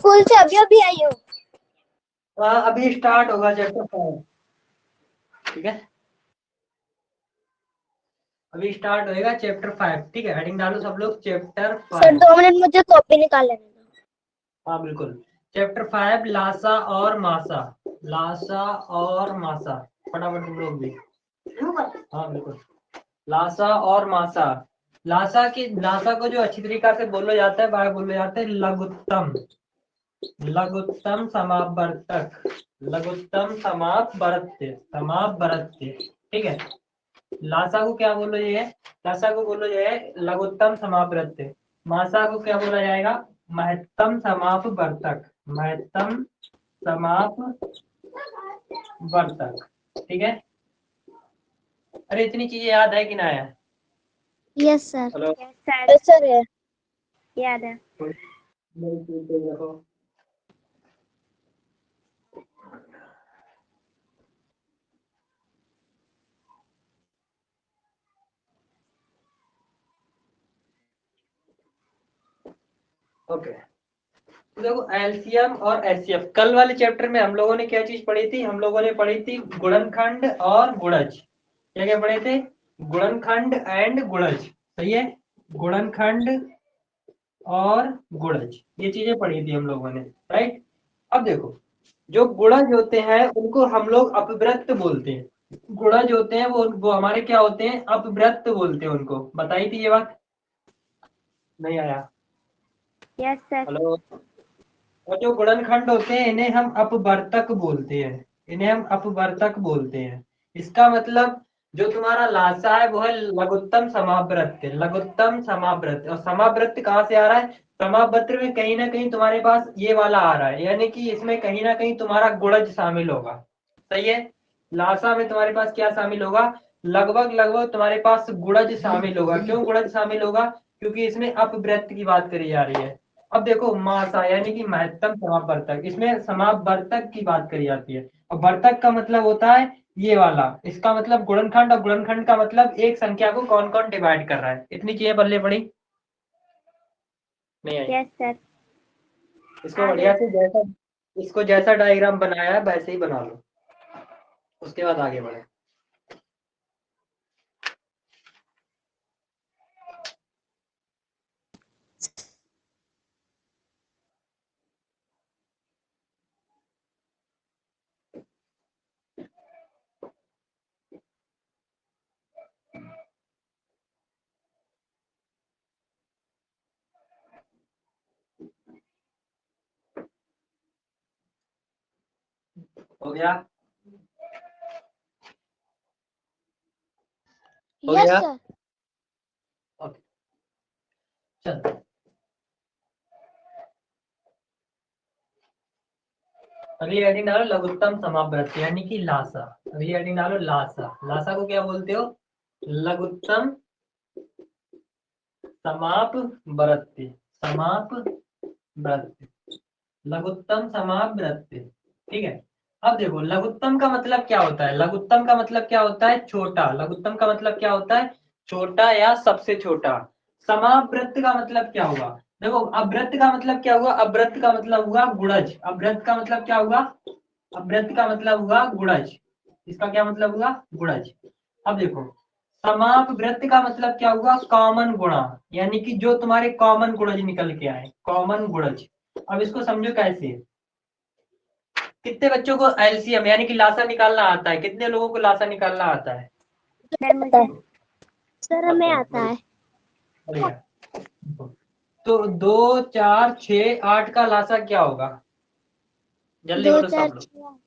School से अभी अभी आई हूँ। हाँ, अभी स्टार्ट होगा चैप्टर 5। ठीक है, अभी स्टार्ट होएगा चैप्टर 5। ठीक है, हेडिंग डालो सब लोग, चैप्टर 5। सर 2 मिनट मुझे कॉपी निकाल लेने दो। हाँ बिल्कुल, चैप्टर 5 लासा और मासा। लासा और मासा, फटाफट तुम लोग भी। हाँ बिल्कुल, लासा और मासा। लासा को जो अच्छी तरीका से बोला जाता है वह बोला जाता है लघुत्तम। लघुत्तम समापवर्तक, लघुत्तम समापवर्त्य। ठीक है, लासा को क्या बोला जाए? लासा को बोला जाए लघुत्तम समापवर्त्य। मासा को क्या बोला जाएगा? महत्तम समापवर्तक, महत्तम समापवर्तक। ठीक है, अरे इतनी चीजें याद है कि ना है? Yes sir. Hello yes sir है, याद है। ओके, तो देखो एलसीएम और एचसीएफ। कल वाले चैप्टर में हम लोगों ने क्या चीज पढ़ी थी? हम लोगों ने पढ़ी थी गुणनखंड और गुणज। क्या क्या पढ़े थे? गुणनखंड एंड गुणज। सही है, गुणनखंड और गुणज, ये चीजें पढ़ी थी हम लोगों ने, राइट। अब देखो, जो गुणज होते हैं उनको हम लोग अपवृत्त बोलते हैं। गुणज होते हैं वो हमारे क्या होते हैं? अपवृत्त बोलते हैं उनको। बताई थी ये बात? नहीं आया? Yes sir. हेलो। और जो गुणनखंड होते हैं इन्हें हम अपवर्तक बोलते हैं, इन्हें हम अपवर्तक बोलते हैं। इसका मतलब जो तुम्हारा लासा है वो है लघुत्तम समावृत्त, लघुत्तम समावृत्त। और समावृत्त कहाँ से आ रहा है? समावृत्त में कहीं ना कहीं तुम्हारे पास ये वाला आ रहा है, यानी कि इसमें कहीं ना कहीं तुम्हारा गुणज शामिल होगा। सही है, लासा में तुम्हारे पास क्या शामिल होगा? लगभग लगभग तुम्हारे पास गुणज शामिल होगा। क्यों गुणज शामिल होगा? क्योंकि इसमें अपवृत्त की बात करी जा रही है। अब देखो मासा यानी कि महत्तम समापवर्तक, इसमें समापवर्तक की बात करी जाती है। और वर्तक का मतलब होता है ये वाला, इसका मतलब गुणनखंड, और गुणनखंड का मतलब एक संख्या को कौन कौन डिवाइड कर रहा है। इतनी चीजें बल्ले पड़ी नहीं आई? Yes sir. इसको बढ़िया से इसको जैसा डायग्राम बनाया है वैसे ही बना लो, उसके बाद आगे बढ़े। हो गया? हो यस गया? सर। ओके, चल अगली हेडिंग डालो लघुत्तम समापवर्त्य यानी कि लासा। अगली हेडिंग डालो लासा। लासा को क्या बोलते हो? लघुत्तम समापवर्त्य, समापवर्त्य, लघुत्तम समापवर्त्य। ठीक है, अब देखो लघुत्तम का मतलब क्या होता है? लघुत्तम का मतलब क्या होता है? छोटा। लघुत्तम का मतलब क्या होता है? छोटा या सबसे छोटा। समावृत्त का मतलब क्या हुआ? देखो अवृत्त का मतलब क्या हुआ? अवृत्त का मतलब हुआ गुणज। अवृत्त का मतलब क्या हुआ? अवृत्त का मतलब हुआ गुणज। इसका क्या मतलब हुआ? गुणज। अब देखो समापवृत्त का मतलब क्या हुआ? कॉमन गुणा, यानी कि जो तुम्हारे कॉमन गुणज निकल के आए, कॉमन गुणज। अब इसको समझो कैसे। कितने बच्चों को एलसीएम यानी कि लासा निकालना आता है? कितने लोगों को लासा निकालना आता है? सर हमें आता है। बढ़िया। तो 2 4 6 8 का लासा क्या होगा? जल्दी 2 बोलो 4 सब लोग।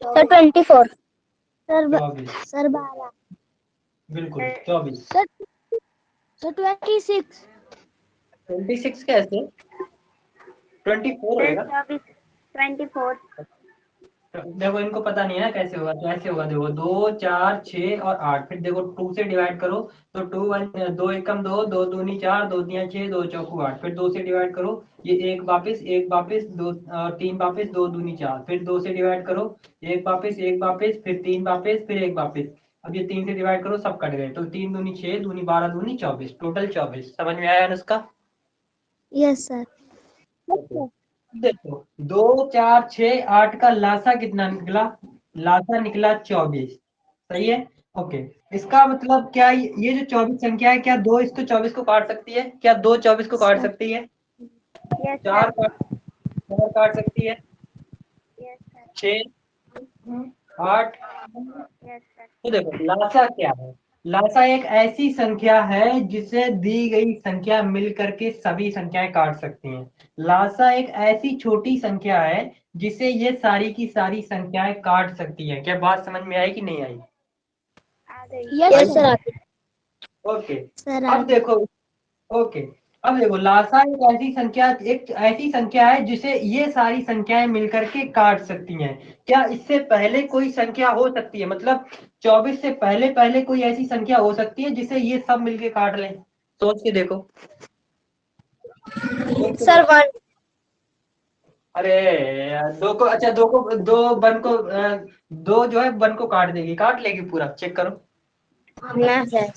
6 सर 24। Sir 24, sir 12। बिल्कुल 24। सर 26। 26 कैसे? 24 होएगा। 24। 24। देखो इनको पता नहीं है ना कैसे होगा, तो ऐसे होगा, देखो 2 4 6 और 8, फिर देखो 2 से डिवाइड करो तो 2 1 2 एकम 2, 2 दूनी 4, 2 तिया 6, 2 चौकू 8, फिर 2 से डिवाइड करो, ये एक वापिस 2 3 वापिस, 2 दूनी 4, फिर 2 से डिवाइड करो, एक वापिस, फिर 3 वापिस, फिर एक वापिस। अब ये 3 से डिवाइड करो, सब कट गए, तो 3 दूनी 6, दूनी 12, दूनी 24, टोटल 24। समझ में आया अनुष्का? Yes sir. देखो 2 4 6 8 का लासा कितना निकला? लासा निकला 24। सही है। ओके। इसका मतलब क्या, ये जो 24 संख्या है, क्या 2 इसको 24 को काट सकती है? क्या 2 24 को काट सकती है? Yes 4 sir. काट सकती है? Yes sir. 6 8। Yes sir. तो देखो लासा क्या है? लासा एक ऐसी संख्या है जिसे दी गई संख्या मिल करके सभी संख्याएं काट सकती हैं। लासा एक ऐसी छोटी संख्या है जिसे ये सारी की सारी संख्याएं काट सकती हैं। क्या बात समझ में आई कि नहीं आई? आ गई। Yes sir. ओके। सर अब देखो, ओके, अब देखो लासा एक ऐसी संख्या है जिसे ये सारी संख्याएं मिलकर के काट सकती हैं। क्या इससे पहले कोई संख्या हो सकती है? मतलब 24 से पहले पहले कोई ऐसी संख्या हो सकती है जिसे ये सब मिलके काट लें? सोच के देखो। सर 1। अरे यार, दो वन को दो जो है वन को काट देगी, काट लेगी पूरा, चेक करो। ना सर।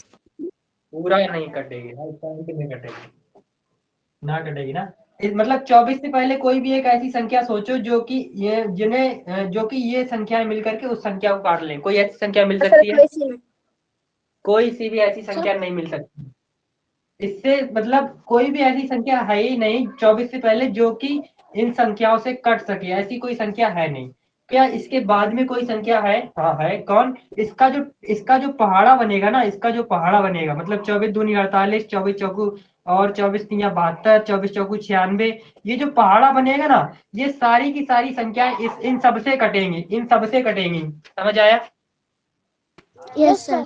पूरा नहीं कटेगी, हर पॉइंट में कटेगी, ना कटेगी ना। मतलब 24 से पहले कोई भी एक ऐसी संख्या सोचो जो कि जो कि ये संख्याएं मिलकर के उस संख्या को काट लें। कोई ऐसी संख्या मिल सर सकती है? कोई सी कोई सी भी ऐसी संख्या नहीं मिल सकती। इससे मतलब कोई भी ऐसी संख्या है ही नहीं 24 से पहले जो कि इन संख्याओं से कट सके, ऐसी कोई संख्या है नहीं। क्या इसके बाद में कोई संख्या है? हाँ है। कौन? इसका जो पहाड़ा बनेगा ना, इसका जो पहाड़ा बनेगा, मतलब 24 दूनी 48, 24 चौकू और 24 तिया 72, 24 चौकू 96, ये जो पहाड़ा बनेगा ना, ये सारी की सारी संख्याएं इन सबसे कटेंगी, इन सबसे कटेंगी। समझ आया? Yes sir.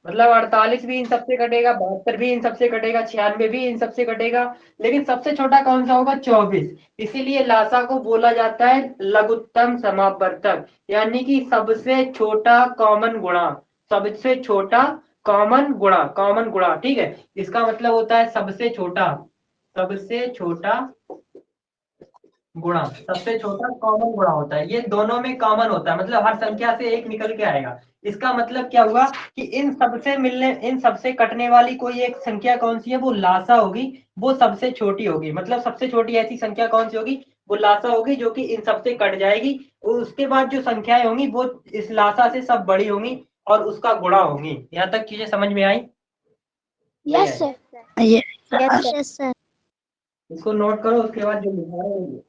मतलब 48 भी इन सबसे कटेगा, 72 भी इन सबसे कटेगा, 96 भी इन सबसे कटेगा, लेकिन सबसे छोटा कौन सा होगा? 24। इसीलिए लासा को बोला जाता है लघुत्तम समापवर्तक, यानी कि सबसे छोटा कॉमन गुणा। सबसे छोटा कॉमन गुणा, ठीक है। इसका मतलब होता है सबसे छोटा, सबसे छोटा गुणा, सबसे छोटा कॉमन गुणा होता है। ये दोनों में कॉमन होता है, मतलब हर संख्या से एक निकल के आएगा। इसका मतलब क्या हुआ कि इन सबसे कटने वाली कोई एक संख्या कौन सी है? वो लासा होगी, वो सबसे छोटी होगी। मतलब सबसे छोटी ऐसी संख्या कौन सी होगी? वो लासा होगी, जो कि इन सबसे कट जाएगी। उसके बाद जो संख्याएं होंगी वो इस लासा से सब बड़ी होंगी और उसका गुणा होंगी। यहाँ तक चीजें समझ में आई? Yes sir. Yes sir. इसको नोट करो, उसके बाद जो लिखा है वो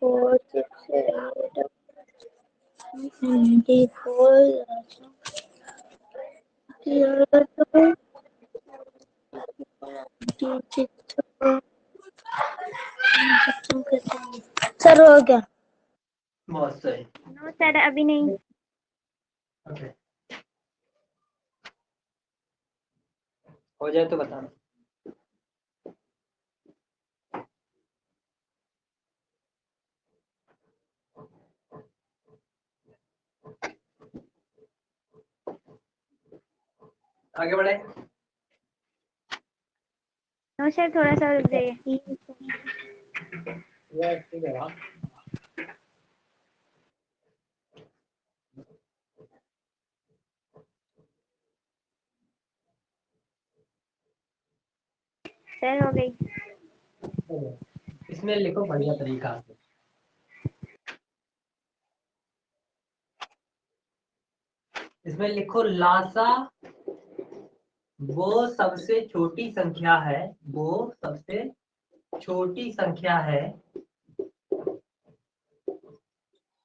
फोर 6 8 24 सर हो गया। बहुत सही। नो सर अभी नहीं। ओके, हो जाए तो बताना। आगे बढ़े। नो सर थोड़ा सा रुक जाइए। ठीक है। सर हो गई। इसमें लिखो बढ़िया तरीका से। इसमें लिखो लासा वो सबसे छोटी संख्या है, वो सबसे छोटी संख्या है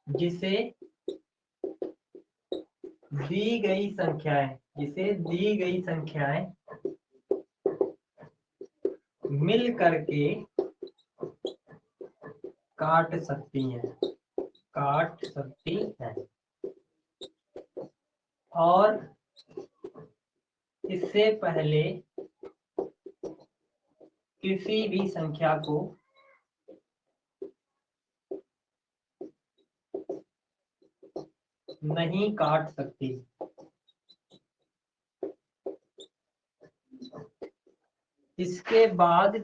जिसे दी गई संख्याएं, जिसे दी गई संख्याएं मिल करके काट सकती हैं, काट सकती हैं। और इससे पहले किसी भी संख्या को नहीं काट सकती। इसके बाद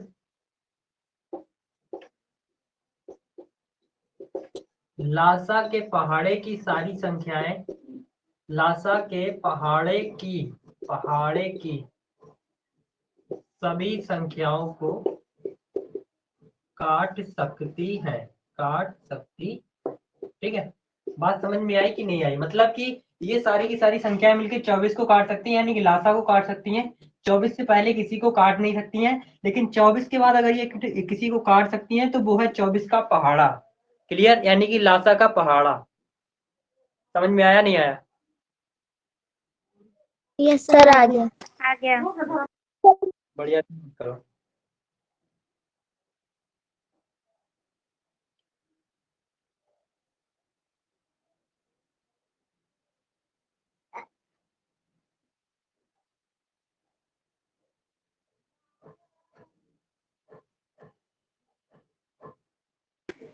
लासा के पहाड़े की सारी संख्याएं, लासा के पहाड़े की सभी संख्याओं को काट सकती है, काट सकती। ठीक है, बात समझ में आई कि नहीं आई? मतलब कि ये सारी की सारी संख्याएं मिलकर 24 को काट सकती हैं, यानी कि लासा को काट सकती हैं। 24 से पहले किसी को काट नहीं सकती हैं, लेकिन 24 के बाद अगर ये किसी को काट सकती हैं तो वो है 24 का पहाड़ा। क्लियर? यानी कि लासा का पहाड़ा। समझ में आया नहीं आया? यस सर, आ गया। आ गया। बढ़िया, करो।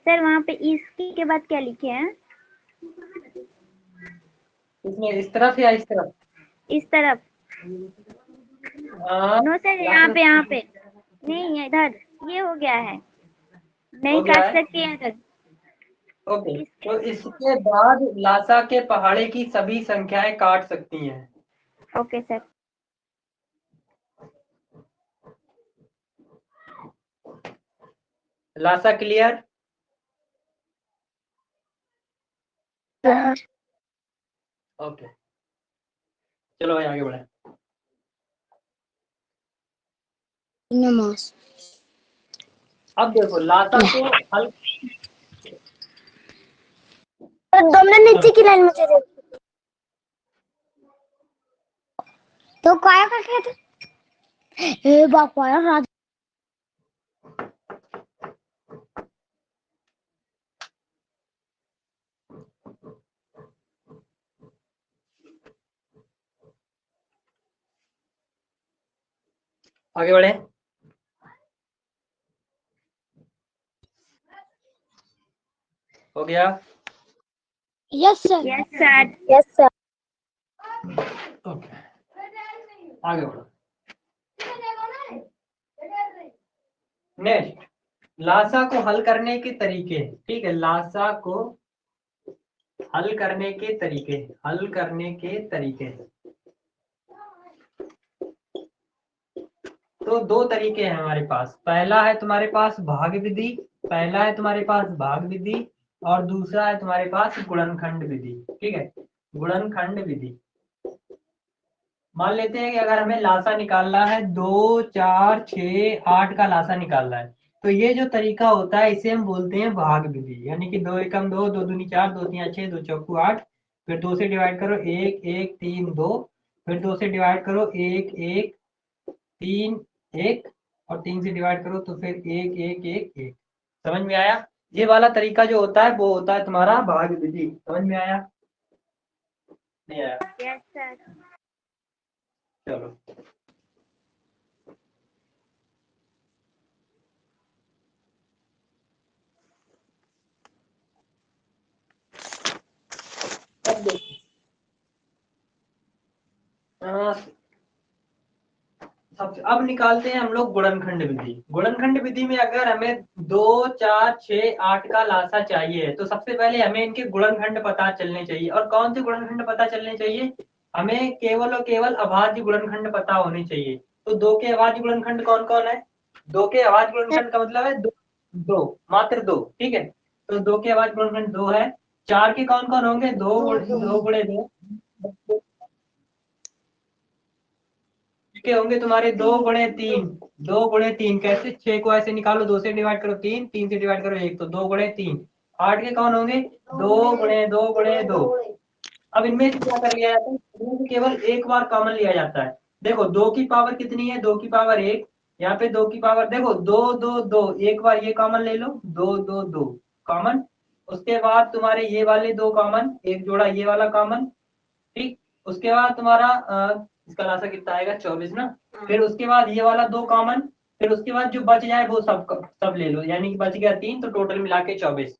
सर वहाँ पे इसकी के बाद क्या लिखे हैं? इसमें इस तरफ या इस तरफ? इस तरफ। नो सर, यहाँ पे नहीं, इधर ये हो गया है, नहीं काट सकती है इधर। ओके, तो इसके बाद लासा के पहाड़े की सभी संख्याएं काट सकती हैं। Okay sir. लासा क्लियर? ओके, चलो भाई आगे बढ़े। अब देखो लासा को हल, तुमने नीचे की लाइन मुझे दे तो क्या करते थे? ए बापा यार, आगे बढ़े। हो गया? Yes sir. Yes sir. Yes sir. Okay, आगे बढ़ो। नेक्स्ट, लासा को हल करने के तरीके। ठीक है, लासा को हल करने के तरीके, हल करने के तरीके। तो दो तरीके हैं हमारे पास। पहला है तुम्हारे पास भाग विधि, पहला है तुम्हारे पास भाग विधि, और दूसरा है तुम्हारे पास गुणनखंड विधि। ठीक है, गुणनखंड विधि। मान लेते हैं कि अगर हमें लासा निकालना है 2, 4, 6, 8 का लासा निकालना है, तो ये जो तरीका होता है इसे हम बोलते हैं भाग विधि। यानी कि 2 एकम 2, 2 दूनी 4, 2 तिया 6, 2 चौकू 8, फिर 2 से डिवाइड करो 1, 1, 3, 2, फिर 2 से डिवाइड करो 1, 1, 3, 1, और 3 से डिवाइड करो तो फिर 1, 1, 1, 1। समझ में आया? ये वाला तरीका जो होता है वो होता है तुम्हारा भाग विधि। समझ में आया? नहीं आया? Yes sir. चलो, अब देखो, अब निकालते हैं हम लोग गुणनखंड विधि। गुणनखंड विधि में अगर हमें 2, 4, 6, 8 का लासा चाहिए तो सबसे पहले हमें इनके गुणनखंड पता चलने चाहिए। और कौन से गुणनखंड पता चलने चाहिए? हमें केवल और केवल अभाज्य गुणनखंड पता होने चाहिए। तो 2 के अभाज्य गुणनखंड कौन कौन है? 2 के अभाज्य गुणनखंड का मतलब है दो, दो, मात्र 2। ठीक है, तो 2 के अभाज्य गुणनखंड 2 है। 4 के कौन कौन होंगे? 2 गुणे 2 के होंगे तुम्हारे 2 गुणे 3, 2 गुणे 3 कैसे? 6 को ऐसे निकालो, 2 से डिवाइड करो 3, 3 से डिवाइड करो 1, तो 2 गुणे 3। 8 के कौन होंगे? 2 गुणे 2 गुणे 2। अब इनमें से क्या कर लिया जाता है? इनमें से केवल एक बार कॉमन लिया जाता है। देखो 2 की पावर कितनी है? 2 की पावर 1। यहाँ पे 2 की पावर देखो 2, 2, 2, एक बार ये कॉमन ले लो, 2, 2, 2 कॉमन। उसके बाद तुम्हारे ये वाले 2 कॉमन, एक जोड़ा ये वाला कॉमन। ठीक, उसके बाद तुम्हारा इसका लासा कितना आएगा 24 ना। फिर उसके बाद ये वाला 2 कॉमन, फिर उसके बाद जो बच जाए वो सब ले लो, यानी कि बच गया 3, तो टोटल मिला के 24।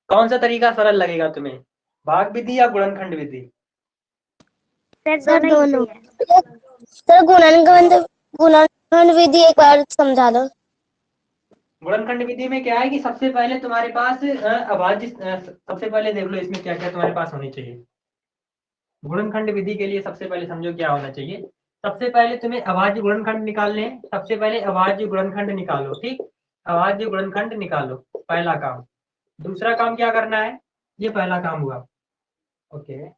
कौन सा तरीका सरल लगेगा तुम्हें, भाग विधि या गुणनखंड विधि? सर दोनों। सर गुणनखंड विधि एक बार समझा दो। गुणनखंड विधि में क्या है कि सबसे पहले तुम्हारे पास अभाज्य, सबसे पहले देख लो इसमें क्या क्या तुम्हारे पास होनी चाहिए। गुणनखंड विधि के लिए सबसे पहले समझो क्या होना चाहिए। सबसे पहले तुम्हें अभाज्य गुणनखंड निकालने हैं। सबसे पहले अभाज्य गुणनखंड निकालो, ठीक, अभाज्य गुणनखंड निकालो, पहला काम। दूसरा काम क्या करना है, ये पहला काम हुआ। ओके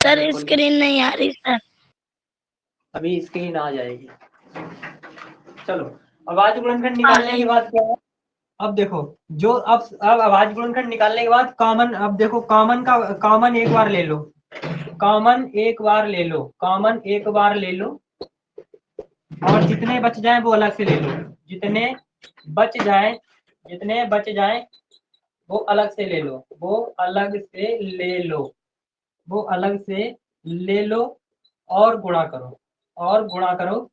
सर स्क्रीन नहीं आ रही सर। अभी स्क्रीन आ जाएगी। चलो, अभाज्य गुणनखंड निकालने के बाद क्या है, अब देखो जो अब अभाज्य गुणनखंड निकालने के बाद कॉमन, अब देखो कॉमन एक बार ले लो, कॉमन एक बार ले लो, कॉमन एक बार ले लो, और जितने बच जाए वो अलग से ले लो, जितने बच जाए, जितने बच जाए वो अलग से ले लो, वो अलग से ले लो, वो अलग से ले लो, और गुणा करो, और गुणा करो,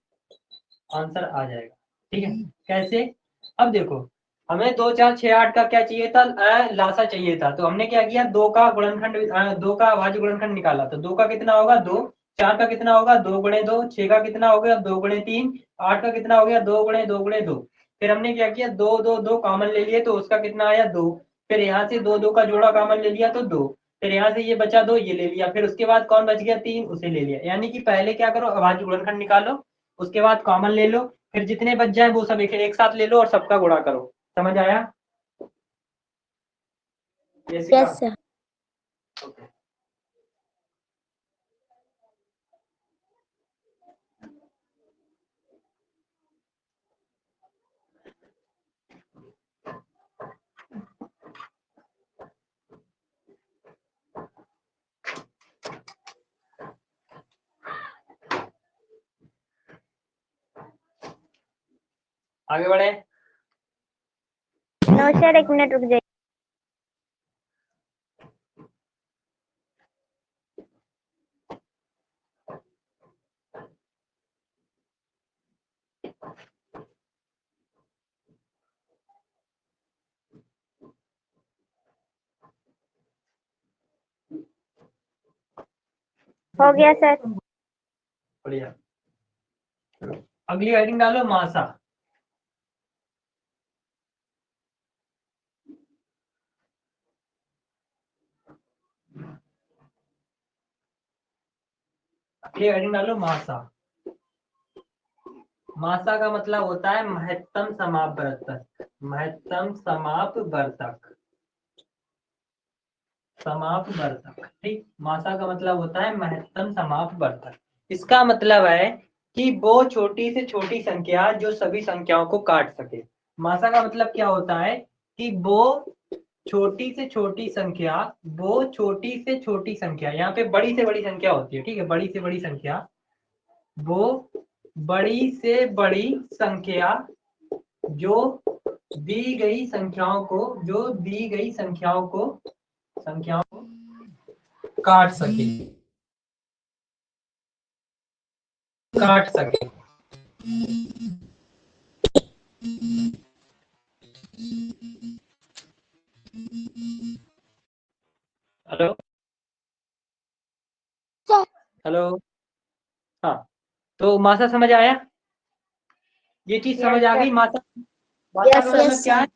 आंसर आ जाएगा। ठीक है, कैसे, अब देखो हमें 2 4 6 8 का क्या चाहिए था, लासा चाहिए था, तो हमने क्या किया, 2 का गुणनखंड, 2 का अभाज्य गुणनखंड निकाला, तो 2 का कितना होगा 2, 4 का कितना होगा 2 गुणे 2, 6 का कितना हो गया 2 गुणे 3, 8 का कितना हो गया 2 गुणे 2 गुणे 2। फिर हमने क्या किया 2 2 2 कॉमन ले लिए, तो उसका कितना आया 2, फिर यहाँ से 2 2 का जोड़ा कॉमन ले लिया तो 2, फिर यहाँ से ये बचा 2, ये ले लिया, फिर उसके बाद कौन बच गया 3, उसे ले लिया। यानी कि पहले क्या करो, अभाज्य गुणनखंड निकालो, उसके बाद कॉमन ले लो, फिर जितने बच जाए वो सब एक साथ ले लो और सबका गुणा करो। समझ आया? Yes sir. Okay. आगे बढ़े। नो सर, 1 मिनट रुक जाइए। हो गया सर। बढ़िया, अगली हेडिंग डालो मासा। अगली हेडिंग डालो मासा। मासा का मतलब होता है महत्तम समापवर्तक, महत्तम समापवर्तक, समापवर्तक। ठीक, मासा का मतलब होता है महत्तम समापवर्तक। इसका मतलब है कि वो छोटी से छोटी संख्या जो सभी संख्याओं को काट सके। मासा का मतलब क्या होता है कि वो छोटी से छोटी संख्या, वो छोटी से छोटी संख्या, यहाँ पे बड़ी से बड़ी संख्या होती है, ठीक है, बड़ी से बड़ी संख्या, वो बड़ी से बड़ी संख्या जो दी गई संख्याओं को, जो दी गई संख्याओं को काट सके, काट सके। हेलो हेलो, हाँ, तो मासा समझ आया, ये चीज समझ आ गई। मासा, मासा का मतलब क्या है,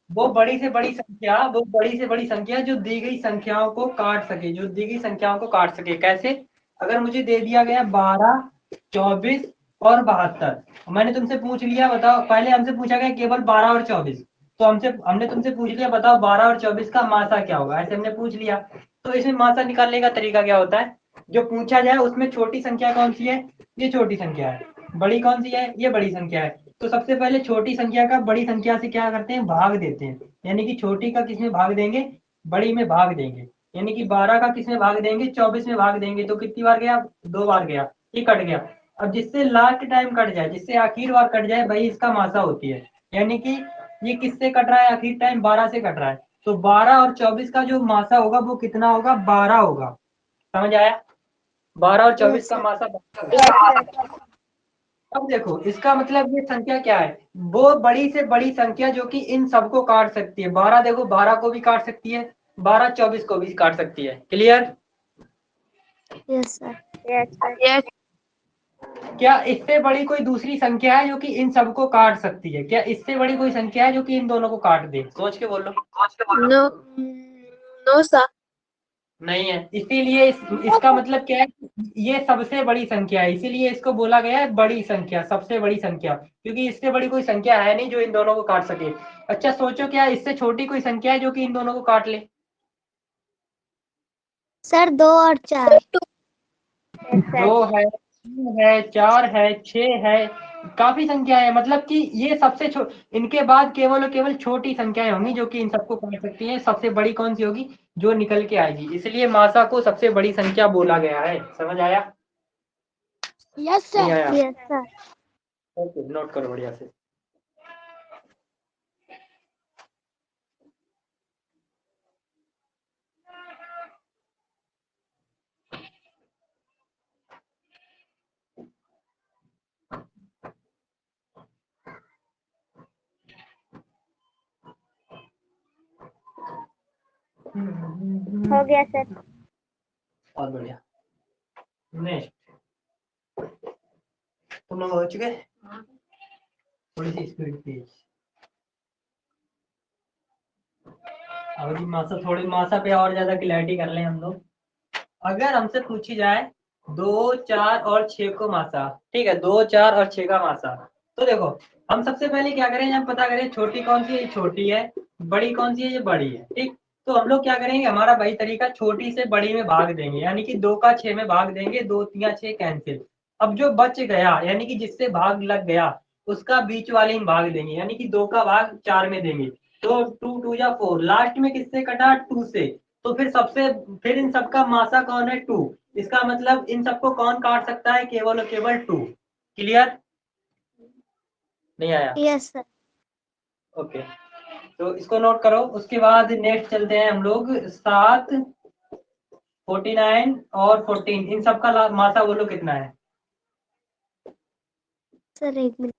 वो बड़ी से बड़ी संख्या, वो बड़ी से बड़ी संख्या जो दी गई संख्याओं को काट सके, जो दी गई संख्याओं को काट सके। कैसे, अगर मुझे दे दिया गया 12, 24 और 72, मैंने तुमसे पूछ लिया बताओ, पहले हमसे पूछा गया केवल 12 और 24, तो हमने तुमसे पूछ लिया बताओ 12 और 24 का मासा क्या होगा, ऐसे हमने पूछ लिया। तो इसमें मासा निकालने का तरीका क्या होता है, जो पूछा जाए उसमें छोटी संख्या कौन सी है, ये छोटी संख्या है, बड़ी कौन सी है, ये बड़ी संख्या है। तो सबसे पहले छोटी संख्या का बड़ी संख्या से क्या करते हैं, भाग देते हैं, यानी कि छोटी का किसमें भाग देंगे, बड़ी में भाग देंगे। यानी कि 12 का किसमें भाग देंगे, 24 में भाग देंगे, तो कितनी बार गया, 2 बार गया, ये कट गया। अब जिससे लास्ट टाइम कट जाए, जिससे आखिर बार कट जाए, वही इसका मासा होती है। यानी कि ये किससे कट रहा है, आखिर टाइम 12 से कट रहा है, तो 12 और 24 का जो मासा होगा वो कितना होगा, 12 होगा। समझ आया? 12 और 24 Yes, का sir. मासा 12 है। Yes, sir. अब देखो इसका मतलब ये संख्या क्या है, वो बड़ी से बड़ी संख्या जो कि इन सबको काट सकती है। 12 देखो 12 को भी काट सकती है, 12 24 को भी काट सकती है। Clear? Yes, sir. Yes, sir. क्या इससे बड़ी कोई दूसरी संख्या है जो कि इन सबको काट सकती है? क्या इससे बड़ी कोई संख्या है जो कि इन दोनों को काट दे? सोच के बोलो। No, no, sir. नहीं है। इसीलिए इसका मतलब क्या है, ये सबसे बड़ी संख्या है, इसीलिए इसको बोला गया है बड़ी संख्या, सबसे बड़ी संख्या, क्योंकि इससे बड़ी कोई संख्या है नहीं जो इन दोनों को काट सके। अच्छा सोचो, क्या इससे छोटी कोई संख्या है जो कि इन दोनों को काट ले? सर 2 और 4. Yes, sir. 2 है, 3 है, 4 है, 6 है, काफी संख्या है। मतलब कि ये सबसे इनके बाद केवल और केवल छोटी संख्याएं होंगी जो कि इन सबको काट सकती हैं। सबसे बड़ी कौन सी होगी? जो निकल के आएगी। इसलिए मासा को सबसे बड़ी संख्या बोला गया है। समझ आया? Yes, नहीं sir. आया? Yes, sir. ओके, नोट करो बढ़िया से। हो गया सर। बहुत बढ़िया। नेक्स्ट, तुम लोग हो चुके? थोड़ी सी स्पीड तेज। अब जी मासा, थोड़ी मासा पे और ज्यादा क्लैरिटी कर लें हम लोग। अगर हमसे पूछी जाए 2, 4 और 6 को मासा, ठीक है, 2, 4 और 6 का मासा, तो देखो हम सबसे पहले क्या करें, हम पता करें छोटी कौन सी है, ये छोटी है, बड़ी कौन सी है, ये बड़ी है। ठीक, तो हम लोग क्या करेंगे, हमारा वही तरीका, छोटी से बड़ी में भाग देंगे, यानी कि 2 का 6 में भाग देंगे, 2 3 6 कैंसिल। अब जो बच गया, यानी कि जिससे भाग लग गया, उसका बीच वाले में भाग देंगे, यानी कि 2 का भाग 4 में देंगे। तो 2 2 या 4, लास्ट में किससे कटा? 2 से। तो फिर इन सबका मासा कौन है? 2। इसका मतलब इन सबको कौन काट सकता है? केवल और केवल 2। क्लियर? नहीं आया? Yes, sir. ओके, तो इसको नोट करो। उसके बाद नेक्स्ट चलते हैं हम लोग। 7, 49 और 14, इन सबका मासा बोलो कितना है? Sir, 1 minute.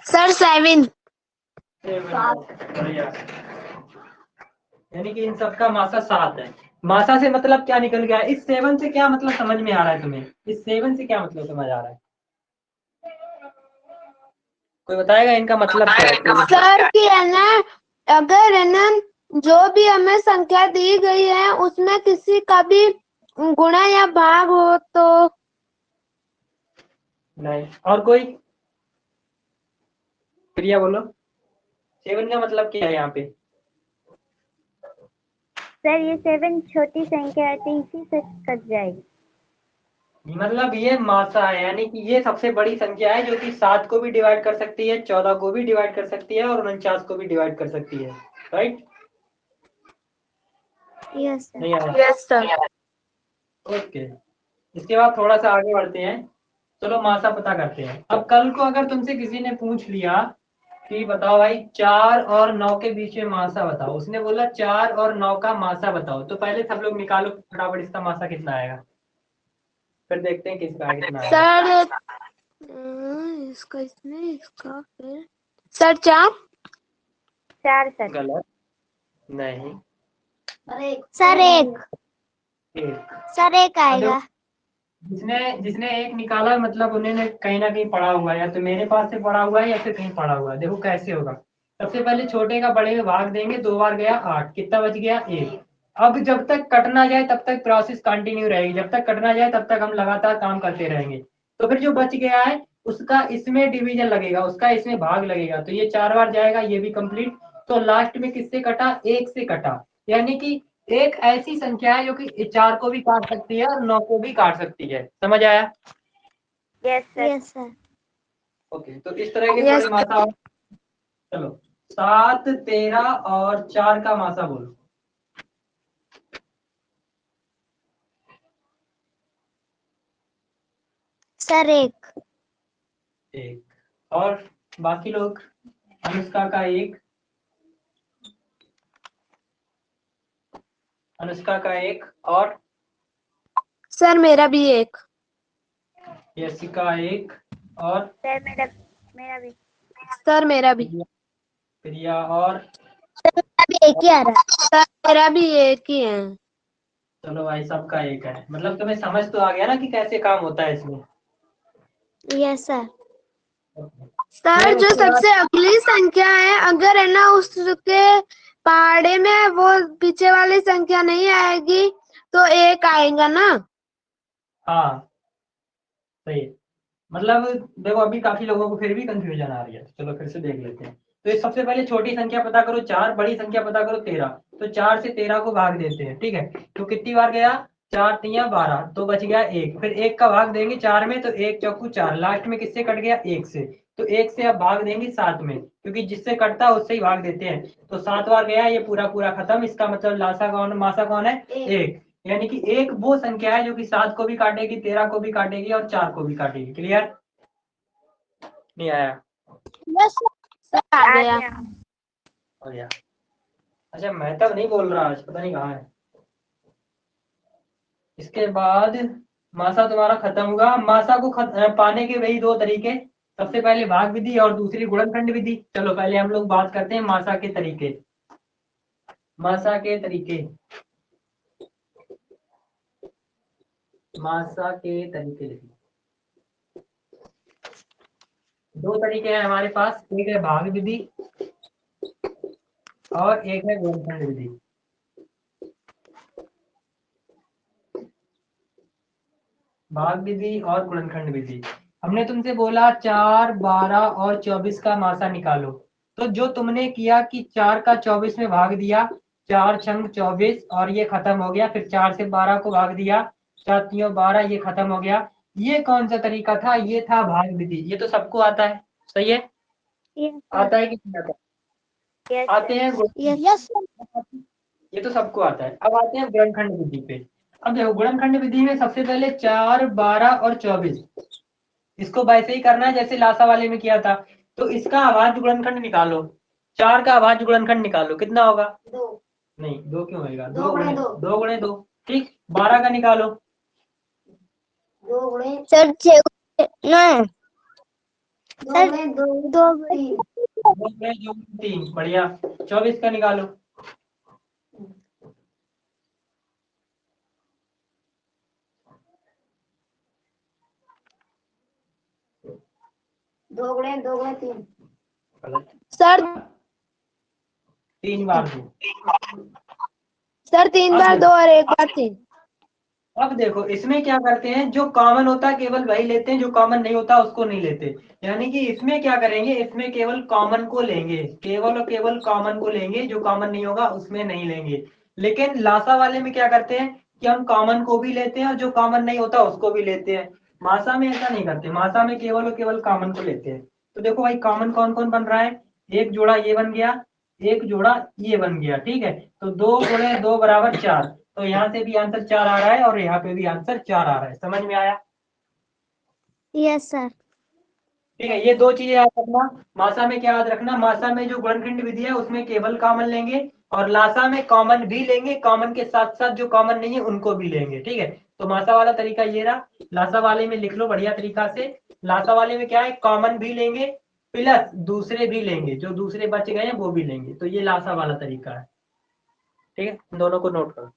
Sir, 7. बढ़िया। यानी कि इन सबका मासा 7 है। मासा से मतलब क्या निकल गया? इस 7 से क्या मतलब समझ में आ रहा है तुम्हें? इस 7 से क्या मतलब समझ आ रहा है? कोई बताएगा इनका मतलब क्या है? सर कि है ना, अगर है ना जो भी हमें संख्या दी गई है उसमें किसी का भी गुणा या भाग हो तो। नहीं, और कोई? प्रिया बोलो, 7 का मतलब क्या है यहाँ पे? सर ये 7 छोटी संख्या है तो इसी से कट जाएगी। मतलब ये मासा है, यानी कि ये सबसे बड़ी संख्या है जो कि 7 को भी डिवाइड कर सकती है, 14 को भी डिवाइड कर सकती है और 49 को भी डिवाइड कर सकती है। राइट? Yes sir. नहीं आया? Yes sir. ओके, इसके बाद थोड़ा सा आगे बढ़ते हैं। चलो मासा पता करते हैं। अब कल को अगर तुमसे किसी ने पूछ लिया कि बताओ भाई 4 और 9 के बीच में मासा बताओ, उसने बोला 4 और 9 का मासा बताओ, तो पहले सब लोग निकालो फटाफट इसका मासा कितना आएगा, फिर देखते हैं किसका कितना आएगा। सर इसका इसमें इसका फिर सर 4। 4 सर। गलत। नहीं, सर 1। 1। सर 1 आएगा। जिसने जिसने 1 निकाला मतलब उन्होंने कहीं ना कहीं पढ़ा हुआ है, या तो मेरे पास से पढ़ा हुआ है या फिर कहीं पढ़ा हुआ है। देखो कैसे होगा। सबसे पहले छोटे का बड़े में भाग देंगे, 2 बार गया 8, कितना बच गया? 1। अब जब तक कट ना जाए तब तक प्रोसेस कंटिन्यू रहेगी, जब तक कट ना जाए तब तक हम लगातार काम करते रहेंगे। तो फिर जो बच गया है उसका इसमें डिवीजन लगेगा, उसका इसमें भाग लगेगा, तो ये 4 बार जाएगा, ये भी कंप्लीट। तो लास्ट में किससे कटा? 1 से कटा। यानी कि एक ऐसी संख्या है जो कि 4 को भी काट सकती है और 9 को भी काट सकती है। समझ आया? Yes sir. Yes sir. Okay, तो इस तरह के थोड़े मासा। चलो 7, 13 और 4 का मासा बोलो। सर 1। 1 और बाकी लोग, अनुष्का का 1, अनुष्का का 1, और सर मेरा भी 1। यशिका 1, और सर मेरा मेरा भी सर मेरा भी। प्रिया, और अभी एक ही आ रहा सर मेरा भी 1 ही है। चलो भाई सबका 1 है। मतलब तुम्हें समझ तो आ गया ना कि कैसे काम होता है इसमें। है। Yes sir. सर फिर जो उसके बाद सबसे अगली संख्या है, अगर है ना उसके पहाड़े में वो पीछे वाली संख्या नहीं आएगी तो 1 आएगा ना। हाँ सही है। मतलब देखो अभी काफी लोगों को फिर भी कंफ्यूजन आ रही है, चलो फिर से देख लेते हैं। तो ये सबसे पहले छोटी संख्या पता करो 4, बड़ी संख्या पता करो 13। तो 4 से 13 को भाग देते हैं, ठीक है। तो कितनी बार गया, 4 तिया 12, तो बच गया 1। फिर 1 का भाग देंगे 4 में, तो 1 चौकू 4, लास्ट में किससे कट गया, 1 से। तो 1 से अब भाग देंगे 7 में, क्योंकि जिससे कटता है उससे ही भाग देते हैं। तो 7 बार गया, ये पूरा पूरा खत्म। इसका मतलब लासा कौन, मासा कौन है, 1। यानी कि 1 वो संख्या है जो कि 7 को भी काटेगी, 13 को भी काटेगी और 4 को भी काटेगी। क्लियर? नहीं आया? यस सर आ आ गया। गया। हो गया। अच्छा महतब नहीं बोल रहा आज, पता नहीं कहाँ है। इसके बाद मासा तुम्हारा खत्म हुआ। मासा को पाने के वही 2 तरीके, सबसे पहले भाग विधि और दूसरी गुणनखंड विधि। चलो पहले हम लोग बात करते हैं मासा के तरीके। मासा के तरीके, मासा के तरीके लिखिए। 2 तरीके हैं हमारे पास, एक है भाग विधि और एक है गुणनखंड विधि। भाग विधि और गुणनखंड विधि। हमने तुमसे बोला 4, 12 और 24 का मासा निकालो। तो जो तुमने किया कि 4 का 24 में भाग दिया, 4 छंग 24 और ये खत्म हो गया। फिर 4 से 12 को भाग दिया, 4 तियों 12, ये खत्म हो गया। ये कौन सा तरीका था, ये था भाग विधि। ये तो सबको आता है, सही है? यस आता है कि नहीं आता? यस आते हैं यस ये तो सबको आता है। अब आते हैं गुणनखंड विधि पे। अब देखो गुणनखंड विधि में सबसे पहले 4, 12 और 24, इसको वैसे ही करना है जैसे लासा वाले में किया था। तो इसका अभाज्य गुणनखंड निकालो। 4 का अभाज्य गुणनखंड निकालो, कितना होगा, 2। नहीं 2 क्यों होगा, 2 गुणे 2। ठीक। 12 का निकालो, 2 गुणे सर 6 नहीं सर 2 3। बढ़िया। 24 का निकालो, 2 गुणे 3। गलत। सर 3 बार 2। सर 3 बार 2 और 1 बार 3। अब देखो इसमें क्या करते हैं, जो कॉमन होता है केवल वही लेते हैं, जो कॉमन नहीं होता उसको नहीं लेते। यानी कि इसमें क्या करेंगे, इसमें केवल कॉमन को लेंगे, केवल और केवल कॉमन को लेंगे, जो कॉमन नहीं होगा उसमें नहीं लेंगे। लेकिन लासा वाले में क्या करते हैं कि हम कॉमन को भी लेते हैं और जो कॉमन नहीं होता उसको भी लेते हैं। मासा में ऐसा नहीं करते, मासा में केवल और केवल कॉमन को लेते हैं। तो देखो भाई कॉमन कौन कौन बन रहा है, एक जोड़ा ये बन गया, एक जोड़ा ये बन गया, ठीक है। तो 2 गुणे 2 बराबर 4। तो यहाँ से भी आंसर 4 आ रहा है और यहाँ पे भी आंसर 4 आ रहा है। समझ में आया? यस सर ठीक है। ये 2 चीजें याद रखना। मासा में क्या याद रखना, मासा में जो गुणनखंड विधि है उसमें केवल कॉमन लेंगे, और लासा में कॉमन भी लेंगे, कॉमन के साथ साथ जो कॉमन नहीं है उनको भी लेंगे, ठीक है। तो मासा वाला तरीका ये रहा। लासा वाले में लिख लो बढ़िया तरीका से। लासा वाले में क्या है, कॉमन भी लेंगे प्लस दूसरे भी लेंगे, जो दूसरे बच गए हैं वो भी लेंगे। तो ये लासा वाला तरीका है, ठीक है। दोनों को नोट करो।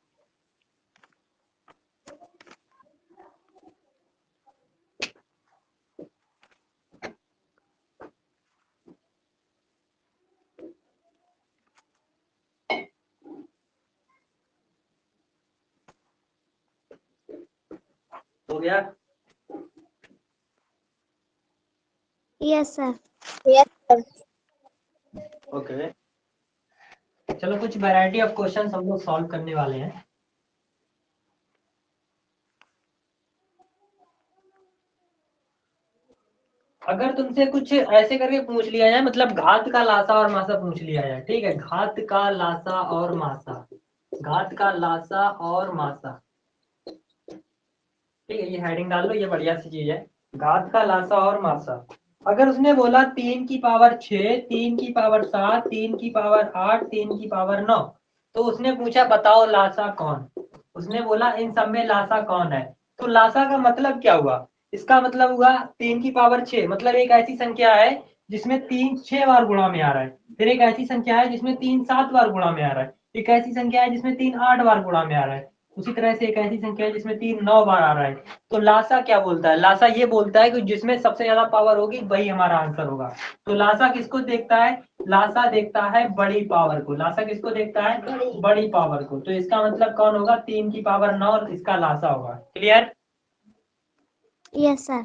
हो गया? Yes sir okay. चलो कुछ वैरायटी ऑफ क्वेश्चन हम लोग सॉल्व करने वाले हैं। अगर तुमसे कुछ ऐसे करके पूछ लिया जाए, मतलब घात का लासा और मासा पूछ लिया जाए, ठीक है, घात का लासा और मासा, घात का लासा और मासा, ठीक है, ये हेडिंग डाल लो, ये बढ़िया सी चीज है, घात का लासा और मासा। अगर उसने बोला 3 की पावर 6, 3 की पावर 7, 3 की पावर 8, 3 की पावर 9, तो उसने पूछा बताओ लासा कौन। उसने बोला इन सब में लासा कौन है। तो लासा का मतलब क्या हुआ? इसका मतलब हुआ 3 की पावर 6, मतलब एक ऐसी संख्या है जिसमें 3 6 बार गुणा में आ रहा है। फिर एक ऐसी संख्या है जिसमें 3 7 बार गुणा में आ रहा है। एक ऐसी संख्या है जिसमें 3 8 बार गुणा में आ रहा है। उसी तरह से एक ऐसी संख्या है जिसमें 3 9 बार आ रहा है। तो लासा क्या बोलता है? लासा ये बोलता है कि जिसमें सबसे ज्यादा पावर होगी वही हमारा आंसर होगा। तो लासा किसको देखता है? लासा देखता है बड़ी पावर को। लासा किसको देखता है? बड़ी पावर को। तो इसका मतलब कौन होगा? 3 की पावर 9 और इसका लासा होगा। क्लियर? Yes sir.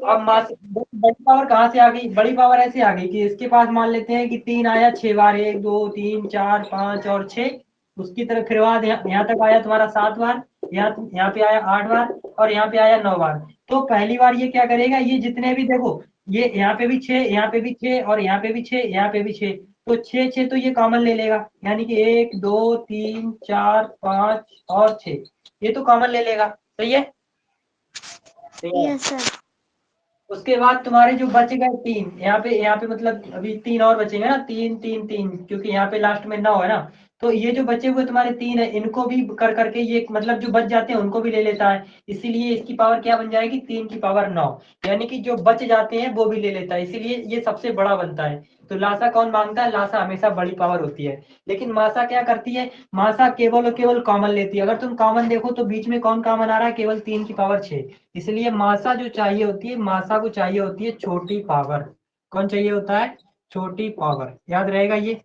अब बड़ी पावर कहाँ से आ गई? बड़ी पावर ऐसे आ गई कि इसके पास मान लेते हैं कि 3 आया 6 बार, 1 2 3 4 5 और 6। उसकी तरफ फिर बाद यहाँ तक आया तुम्हारा 7 बार, यहाँ पे आया 8 बार और यहाँ पे आया 9 बार। तो पहली बार ये क्या करेगा? ये जितने भी देखो, ये यहाँ पे भी 6, यहाँ पे भी 6 और यहाँ पे भी 6, यहाँ पे भी 6, तो 6 6 तो ये कॉमन ले लेगा, यानी कि 1 2 3 4 5 और 6, ये तो कॉमन ले लेगा। सही है? Yes sir. उसके बाद तुम्हारे जो बच गए 3, यहाँ पे मतलब अभी 3 और बचेंगे ना, 3 3 3, क्योंकि यहाँ पे लास्ट में 9 है ना। तो ये जो बचे हुए तुम्हारे 3 है, इनको भी कर करके ये मतलब जो बच जाते हैं उनको भी ले लेता है। इसीलिए इसकी पावर क्या बन जाएगी? 3 की पावर 9, यानी कि जो बच जाते हैं वो भी ले लेता है, इसीलिए ये सबसे बड़ा बनता है। तो लासा कौन मांगता है? लासा हमेशा बड़ी पावर होती है। लेकिन मासा क्या करती है? मासा केवल और केवल कॉमन लेती है। अगर तुम कॉमन देखो तो बीच में कौन कॉमन आ रहा है? केवल 3 की पावर 6। इसलिए मासा जो चाहिए होती है, मासा को चाहिए होती है छोटी पावर। कौन चाहिए होता है? छोटी पावर। याद रहेगा ये?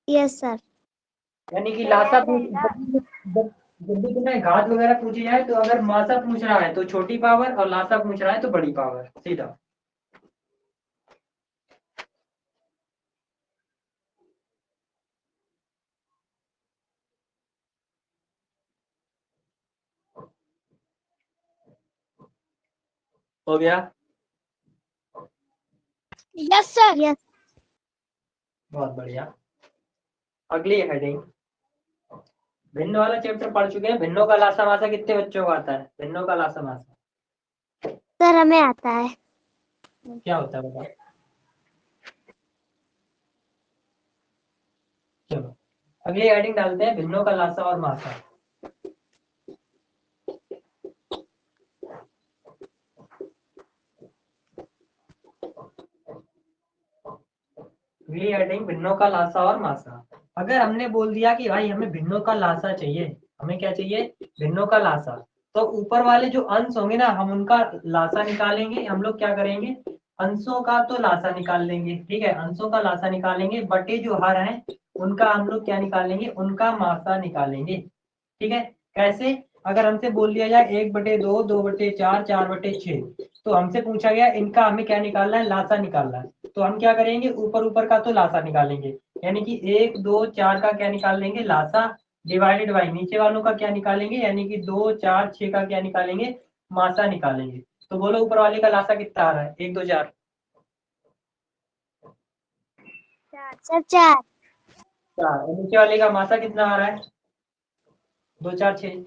Yes sir. यानी कि लासा जब भी तुम्हें घात वगैरह पूछी जाए तो अगर मासा पूछ रहा है तो छोटी पावर और लासा पूछ रहा है तो बड़ी पावर, सीधा। हो गया? Yes sir. यस। बहुत बढ़िया। अगली हेडिंग, भिन्न वाला चैप्टर पढ़ चुके हैं। भिन्नों का लासा मासा कितने बच्चों को आता है? भिन्नों का लासा मासा सर हमें आता है। क्या होता है बताओ? चलो अगली हेडिंग डालते हैं, भिन्नों का लासा और मासा। अगली हेडिंग, भिन्नों का लासा और मासा। अगर हमने बोल दिया कि भाई हमें भिन्नों का लासा चाहिए, हमें क्या चाहिए? भिन्नों का लासा, तो ऊपर वाले जो अंश होंगे ना, हम उनका लासा निकालेंगे। हम लोग क्या करेंगे? अंशों का तो लासा निकाल लेंगे, ठीक है, अंशों का लासा निकालेंगे। बटे जो हर हैं उनका हम लोग क्या निकालेंगे? उनका मासा निकालेंगे। ठीक है? कैसे? अगर हमसे बोल दिया जाए 1/2, 2/4, 4/6, तो हमसे पूछा गया इनका हमें क्या निकालना है? लासा निकालना है। तो हम क्या करेंगे? ऊपर ऊपर का तो लासा निकालेंगे, यानी कि 1 2 4 का क्या निकाल लेंगे? लासा, डिवाइडेड बाई नीचे वालों का क्या निकालेंगे? यानी कि 2 4 6 का क्या निकालेंगे? मासा निकालेंगे। तो बोलो ऊपर वाले का लासा कितना आ रहा है? 1 2 4 सर 4। 4, और नीचे वाले का मासा कितना आ रहा है? 2 4 6।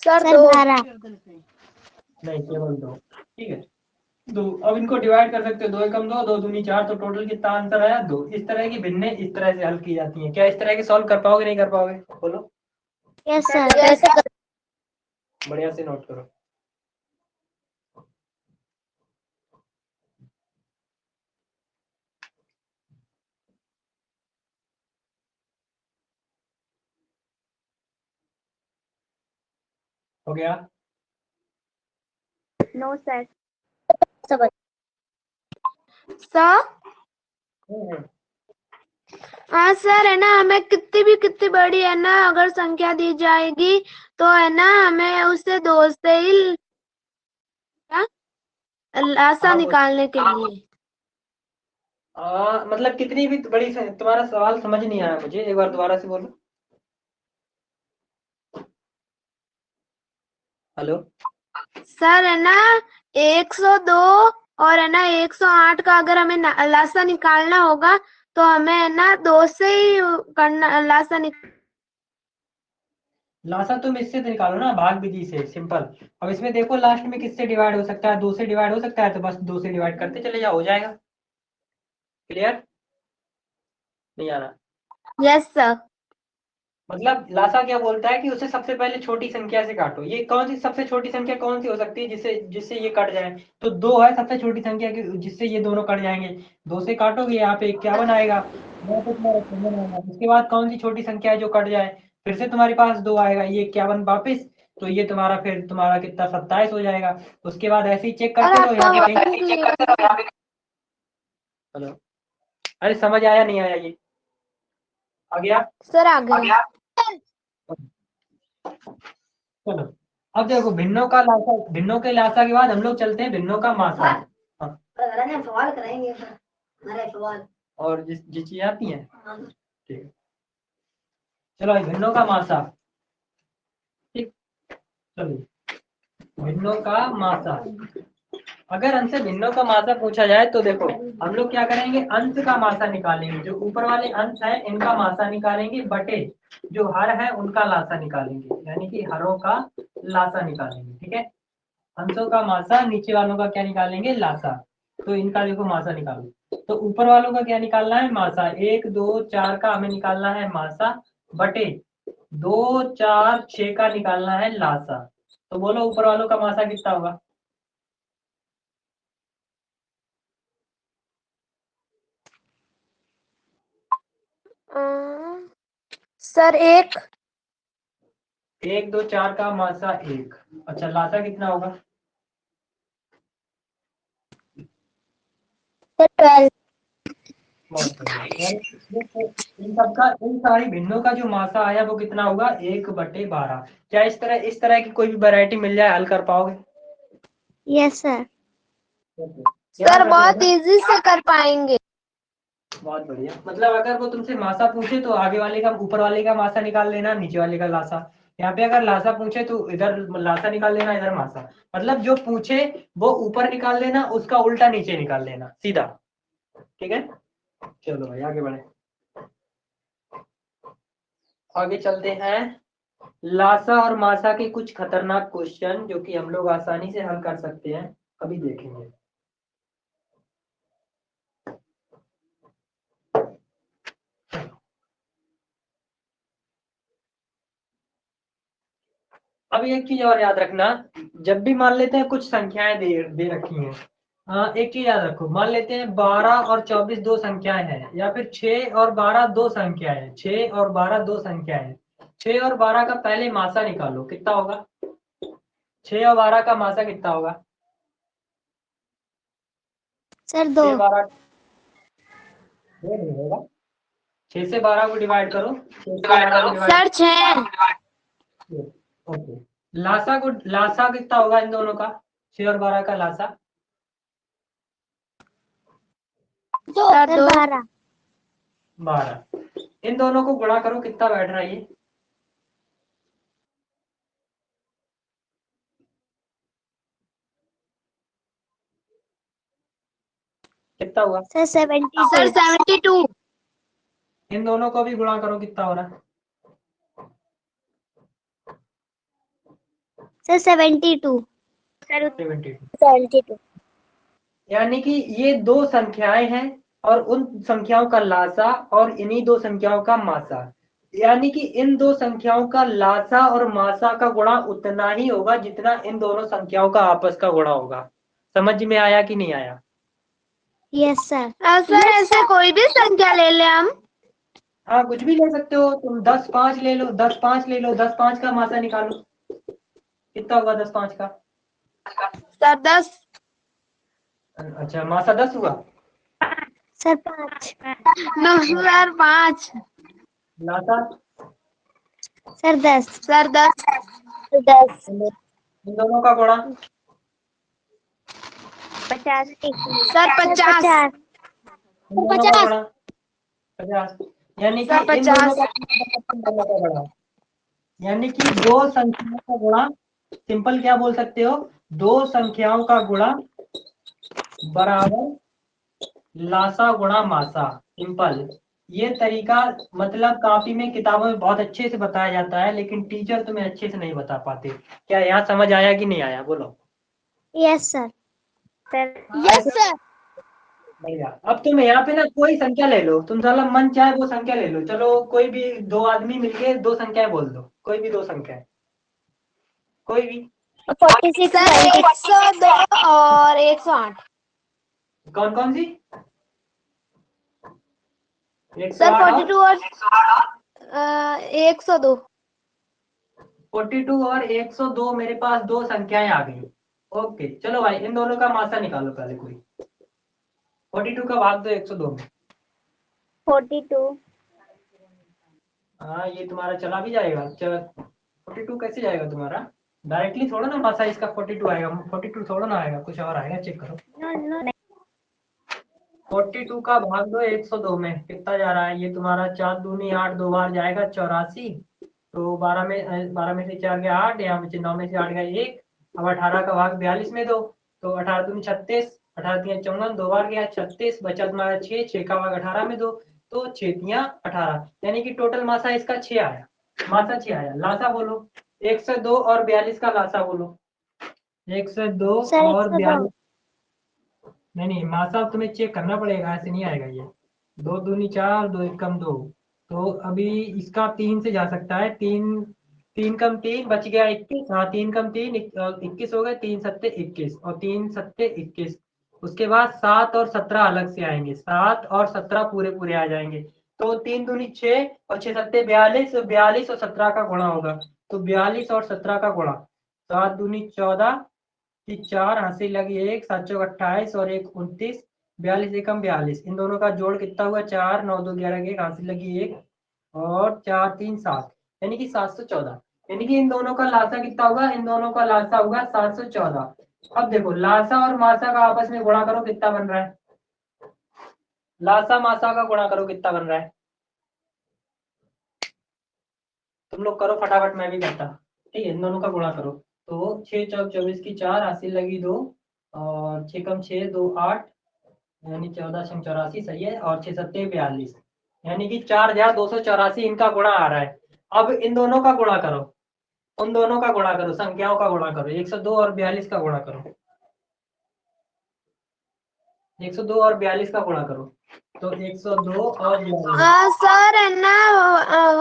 सर 12। नहीं, केवल 2। ठीक है, 2। अब इनको डिवाइड कर सकते हो, 2 एकम 2, 2 दूनी 4, तो टोटल कितना आंसर आया? 2। इस तरह की भिन्ने इस तरह से हल की जाती हैं। क्या इस तरह के सॉल्व कर पाओगे? नहीं कर पाओगे? बोलो। Yes sir. बढ़िया से नोट करो। हो गया? No sir. Sir hmm. हाँ सर, है ना, हमें कितनी बड़ी है ना अगर संख्या दी जाएगी तो है ना हमें उसे 2 से ही लासा हाँ, निकालने के लिए। मतलब कितनी भी बड़ी तुम्हारा सवाल समझ नहीं आया मुझे, एक बार दोबारा से बोलो। हेलो? सर है ना 102 और है ना 108 का अगर हमें लासा निकालना होगा तो हमें है ना 2 से ही करना लासा लासा तुम इससे तो निकालो ना, भाग विधि से, सिंपल। अब इसमें देखो लास्ट में किससे डिवाइड हो सकता है, 2 से डिवाइड हो सकता है, तो बस 2 से डिवाइड करते चले जाओ, हो जाएगा। क्लियर? नहीं आ रहा? Yes sir. मतलब लासा क्या बोलता है कि उसे सबसे पहले छोटी संख्या से काटो। ये कौन सी सबसे छोटी संख्या कौन सी हो सकती है जिससे जिससे ये कट जाए? तो 2 है सबसे छोटी संख्या की जिससे ये दोनों कट जाएंगे। 2 से काटोगे यहाँ पे 51 आएगा, यहाँ पे तुम्हारा 54 आएगा। उसके बाद कौन सी छोटी संख्या है जो कट जाए? फिर से तुम्हारे पास 2 आएगा, ये 51 वापिस, तो ये तुम्हारा फिर तुम्हारा कितना 27 हो जाएगा। उसके बाद ऐसे ही चेक और करते रहो, आपका यहाँ पे वर्किंग कहीं। क्लियर? हेलो, अरे समझ आया नहीं आया ये? आ गया? सर आ गया। चलो अब देखो भिन्नों का लासा, भिन्नों के लासा के बाद हम लोग चलते हैं भिन्नों का मासा। हाँ। सवाल कराएंगे हमारे सवाल और जिस जिस चीज आती है, ठीक है। चलो भाई भिन्नों का मासा, ठीक। चलो भिन्नों का मासा, अगर हमसे भिन्नों का मासा पूछा जाए तो देखो हम लोग क्या करेंगे, अंश का मासा निकालेंगे। जो ऊपर वाले अंश है इनका मासा निकालेंगे, बटे जो हर है उनका लासा निकालेंगे, यानी कि हरों का लासा निकालेंगे, ठीक है। अंशों का मासा, नीचे वालों का क्या निकालेंगे, लासा। तो इनका देखो मासा निकालो, तो ऊपर वालों का क्या निकालना है, मासा। 1 2 4 का हमें निकालना है मासा, बटे 2 4 6 का निकालना है लासा। तो बोलो ऊपर वालों का मासा कितना होगा? सर 1। 1 2 4 का मासा 1। अच्छा लासा कितना होगा? सर 12। बहुत बढ़िया। इन सबका, इन सारी भिन्नों का जो मासा आया वो कितना होगा, 1/12। क्या इस तरह की कोई भी वैरायटी मिल जाए हल कर पाओगे? Yes sir. सर बहुत इजी से कर पाएंगे। बहुत बढ़िया। मतलब अगर वो तुमसे मासा पूछे तो आगे वाले का, ऊपर वाले का मासा निकाल लेना, नीचे वाले का लासा। यहाँ पे अगर लासा पूछे तो इधर लासा निकाल लेना, इधर मासा। मतलब जो पूछे वो ऊपर निकाल लेना, उसका उल्टा नीचे निकाल लेना, सीधा। ठीक है, चलो भाई आगे बढ़े। आगे चलते हैं, लासा और मासा के कुछ खतरनाक क्वेश्चन जो कि हम लोग आसानी से हल कर सकते हैं, अभी देखेंगे। अब एक चीज और याद रखना, जब भी मान लेते हैं कुछ संख्याएं दे रखी हैं, एक चीज याद रखो, मान लेते हैं 12 और 24 दो संख्याएं हैं, या फिर 6 और 12 दो संख्याएं हैं, 6 और 12 दो संख्याएं हैं। 6 और 12 का पहले मासा निकालो, कितना होगा? 6 और 12 का मासा कितना होगा? सर 2। 6 12 2 नहीं होगा, 6 से 12 को डिवाइड करो, 6 से 12 को डिवाइड। सर 6। ओके, लासा कितना होगा इन दोनों का, 6 और 12 का लासा? सर 2। 12। 12। इन दोनों को गुणा करो, कितना बैठ रहा है ये? कितना हुआ? सर 72। सर 72। इन दोनों को भी गुणा करो, कितना हो रहा है? सर 72। सर 72। 72। यानी कि ये दो संख्याएं हैं और उन संख्याओं का लासा और इन्हीं दो संख्याओं का मासा, यानी कि इन दो संख्याओं का लासा और मासा का गुणा उतना ही होगा जितना इन दोनों संख्याओं का आपस का गुणा होगा। समझ में आया कि नहीं आया? Yes sir. सर ऐसे कोई भी संख्या ले ले हम? हाँ कुछ भी ले सकते हो तुम, 10 5 ले लो, 10 5 ले लो, 10 5 का मासा निकालो, कितना होगा 10 5 का? सर 10। अच्छा मासा 10 हुआ। सर 5। No sir 5। लासा? सर 10। सर 10। 10। इन दोनों का गुणा? 50। सर 50। इन दोनों का गुणा 50। यानी कि सर इन दोनों 50। का गुणा, यानी कि दो संख्याओं का गुणा, सिंपल क्या बोल सकते हो, दो संख्याओं का गुणा बराबर लासा गुणा मासा, सिंपल। ये तरीका मतलब कॉपी में किताबों में बहुत अच्छे से बताया जाता है, लेकिन टीचर तुम्हें अच्छे से नहीं बता पाते। क्या यहाँ समझ आया कि नहीं आया, बोलो। Yes sir. Sir yes sir. भैया अब तुम यहाँ पे ना कोई संख्या ले लो, तुम साला मन चाहे वो संख्या ले लो। चलो कोई भी दो आदमी मिलके दो संख्याएं बोल दो, कोई भी दो संख्याएं, कोई भी। 46 सर 102 और 108। कौन कौन सी? 108 सर और 42 और 102। 42 और 102 मेरे पास दो संख्याएं आ गई। ओके चलो भाई, इन दोनों का मासा निकालो पहले कोई। 42 का भाग दो 102 में। 42। हाँ ये तुम्हारा चला भी जाएगा। 42 कैसे जाएगा तुम्हारा? डायरेक्टली थोड़ा ना मासा इसका 42 आएगा, 42 थोड़ा ना आएगा, कुछ और आएगा, चेक करो। नो नो 42 का भाग दो 102 में, कितना जा रहा है? ये तुम्हारा 4 दूनी 8, दो बार जाएगा 84। तो 12 में से 4 गया 8, यहाँ पे 9 में से 8 गया 1। अब 18 का भाग 42 में दो, तो 18 दूनी 36, 18 तिया 54, दो बार गया 36, बचा तुम्हारा 6, 6 का भाग 18 में दो, तो 6 तिया 18, यानी कि टोटल मासा इसका 6 आया। मासा 6 आया। लासा बोलो 102 और 42 का लासा बोलो। 102 सर और 102। 42। नहीं मासा तुम्हें चेक करना पड़ेगा, ऐसे नहीं आएगा ये। 2 दूनी 4, 2 एक कम 2। तो अभी इसका 3 से जा सकता है। 3 3 कम 3 बच गया 21। हाँ 3 कम 3 21 हो गए। 3 सत्ते 21 और 3 सत्ते 21। उसके बाद 7 और 17 अलग से आएंगे, 7 और 17 पूरे पूरे आ जाएंगे। तो 3 दूनी 6 और 6 सत्ते 42, 42 और 17 का गुणा होगा। तो 42 और 17 का गुणा, 7 दूनी 14 की 4, हंसी लगी 1, 7 चौक 28 और 1 29, 42 एकम 42। इन दोनों का जोड़ कितना हुआ? 4 9 2 11 1, हंसी लगी 1 और 4 3 7, यानी कि 714। यानी कि इन दोनों का लासा कितना होगा? इन दोनों का लासा होगा 714। अब देखो लासा और मासा का आपस में गुणा करो, कितना बन रहा है? लासा मासा का गुणा करो, कितना बन रहा है? तुम लोग करो फटाफट, मैं भी करता। ठीक है, इन दोनों का गुणा करो। तो 6 चौक 24 की 4, हंसी लगी 2 और 6 कम 6 2 8, यानी 14 छंग 84 सही है। और 6 सत्ते 42, यानी कि 4284 इनका गुणा आ रहा है। अब इन दोनों का गुणा करो, उन दोनों का गुणा करो, संख्याओं का गुणा करो। 102 और 42 का गुणा करो, 102 और 42 का गुणा करो। तो 102 और 42, सर है ना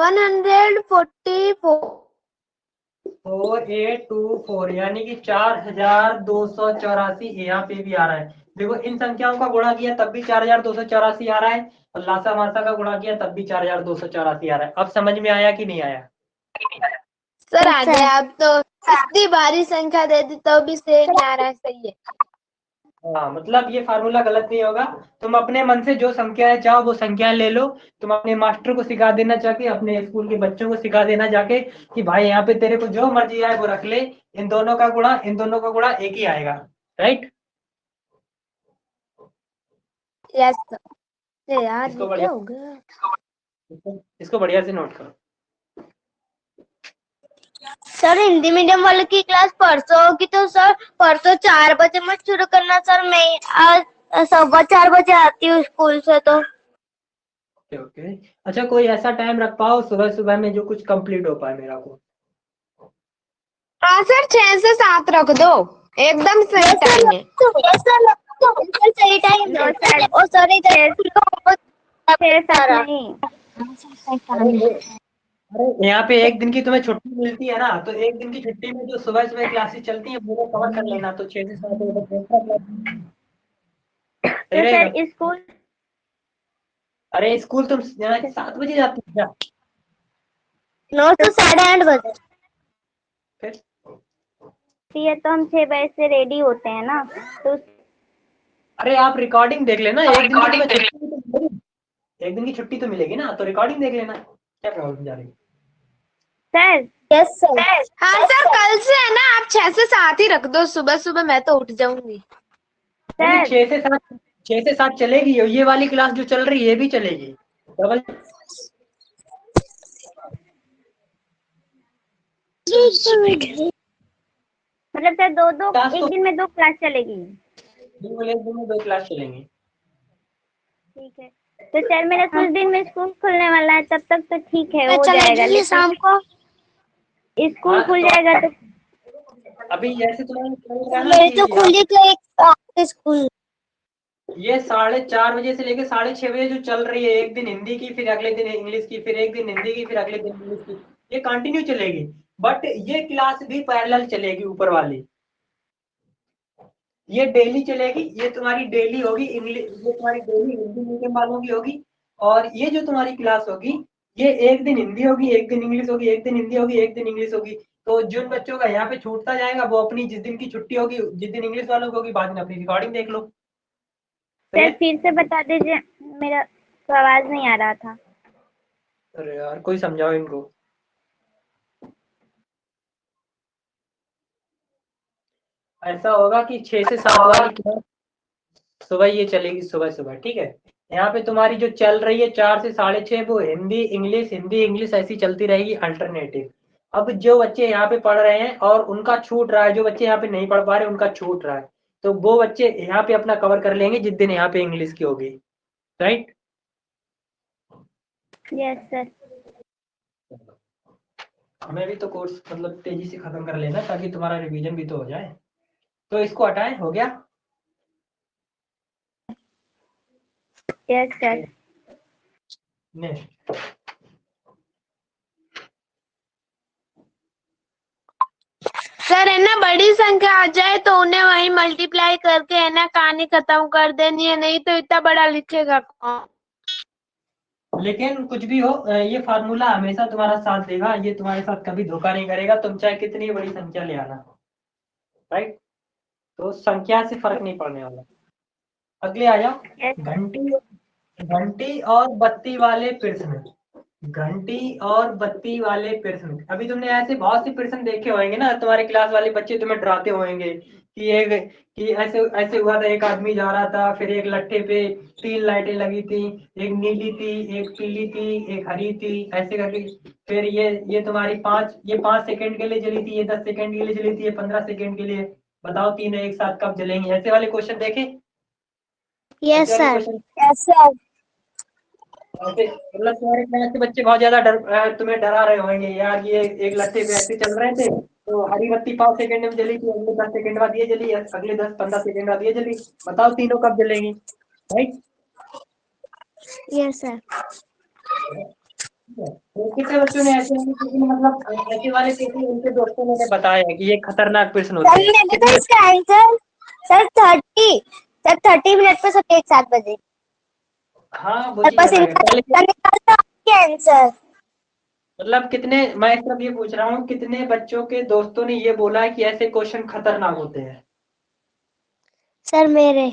144। 4824, यानी कि 4284 यहाँ पे भी आ रहा है। देखो इन संख्याओं का गुणा किया तब भी 4284 आ रहा है, और लासा मासा का गुणा किया तब भी 4284 आ रहा है। अब समझ में आया कि नहीं आया? सर आ गया। अब तो इतनी भारी संख्या दे दी तो भी सेम ही आ रहा है। सही है। हाँ मतलब ये फार्मूला गलत नहीं होगा। तुम अपने मन से जो संख्याएं चाहो वो संख्याएं ले लो। तुम अपने मास्टर को सिखा देना, जाके अपने स्कूल के बच्चों को सिखा देना जाके कि भाई यहाँ पे तेरे को जो मर्जी आए वो रख ले, इन दोनों का गुणा एक ही आएगा। राइट? Yes sir. यार इसको ये बढ़िया क्या हो गया? इसको बढ़िया से नोट करो। सर हिंदी मीडियम वाले की क्लास परसों होगी, तो सर परसों 4 बजे मत शुरू करना सर। मैं आज 4:15 बजे आती हूँ स्कूल से। तो ओके अच्छा, कोई ऐसा टाइम रख पाओ सुबह सुबह में जो कुछ कंप्लीट हो पाए मेरा को। हाँ सर 6 से 7 रख दो, एकदम सही टाइम है। सही टाइम है। ओ सर 6 7 नहीं। अरे यहाँ पे एक दिन की तुम्हें छुट्टी मिलती है ना, तो एक दिन की छुट्टी में जो सुबह सुबह क्लासेस चलती हैं वो कवर कर लेना। तो 6 से 7 बजे सही तो रहेगा। सर स्कूल अरे स्कूल तुम 7 बजे जाती हो क्या? 9 से 8:30 बजे। फिर है तो हम 6 बजे से रेडी होते हैं ना, तो अरे आप रिकॉर्डिंग देख लेना। एक दिन की तुम्हें छुट्टी तो मिलेगी, एक दिन की छुट्टी तो मिलेगी ना, तो रिकॉर्डिंग देख लेना, क्या प्रॉब्लम जा रही है? Sir yes sir. हाँ सर कल से है ना, आप 6 से 7 ही रख दो। सुबह सुबह मैं तो उठ जाऊंगी। नहीं सर 6 से 7 चलेगी। ये वाली क्लास जो चल रही है ये भी चलेगी डबल। मतलब सर दो दो क्लास एक तो दिन में 2 क्लास चलेगी। एक दिन में 2 क्लास चलेंगी। ठीक है तो सर मेरा कुछ दिन में स्कूल खुलने वाला है, तब तक तो ठीक है, हो चले जाएगा। जाइए लेकिन शाम को। स्कूल हाँ, खुल तो जाएगा तो अभी जैसे तुम्हारा चल रहा है ना मेरे तो कि खुली तो एक स्कूल। ये 4:30 बजे से लेके 6:30 बजे जो चल रही है, एक दिन हिंदी की, फिर अगले दिन इंग्लिश की, फिर एक दिन हिंदी की, फिर अगले दिन इंग्लिश की, ये कंटिन्यू चलेगी। बट ये क्लास भी पैरेलल चलेगी ऊपर वाली, ये डेली चलेगी। ये तुम्हारी डेली होगी इंग्लिश, ये तुम्हारी डेली हिंदी मीडियम वालों की होगी। और ये जो तुम्हारी क्लास होगी, ये एक दिन हिंदी होगी, एक दिन इंग्लिश होगी, एक दिन हिंदी होगी, एक दिन इंग्लिश होगी। तो जिन बच्चों का यहाँ पे छूटता जाएगा, वो अपनी जिस दिन की छुट्टी होगी, जिस दिन इंग्लिश वालों की होगी, बाद में अपनी रिकॉर्डिंग देख लो। सर फिर से बता दीजिए, मेरा तो आवाज नहीं आ रहा था। अरे यार, कोई समझाओ इनको। ऐसा होगा कि 6 से 7 वाली क्लास सुबह ये चलेगी, सुबह सुबह, ठीक है। यहाँ पे तुम्हारी जो चल रही है 4 से 6:30, वो हिंदी इंग्लिश, हिंदी इंग्लिश ऐसी चलती रहेगी अल्टरनेटिव। अब जो बच्चे यहाँ पे पढ़ रहे हैं और उनका छूट रहा है, जो बच्चे यहाँ पे नहीं पढ़ पा रहे उनका छूट रहा है, तो वो बच्चे यहाँ पे अपना कवर कर लेंगे जिस दिन यहाँ पे इंग्लिश की होगी, राइट। Yes sir. हमें भी तो कोर्स मतलब तेजी से खत्म कर लेना, ताकि तुम्हारा रिवीजन भी तो हो जाए। तो इसको हटाएं, हो गया। Yes sir. नेक्स्ट। सर है ना, बड़ी संख्या आ जाए तो उन्हें वही मल्टीप्लाई करके है ना कहानी खत्म कर देनी है, नहीं तो इतना बड़ा लिखेगा कौन। लेकिन कुछ भी हो, ये फार्मूला हमेशा तुम्हारा साथ देगा, ये तुम्हारे साथ कभी धोखा नहीं करेगा, तुम चाहे कितनी बड़ी संख्या ले आना, राइट। तो संख्या से फर्क नहीं पड़ने वाला। अगले आ जाओ। यस घंटी, घंटी और बत्ती वाले प्रश्न, घंटी और बत्ती वाले प्रश्न। अभी तुमने ऐसे बहुत से प्रश्न देखे होंगे ना, तुम्हारे क्लास वाले बच्चे तुम्हें डराते होंगे कि ऐसे ऐसे हुआ था, एक आदमी जा रहा था, फिर एक लट्ठे पे 3 लाइटें लगी थी, एक नीली थी, एक पीली थी, एक हरी थी, ऐसे करके। फिर ये तुम्हारी 5 सेकंड के लिए जली थी, ये 10 सेकंड के लिए जली थी, ये 15 सेकंड के लिए। बताओ तीनों एक साथ कब जलेंगे? ऐसे वाले क्वेश्चन देखे? यस ऐसे वाले सर। Question yes sir. ऐसे, मतलब तुम्हारे क्लास के बच्चे बहुत ज्यादा तुम्हें डरा रहे होंगे यार, ये एक लट्ठे पे ऐसे चल रहे थे, तो हरी बत्ती 5 सेकंड में जली थी, अगले 10 सेकंड बाद ये जली, अगले 10-15 सेकंड बाद ये जली। बताओ तीनों कब जलेंगी, राइट। Yes sir. तो कितने बच्चों ने ऐसे वाले प्रश्न, मतलब ऐसे वाले प्रश्न उनके दोस्तों ने बताया कि ये खतरनाक प्रश्न होते सर हैं? मैंने तो कितने? इसका आंसर सर 30 मिनट पे सब एक साथ बजे। हाँ, वो और चीज बस अलग है। इनका पहले निकालता आपके आंसर। मतलब कितने, मैं सिर्फ ये पूछ रहा हूँ, कितने बच्चों के दोस्तों ने ये बोला है कि ऐसे क्वेश्चन खतरनाक होते हैं? सर मेरे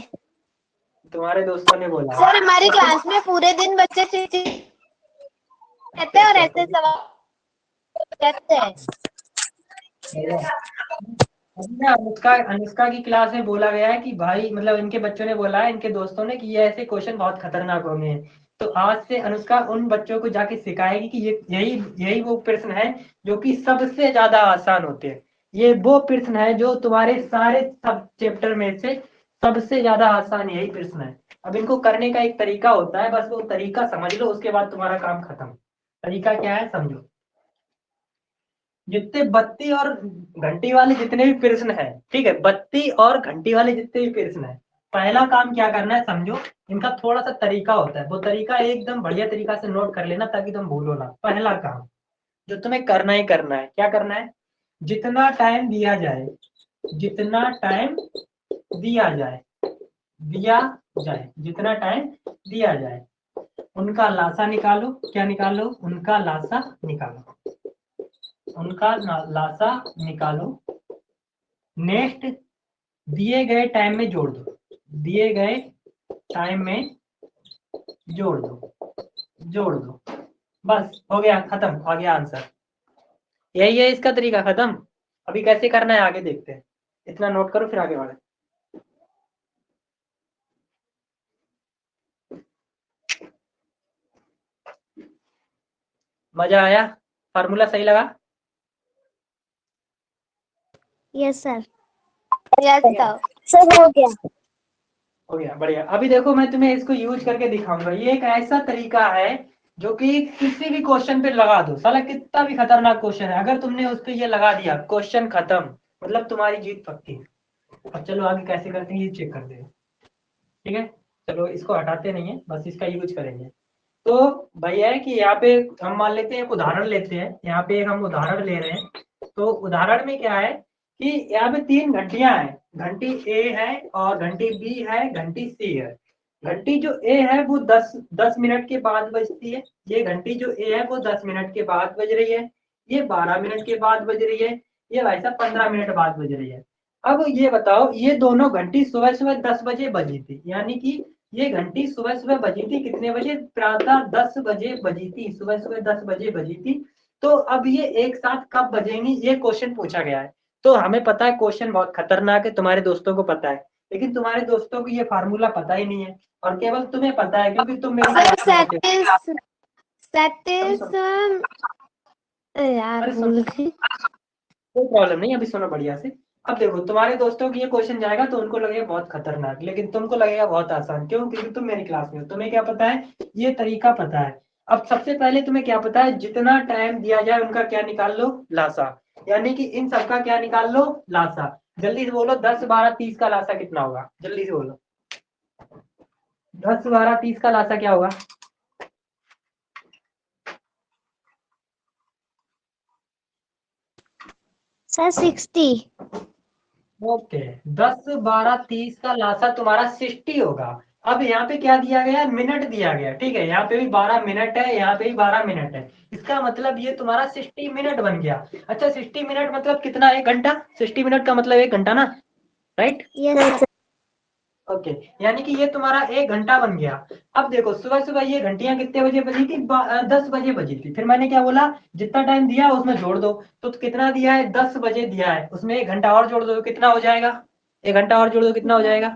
तुम्हारे दोस्तों ने बोला है? सर हमारी क्लास में पूरे दिन बच्चे रहते हैं और ऐसे सवाल करते हैं। अभी ना अनुष्का अनुष्का की क्लास में बोला गया है कि भाई, मतलब इनके बच्चों ने बोला है, इनके दोस्तों ने, कि ये ऐसे क्वेश्चन बहुत खतरनाक होंगे। तो आज से अनुष्का उन बच्चों को जाके सिखाएगी कि ये यही यही वो प्रश्न है जो कि सबसे ज्यादा आसान होते हैं। ये वो प्रश्न है जो तुम्हारे सारे सब चैप्टर में से सबसे ज्यादा आसान यही प्रश्न है। अब इनको करने का एक तरीका होता है, बस वो तरीका समझ लो, उसके बाद तुम्हारा काम खत्म। तरीका क्या है, समझो। जितने बत्ती और घंटी वाले जितने भी प्रश्न है, ठीक है, बत्ती और घंटी वाले जितने भी प्रश्न है, पहला काम क्या करना है समझो। इनका थोड़ा सा तरीका होता है, वो तरीका एकदम बढ़िया तरीका से नोट कर लेना, ताकि तुम भूलो ना। पहला काम जो तुम्हें करना ही करना है, क्या करना है? जितना टाइम दिया जाए, जितना टाइम दिया जाए, दिया जाए, जितना टाइम दिया जाए, उनका लासा निकालो। क्या निकालो? उनका लासा निकालो, उनका लासा निकालो। नेक्स्ट, दिए गए टाइम में जोड़ दो, दिए गए टाइम में जोड़ दो, जोड़ दो। बस हो गया, खत्म, आ गया आंसर। यही है इसका तरीका, खत्म। अभी कैसे करना है आगे देखते हैं। इतना नोट करो, फिर आगे बढ़े। मजा आया? फार्मूला सही लगा? Yes sir. Yes sir. Sir हो गया। हो गया, बढ़िया। अभी देखो मैं तुम्हें इसको यूज करके दिखाऊंगा। ये एक ऐसा तरीका है जो कि किसी भी क्वेश्चन पे लगा दो, साला कितना भी खतरनाक क्वेश्चन है, अगर तुमने उस पे ये लगा दिया, क्वेश्चन खत्म, मतलब तुम्हारी जीत पक्की। अब चलो आगे कैसे करते हैं ये चेक करते हैं, ठीक है। चलो इसको हटाते नहीं है, बस इसका यूज करेंगे। तो भैया है कि यहाँ पे हम मान लेते हैं, एक उदाहरण लेते हैं। यहाँ पे एक हम उदाहरण ले रहे हैं। तो उदाहरण में क्या है कि यहाँ पे 3 घंटियां हैं, घंटी ए है और घंटी बी है, घंटी सी है। घंटी जो ए है वो 10 मिनट के बाद बजती है। ये घंटी जो ए है वो 10 मिनट के बाद बज रही है। ये 12 मिनट के बाद बज रही है। ये भाई साहब 15 मिनट बाद बज रही है। अब ये बताओ, ये दोनों घंटी सुबह सुबह 10 बजे बजी थी, यानी कि ये घंटी सुबह सुबह बजी थी कितने बजे? प्रातः 10 बजे बजी थी, सुबह सुबह 10 बजे बजी थी। तो अब ये एक साथ कब बजेंगी, ये क्वेश्चन पूछा गया है। तो हमें पता है क्वेश्चन बहुत खतरनाक है, तुम्हारे दोस्तों को पता है, लेकिन तुम्हारे दोस्तों को ये फार्मूला पता ही नहीं है, और केवल तुम्हें पता है क्योंकि तुम मेरी क्लास में आते हो। यार अरे भूल सुनो, गई। कोई प्रॉब्लम नहीं, अभी सुनो बढ़िया से। अब देखो तुम्हारे दोस्तों की ये क्वेश्चन जाएगा तो उनको लगेगा बहुत खतरनाक, लेकिन तुमको लगेगा बहुत आसान। क्यों? क्योंकि तुम मेरी क्लास में हो, तुम्हें क्या पता है, ये तरीका पता है। अब सबसे पहले तुम्हें क्या पता है, जितना टाइम दिया जाए उनका क्या निकाल लो, लासा। यानी कि इन सबका क्या निकाल लो, लासा। जल्दी से बोलो, 10, 12, 30 का लासा कितना होगा? जल्दी से बोलो, 10, 12, 30 का लासा क्या होगा? सर 60। ओके, 10, 12, 30 का लासा तुम्हारा 60 होगा। अब यहाँ पे क्या दिया गया है, मिनट दिया गया, ठीक है। यहाँ पे भी 12 मिनट है, यहाँ पे भी 12 मिनट है। इसका मतलब ये तुम्हारा 60 मिनट बन गया। अच्छा 60 मिनट मतलब कितना? 1 घंटा। 60 मिनट का मतलब 1 घंटा ना, राइट? यस ओके, यानी कि ये तुम्हारा 1 घंटा बन गया। अब देखो सुबह सुबह ये घंटियां कितने बजे बजी थी? 10 बजे बजी थी। फिर मैंने क्या बोला, जितना टाइम दिया उसमें जोड़ दो। तो कितना दिया है? 10 बजे दिया है, उसमें 1 घंटा और जोड़ दो तो कितना हो जाएगा? 1 घंटा और जोड़ दो कितना हो जाएगा?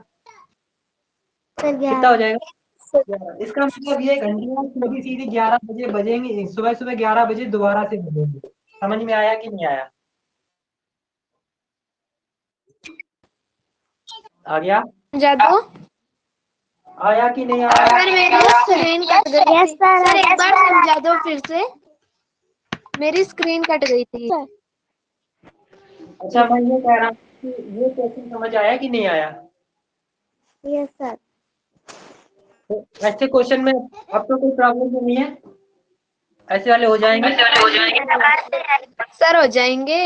सर कितना हो 11। जाएगा? इसका मतलब ये घंटियां सीधी सीधी 11 बजे बजेंगी, सुबह सुबह 11 बजे दोबारा से बजेंगी। समझ में आया कि नहीं आया? आ गया? जादू आया कि नहीं आया? सर मेरी स्क्रीन कट गई। यस सर एक बार समझा दो फिर से, मेरी स्क्रीन कट गई थी। अच्छा मैं ये कह रहा हूँ कि ये क्वेश्चन समझ आया कि नहीं आया? Yes sir. तो ऐसे क्वेश्चन में अब तो कोई प्रॉब्लम तो नहीं है, ऐसे वाले हो जाएंगे। सर हो जाएंगे।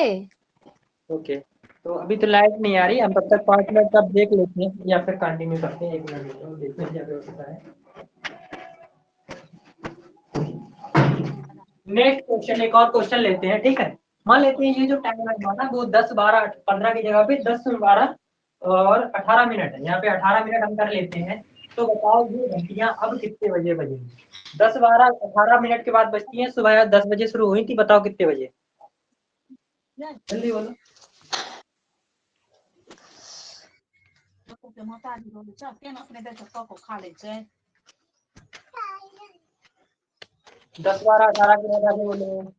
ओके, तो अभी तो लाइट नहीं आ रही, हम तब तक 5 मिनट का ब्रेक लेते हैं या फिर कंटिन्यू करते हैं। 1 मिनट देखते हैं क्या व्यवस्था है। नेक्स्ट क्वेश्चन, एक और क्वेश्चन लेते हैं, ठीक है। मान लेते हैं ये जो टाइम है हमारा वो 10, 12, 15 की जगह पे 10, 12 और 18 मिनट है। यहाँ पे 18 मिनट हम कर लेते हैं। तो बताओ ये घंटियां अब कितने बजे बजेंगी? 10, 12, 18 मिनट के बाद बजती हैं। सुबह 10 बजे शुरू हुई थी, बताओ कितने बजे? जल्दी बोलो। दस, 12, 18 के बाद आगे बोलो।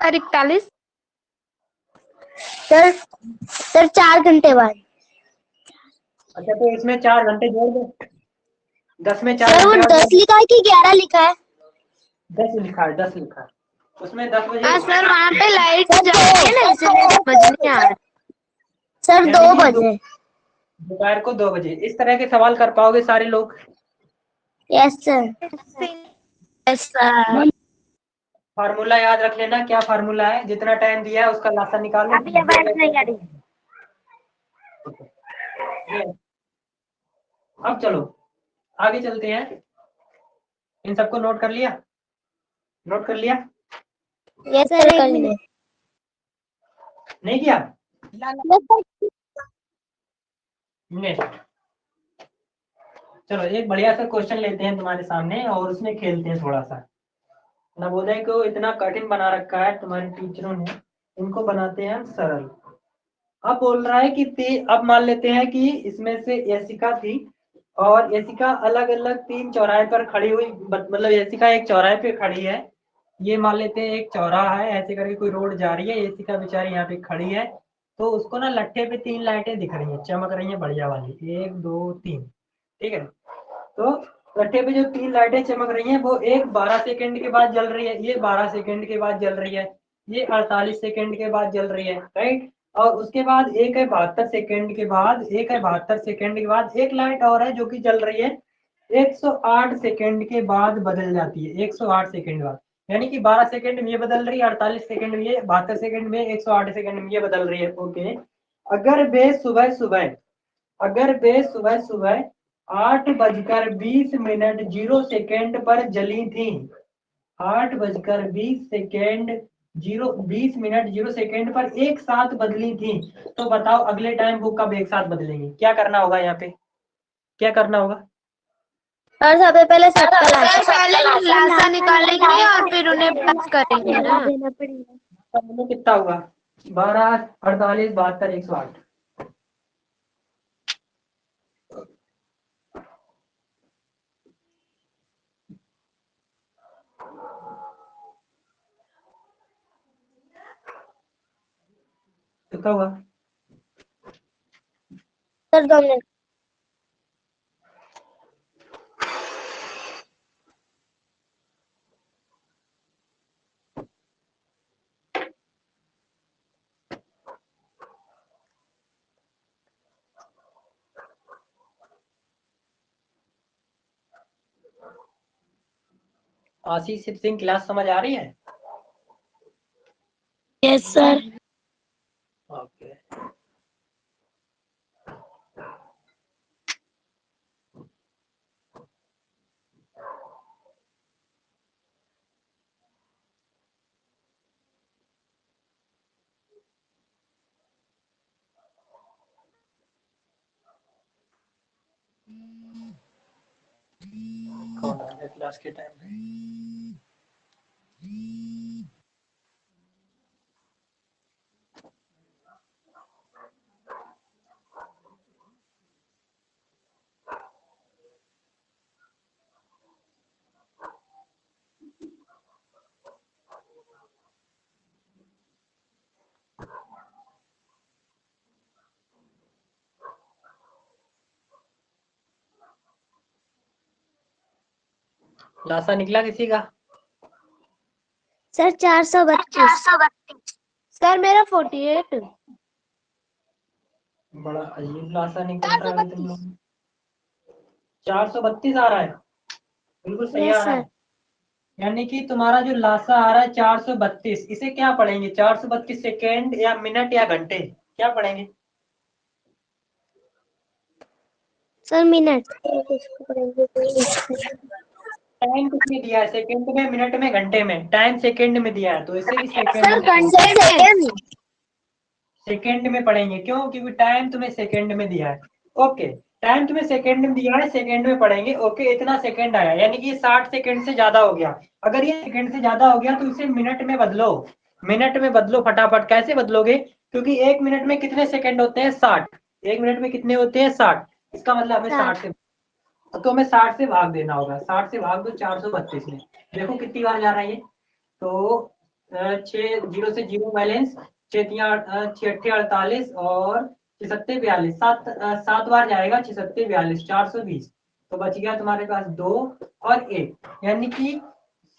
सर 41। सर 4 घंटे बाद। अच्छा तो इसमें 4 घंटे जोड़ दो। 10 में 4 सर वो घंटे और 10 लिखा है कि 11 लिखा है? 10 लिखा है, 10 लिखा है उसमें 10 बजे। हाँ सर वहाँ पे लाइट जाती है ना, इसलिए समझ नहीं आ रहा। सर 2 बजे। दोपहर को 2 बजे। इस तरह के सवाल कर पाओगे सारे लोग? Yes sir. Yes sir. Formula याद रख लेना। क्या फार्मूला है? जितना टाइम दिया है उसका लासा निकालो। अभी आवाज नहीं आ रही। अब चलो आगे चलते हैं। इन सबको नोट कर लिया? नोट कर लिया? यस सर कर लिए। नहीं किया? नेक्स्ट चलो एक बढ़िया सा क्वेश्चन लेते हैं तुम्हारे सामने और उसमें खेलते हैं थोड़ा सा। नवोदय को इतना कठिन बना रखा है तुम्हारे टीचरों ने, इनको बनाते हैं सरल। अब बोल रहा है कि अब मान लेते हैं कि इसमें से यशिका थी, और यशिका अलग अलग 3 चौराहे पर खड़ी हुई, मतलब यशिका एक चौराहे पे खड़ी है, ये मान लेते हैं एक चौराहा है, ऐसे करके कोई रोड जा रही है, यशिका बेचारी यहाँ पे खड़ी है, तो उसको ना लट्ठे पे 3 लाइटें दिख रही हैं, चमक रही हैं बढ़िया वाली, 1 2 3, ठीक है। तो लट्ठे पे जो 3 लाइटें चमक रही हैं वो एक 12 सेकंड के बाद जल रही है, ये 12 सेकंड के बाद जल रही है, ये 48 सेकंड के बाद जल रही है, राइट। और उसके बाद एक है 72 सेकंड के बाद, एक है 72 सेकंड के बाद एक लाइट और है जो कि जल रही है 108 सेकंड के बाद बदल जाती है, 108 सेकंड बाद, यानी कि 12 सेकंड में ये बदल रही है, 48 सेकंड में ये, 72 सेकंड में, 108 सेकंड में ये बदल रही है, ओके। अगर वे सुबह सुबह अगर वे सुबह सुबह 8:20 पर जली थी, 8:20 पर एक साथ बदली थी, तो बताओ अगले टाइम वो कब एक साथ बदलेंगे, क्या करना होगा यहाँ पे, क्या करना होगा? और सबसे पहले सबका लाशा निकालेंगे और फिर उन्हें प्लस करेंगे ना। देना पड़ेगा। तो कितना होगा? 12 48 72 108। कितना हुआ? Sir 2 minute. Ashish Singh, class समझ आ रही है? Yes sir. ओके। कौन आ गया क्लास के टाइम में? लाशा निकला किसी का? सर 432। सर मेरा 48। बड़ा अजीब लाशा निकल रहा है तुम लोग। 432 आ रहा है, बिल्कुल सही यस आ रहा सर। है। यानी कि तुम्हारा जो लाशा आ रहा है 432, इसे क्या पढ़ेंगे? 432 सेकेंड या मिनट या घंटे, क्या पढ़ेंगे? Sir minute. टाइम कितने दिया है? सेकंड में, मिनट में, घंटे में? टाइम सेकंड में दिया है तो इसे भी सेकंड सर में, घंटे में। सेकंड में पढ़ेंगे। क्यों? क्योंकि टाइम तुम्हें सेकंड में दिया है। ओके, टाइम तुम्हें सेकंड में दिया है, सेकंड में पढ़ेंगे। ओके, इतना सेकंड आया, यानी कि 60 सेकंड से ज्यादा हो गया। अगर ये सेकंड से ज्यादा हो गया तो इसे मिनट में बदलो, मिनट में बदलो फटाफट। कैसे बदलोगे? क्योंकि 1 मिनट में कितने सेकंड होते हैं? 60। 1 मिनट में कितने होते हैं? 60। इसका मतलब हमें 60 से, तो हमें 60 से भाग देना होगा। 60 से भाग दो 432 में, देखो कितनी बार जा रहा है ये। तो 6 जीरो से जीरो बैलेंस, 6 48 और 6 42, 7 बार जाएगा। 6 42 420, तो बच गया तुम्हारे पास 2 और 1, यानी कि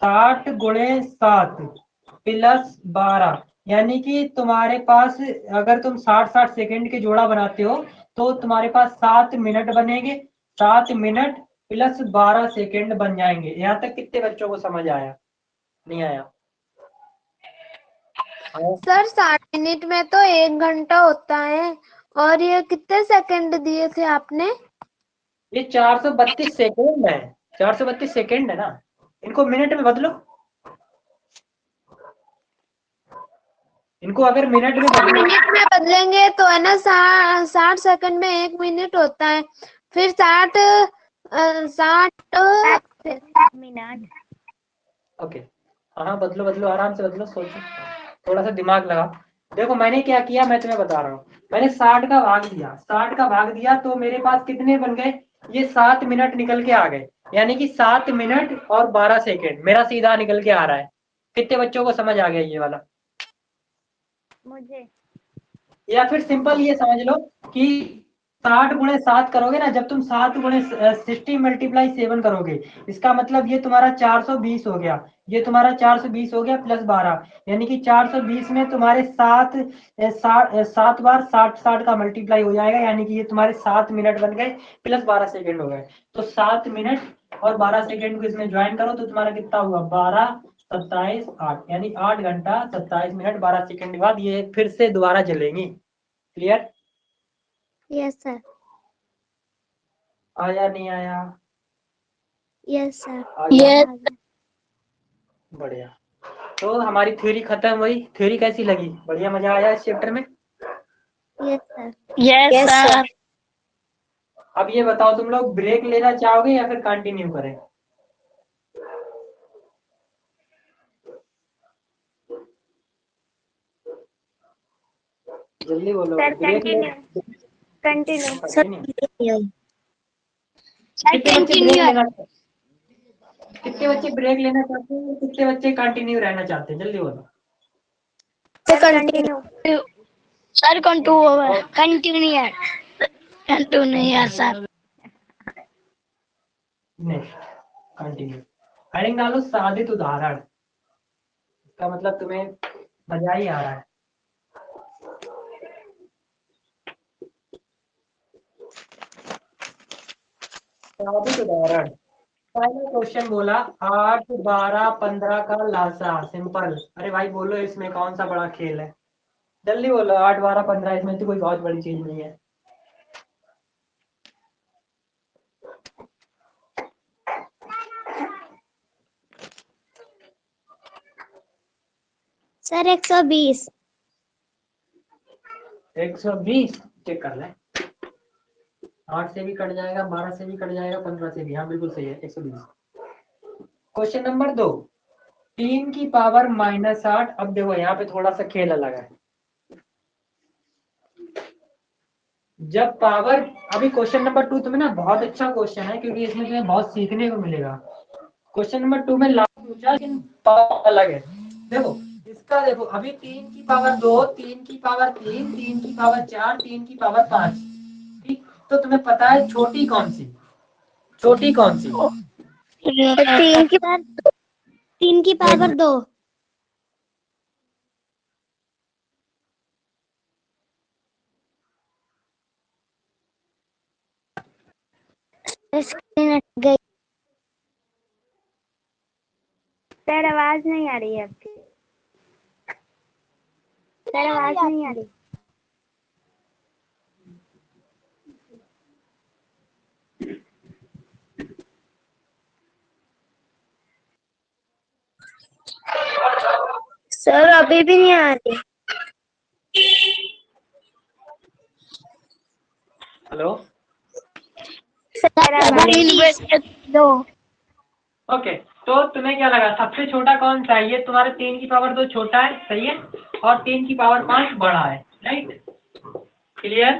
60 गुणे 7 प्लस 12, यानी कि तुम्हारे पास, अगर तुम 60-60 सेकंड के जोड़ा बनाते हो तो तुम्हारे पास 7 मिनट बनेंगे। 7 मिनट प्लस 12 सेकंड बन जाएंगे। यहाँ तक कितने बच्चों को समझ आया? नहीं आया? सर 60 मिनट में तो 1 घंटा होता है। और ये कितने सेकंड दिए थे आपने? ये 432 सेकंड है, 432 सेकंड है ना, इनको मिनट में बदलो। इनको अगर मिनट में बदलो, मिनट में बदलेंगे तो है ना 60 सेकंड में 1 मिनट होता है। फिर 60 मिनट। ओके, हाँ बदलो बदलो, आराम से बदलो, सोचो, थोड़ा सा दिमाग लगा। देखो मैंने क्या किया, मैं तुम्हें बता रहा हूँ। मैंने 60 का भाग दिया, 60 का भाग दिया तो मेरे पास कितने बन गए? ये 7 मिनट निकल के आ गए, यानी कि 7 मिनट और 12 सेकेंड मेरा सीधा निकल के आ रहा है। कितने बच्चों को समझ आ गया ये वाला? मुझे या फिर सिंपल ये समझ लो कि 60 गुणे 7 करोगे ना, जब तुम 7 गुणे 60 मल्टीप्लाई 7 करोगे, इसका मतलब ये तुम्हारा 420 हो गया, ये तुम्हारा 420 हो गया प्लस 12, यानी कि 420 में तुम्हारे 7 बार 60 का मल्टीप्लाई हो जाएगा, यानी कि ये तुम्हारे 7 मिनट बन गए प्लस 12 सेकेंड हो गए। तो 7 मिनट और 12 सेकेंड को इसमें ज्वाइन करो तो तुम्हारा कितना हुआ? 12 27 8, यानी 8 घंटा 27 मिनट 12 सेकेंड के बाद ये फिर से दोबारा जलेंगी। क्लियर? Yes sir. आया नहीं आया? Yes sir. आ गया? बढ़िया। तो हमारी थ्योरी खत्म हुई। थ्योरी कैसी लगी? बढ़िया, मजा आया इस चैप्टर में? Yes sir. Yes sir. अब ये बताओ, तुम लोग ब्रेक लेना चाहोगे या फिर कंटिन्यू करें? जल्दी बोलो। सर ब्रेक ले कंटिन्यू कंटिन्यू। सर कितने बच्चे ब्रेक कंटिन्यू। लेना कितने बच्चे ब्रेक लेना चाहते हैं, कितने बच्चे कंटिन्यू रहना चाहते हैं? जल्दी बोलो। Continue sir continue sir. Next continue. Heading डालो साधित उदाहरण। इसका मतलब तुम्हें मजा ही आ रहा है। साधित उदाहरण। पहला क्वेश्चन बोला 8 12 15 का लासा। सिंपल। अरे भाई बोलो, इसमें कौन सा बड़ा खेल है? जल्दी बोलो। 8 12 15, इसमें तो कोई बहुत बड़ी चीज नहीं है। सर 120। 120 चेक कर लें। 8 से भी कट जाएगा, 12 से भी कट जाएगा, 15 से भी। हाँ बिल्कुल सही है, 120। क्वेश्चन नंबर 2, 3 की पावर -8। अब देखो यहाँ पे थोड़ा सा खेल अलग है। जब पावर, अभी क्वेश्चन नंबर 2 तुम्हें ना बहुत अच्छा क्वेश्चन है, क्योंकि इसमें तुम्हें बहुत सीखने को मिलेगा। क्वेश्चन नंबर 2 में लाभ पूछा, लेकिन पावर अलग है। देखो इसका, देखो अभी 3 की पावर 2, 3 की पावर 3, 3 की पावर 4, 3 की पावर 5। ठीक, तो तुम्हें पता है छोटी कौन सी? छोटी कौन सी? 3 की एक पावर 2। स्क्रीन हट गई। सर आवाज नहीं आ रही है आपकी। सर आवाज नहीं आ रही। सर अभी भी नहीं आ रही। हेलो। सर आवाज दो। ओके, तो तुम्हें क्या लगा सबसे छोटा कौन सा है? ये तुम्हारे 3 की पावर 2 छोटा है, सही है, और 3 की पावर 5 बड़ा है, राइट? क्लियर?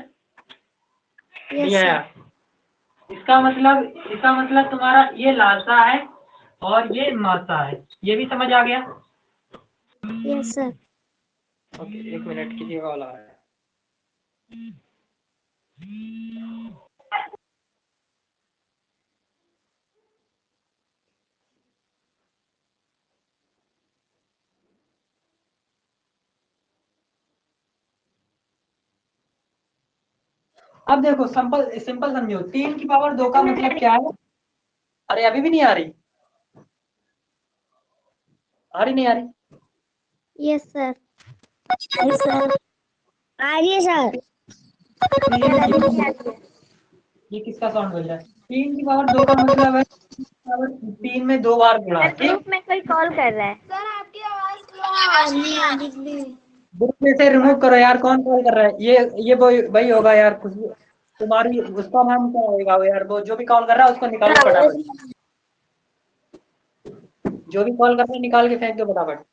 नहीं आया? इसका मतलब तुम्हारा ये लासा है और ये मासा है। ये भी समझ आ गया? Yes sir. ओके, 1 मिनट, किसी का कॉल आ रहा है। अब देखो सिंपल सिंपल समझो, 3 की पावर 2 का मतलब क्या है? अरे अभी भी नहीं आ रही? आ रही नहीं आ रही? Yes sir. Yes sir. आ रही है सर। ये किसका साउंड बज रहा है? 3 की पावर 2 का मतलब है पावर 3 में 2 बार गुणा। सर ग्रुप में कोई कॉल कर रहा है। सर आपकी आवाज नहीं आ रही। ग्रुप में से रिमूव करो यार, कौन कॉल कर रहा है? ये वही होगा यार, तुम्हारी उसका नाम क्या होगा वो यार? वो जो भी कॉल कर रहा है उसको निकालो फटाफट। जो भी कॉल कर रहा है निकाल के फेंक दो फटाफट।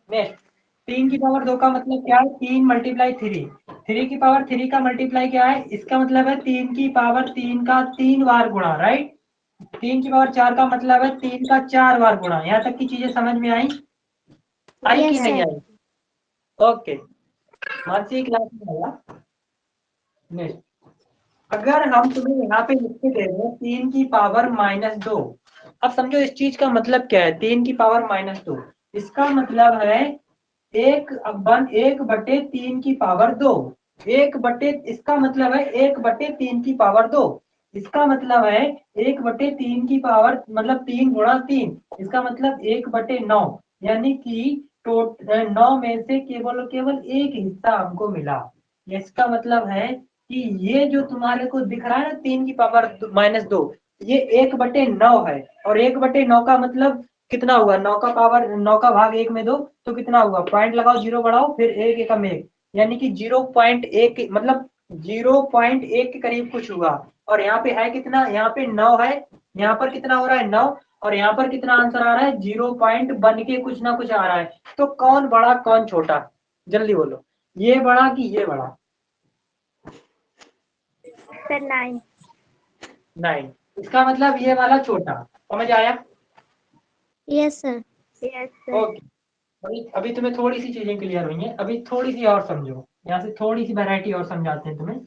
नेक्स्ट 3 की पावर 2 का मतलब क्या है? 3 मल्टीप्लाई 3। 3 की पावर 3 का मल्टीप्लाई क्या है? इसका मतलब है 3 की पावर 3 का 3 बार गुणा, राइट। 3 की पावर 4 का मतलब है 3 का 4 बार गुणा। यहाँ तक की चीजें समझ में आई कि यस नहीं सर। आई? ओके, मानसी क्लास में आया। नेक्स्ट, अगर हम तुम्हें यहाँ पे लिख के दे रहे हैं 3 की पावर -2, अब समझो इस चीज का मतलब क्या है। 3 की पावर -2, इसका मतलब है 1/3 की पावर 2। इसका मतलब है 1/3 की पावर 2। इसका मतलब है 1/3 की पावर मतलब 3 गुणा 3, इसका मतलब 1/9। यानी कि 9 में से केवल और केवल एक हिस्सा हमको मिला। इसका मतलब है कि ये जो तुम्हारे को दिख रहा है ना 3 की पावर -2, ये 1/9 है। और 1/9 का मतलब कितना हुआ? 9 का पावर 9 का भाग 1 में 2, तो कितना हुआ? पॉइंट लगाओ, 0 बढ़ाओ, फिर 1 एकम 1, यानी कि 0.1 मतलब 0.1 के करीब कुछ हुआ। और यहाँ पे है कितना? यहाँ पे 9 है। यहाँ पर कितना हो रहा है? 9। और यहाँ पर कितना आंसर आ रहा है? 0.1 के कुछ ना कुछ आ रहा है। तो कौन बड़ा कौन छोटा? जल्दी बोलो, ये बड़ा कि ये बड़ा? सर 9। 9। इसका मतलब ये वाला छोटा। समझ आया? Yes sir. Yes sir. Okay, अभी तुम्हें थोड़ी सी चीजें क्लियर हुई हैं। अभी थोड़ी सी और समझो, यहाँ से थोड़ी सी वैरायटी और समझाते हैं तुम्हें।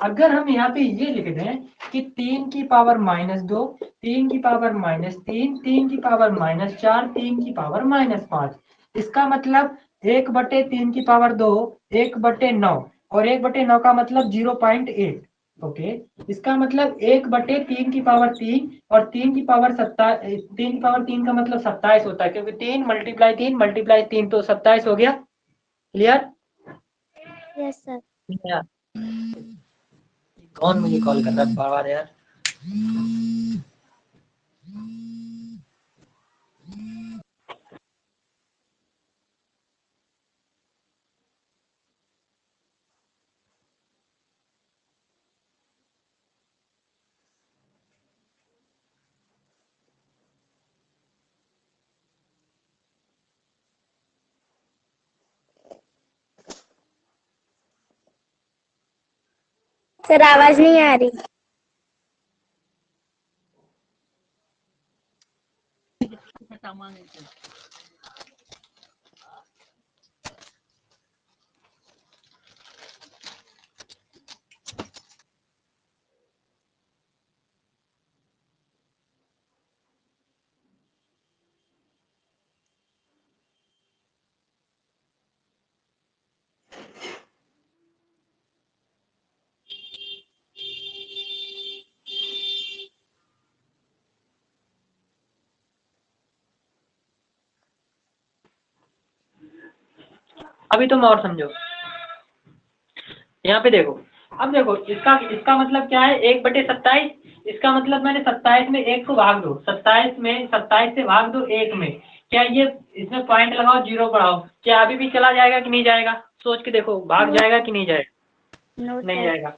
अगर हम यहाँ पे ये लिख दें कि 3 की पावर -2, 3 की पावर -3, 3 की पावर -4, 3 की पावर -5, इसका मतलब 1/3 की पावर 2, 1/9, और 1/9 का मतलब 0.8। ओके, इसका मतलब 1/3 की पावर 3 और 3 की पावर 27, 3 की पावर 3 का मतलब 27 होता है, क्योंकि 3 मल्टीप्लाई 3 तो 27 हो गया। क्लियर? Yes sir. कौन मुझे कॉल कर रहा है बार बार यार? सर आवाज नहीं आ रही। अभी तुम और समझो, यहाँ पे देखो। अब देखो, इसका मतलब क्या है? 1/27। इसका मतलब मैंने 27 में 1 को भाग दो, 27 से भाग दो 1 में। क्या ये इसमें पॉइंट लगाओ, 0 बढ़ाओ, क्या अभी भी चला जाएगा कि नहीं जाएगा? सोच के देखो, भाग जाएगा कि नहीं जाएगा? नो नहीं सर। जाएगा।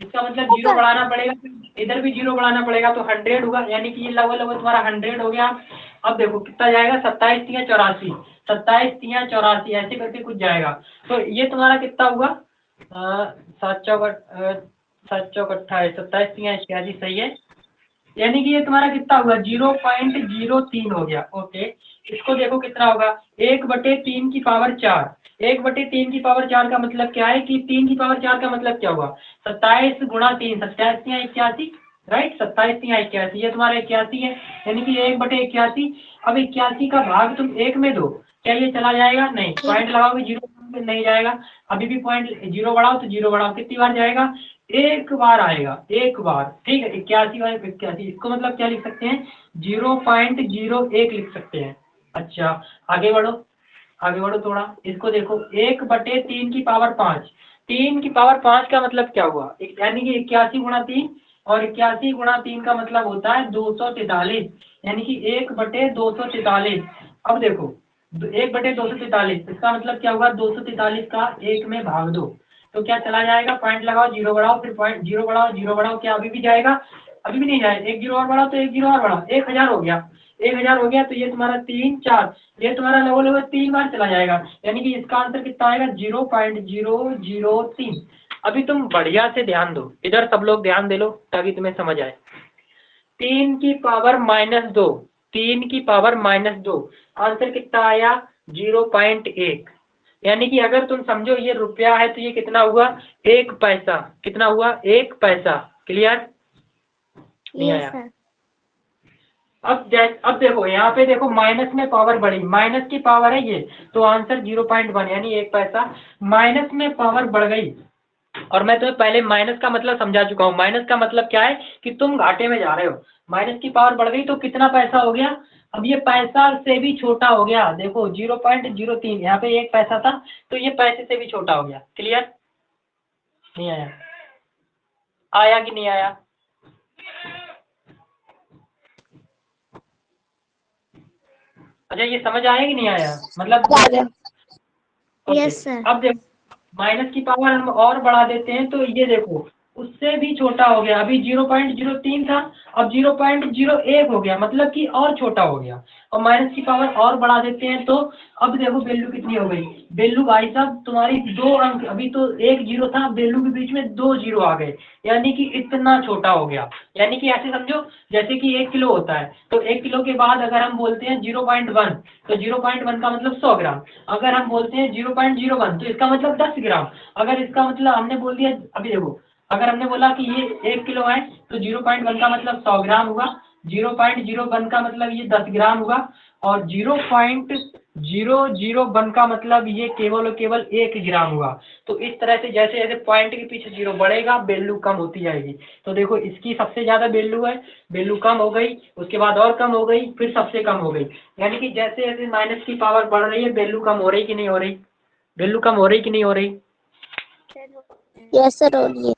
इसका मतलब 0 बढ़ाना पड़ेगा, इधर भी 0 बढ़ाना पड़ेगा, तो 100 होगा, यानी कि ये लगभग तुम्हारा 100 हो गया। अब देखो कितना जाएगा? 27 3 84, 27 3 84, ऐसे करके कुछ जाएगा। तो ये तुम्हारा कितना हुआ? 7 चौक 28, 27 3 81, सही है। यानी कि ये तुम्हारा कितना हुआ? 0.03 हो गया। ओके, इसको देखो कितना होगा? 1/3 की पावर 4। 1/3 की पावर 4 का मतलब क्या है कि 3 की पावर 4 का मतलब क्या हुआ? 27 गुणा 3, 27 3 81, राइट। 27 3 81, ये तुम्हारा 81 है, यानी कि 1/81। अब 81 का भाग तुम 1 में दो, क्या ये चला जाएगा? नहीं। पॉइंट लगाओगे, 0 नहीं जाएगा। अभी भी पॉइंट 0 बढ़ाओ तो 0 बढ़ाओ, कितनी बार जाएगा? एक बार आएगा, एक बार। ठीक है, 81/81, इसको मतलब क्या लिख सकते हैं? 0.01 लिख सकते हैं। अच्छा, आगे बढ़ो, आगे बढ़ो थोड़ा। इसको देखो, 1/3 की पावर 5। 3 की पावर 5 का मतलब क्या हुआ? यानी कि 81 गुणा 3, और 81 गुणा 3 का मतलब होता है 243, यानी कि 1/243। अब देखो, 1/243, इसका मतलब क्या हुआ? 243 का 1 में भाग दो, तो क्या चला जाएगा? पॉइंट लगाओ, 0 बढ़ाओ, फिर पॉइंट 0 बढ़ाओ, 0 बढ़ाओ, क्या अभी भी जाएगा? अभी भी नहीं जाएगा। 1 0 और बढ़ाओ तो 1 0 और बढ़ाओ, 1000 हो गया। 1000 हो गया, तो ये तुम्हारा 3 4, ये तुम्हारा लगभग 3 बार चला जाएगा, यानी कि इसका आंसर कितना आएगा 0.003। अभी तुम बढ़िया से ध्यान दो, इधर सब लोग ध्यान दे लो ताकि तुम्हें समझ आए। 3 की पावर -2, 3 की पावर -2, आंसर कितना आया 0.1। यानी कि अगर तुम समझो ये रुपया है तो ये कितना हुआ 1 पैसा, कितना हुआ 1 पैसा। क्लियर? नहीं यस आया? सर। अब देखो यहाँ पे देखो माइनस में पावर बढ़ी, माइनस की पावर है ये, तो आंसर 0.1 यानी 1 पैसा। माइनस में पावर बढ़ गई, और मैं तुम्हें पहले माइनस का मतलब समझा चुका हूँ। माइनस का मतलब क्या है कि तुम घाटे में जा रहे हो। माइनस की पावर बढ़ गई तो कितना पैसा हो गया, अब ये पैसा से भी छोटा हो गया। देखो 0.03, यहाँ पे 1 पैसा था तो ये पैसे से भी छोटा हो गया। क्लियर? नहीं आया? आया कि नहीं आया? अच्छा ये समझ आया कि नहीं आया? मतलब यस सर। अब देखो माइनस की पावर हम और बढ़ा देते हैं तो ये देखो उससे भी छोटा हो गया। अभी 0.03 था, अब 0.01 हो गया, मतलब कि और छोटा हो गया। और माइनस की पावर और बढ़ा देते हैं तो अब देखो वैल्यू कितनी हो गई। वैल्यू भाई साहब तुम्हारी 2 अंक, अभी तो 1 0 था, वैल्यू के बीच में 2 0 आ गए, यानी कि इतना छोटा हो गया। यानी कि ऐसे समझो जैसे कि 1 किलो होता है, तो 1 किलो के बाद अगर हम बोलते हैं 0.1, तो 0.1 का मतलब 100 ग्राम। अगर हम बोलते हैं 0.01 तो इसका मतलब 10 ग्राम। अगर इसका मतलब हमने बोल दिया, अभी देखो अगर हमने बोला कि ये 1 किलो है तो 0.1 का मतलब 100 ग्राम हुआ, 0.01 का मतलब ये 10 ग्राम हुआ, और 0.001 का मतलब ये केवल और केवल 1 ग्राम हुआ। तो इस तरह से जैसे जैसे पॉइंट के पीछे जीरो बढ़ेगा वैल्यू कम होती जाएगी। तो देखो इसकी सबसे ज्यादा वैल्यू है, वैल्यू कम हो गई, उसके बाद और कम हो गई, फिर सबसे कम हो गई। यानी कि जैसे जैसे माइनस की पावर बढ़ रही है वैल्यू कम हो रही कि नहीं हो रही? वैल्यू कम हो रही कि नहीं हो रही? यस सर हो रही है।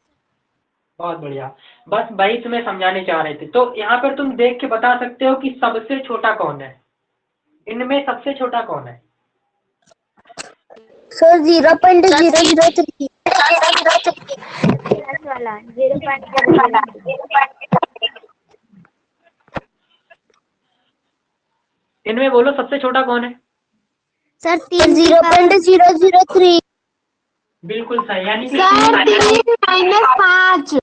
बहुत बढ़िया, बस वही तुम्हें समझाने चाह रहे थे। तो यहाँ पर तुम देख के बता सकते हो कि सबसे छोटा कौन है, इनमें सबसे छोटा कौन है? सर 0.003। क्लास वाला 0.003। इनमें बोलो सबसे छोटा कौन है? सर 0.003। बिल्कुल सही, यानी कि सर 3 -5।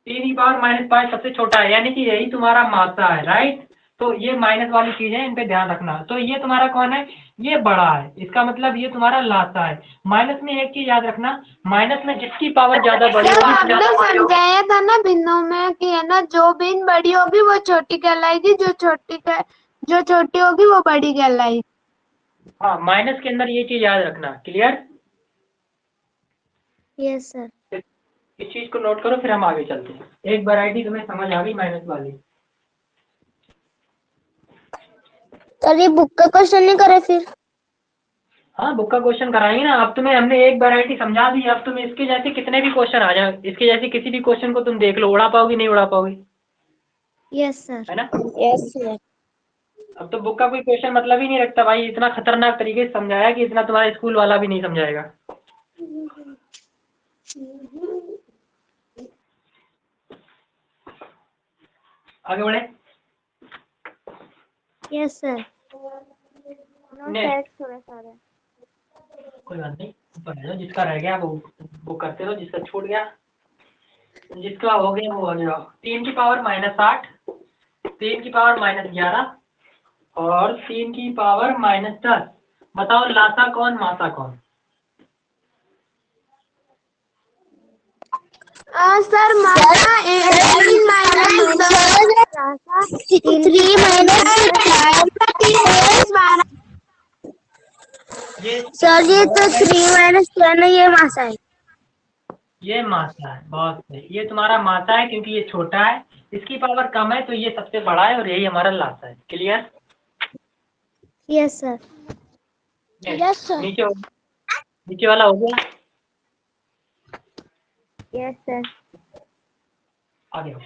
3 की पावर -5 सबसे छोटा है, यानी कि यही तुम्हारा मासा है। राइट? तो ये माइनस वाली चीज है, इन पे ध्यान रखना। तो ये तुम्हारा कौन है? ये बड़ा है, इसका मतलब ये तुम्हारा लासा है। माइनस में एक चीज याद रखना, माइनस में जिसकी पावर ज्यादा बड़ी सर होगी आपने समझाया था ना भिन्नों में कि है ना, जो भिन्न बड़ी होगी वो छोटी कहलाएगी, जो छोटी होगी वो बड़ी कहलाएगी। हाँ माइनस के अंदर ये चीज याद रखना। क्लियर? Yes sir. इस चीज को नोट करो, फिर हम आगे चलते हैं। एक वैरायटी तुम्हें समझ आ गई माइनस वाली। सर ये बुक का क्वेश्चन नहीं करे फिर? हाँ बुक का क्वेश्चन कराएंगे ना। अब तुम्हें हमने एक वैरायटी समझा दी, अब तुम इसके जैसे कितने भी क्वेश्चन आ जाए, इसके जैसे किसी भी क्वेश्चन को तुम देख लो, उड़ा पाओगी नहीं उड़ा पाओगी? Yes sir. है ना? Yes sir. अब तो बुक का कोई क्वेश्चन मतलब ही नहीं रखता भाई, इतना खतरनाक तरीके से समझाया कि इतना तुम्हारा स्कूल वाला भी नहीं समझाएगा। आगे बढ़े। Yes sir. No Next. Sir थोड़ा सारा। कोई बात नहीं, ऊपर आ जाओ, जिसका रह गया वो करते रहो, जिसका छूट गया, जिसका हो गया वो आ जाओ। 3 की पावर -8, 3 की पावर -11 और 3 की पावर -10। बताओ लासा कौन मासा कौन? सर माना 3 -10 ये सर ये तो 3 - 10 है, ये मासा है। ये मासा है, बहुत सही। ये तुम्हारा मासा है क्योंकि ये छोटा है, इसकी पावर कम है तो ये सबसे बड़ा है, और यही हमारा लासा है। Clear? Yes sir. Yes sir. नीचे वाला हो गया। Yes sir. आगे आओ।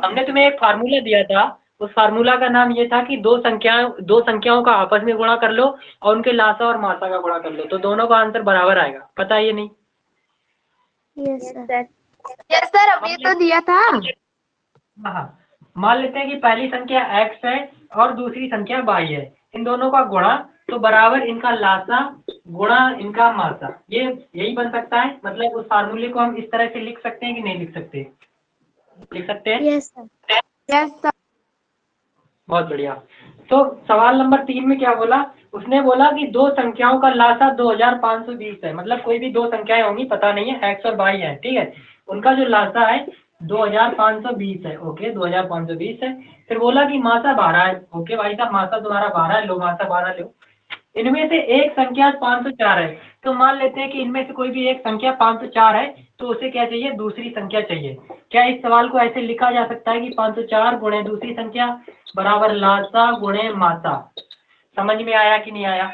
हमने तुम्हें एक फार्मूला दिया था, उस फार्मूला का नाम ये था कि दो संख्याओं का आपस में गुणा कर लो और उनके लासा और मासा का गुणा कर लो, तो दोनों का आंसर बराबर आएगा। पता है ये नहीं? Yes yes sir. Sir. Yes sir, अभी तो दिया था। हाँ, मान लेते हैं कि पहली संख्या x है और दूसरी संख्या y है, इन दोनों का गुणा तो बराबर इनका लासा गुणा इनका मासा, ये यही बन सकता है। मतलब उस फार्मूले को हम इस तरह से लिख सकते हैं कि नहीं लिख सकते? लिख सकते हैं। Yes sir. Yes sir. बहुत बढ़िया। तो सवाल नंबर 3 में क्या बोला? उसने बोला कि दो संख्याओं का लासा 2520 है। मतलब कोई भी दो संख्याएं होंगी, पता नहीं है, x और y है, ठीक है, उनका जो लासा है 2520 है। ओके, 2520 है। फिर बोला कि मासा 12 है। ओके भाई साहब, मासा तुम्हारा 12 है, लो मासा 12 लो। इनमें से एक संख्या 504 है, तो मान लेते हैं कि इनमें से कोई भी एक संख्या 504 है, तो उसे क्या चाहिए? दूसरी संख्या चाहिए। क्या इस सवाल को ऐसे लिखा जा सकता है कि 504 गुणे दूसरी संख्या बराबर लासा गुणे मासा? समझ में आया कि नहीं आया?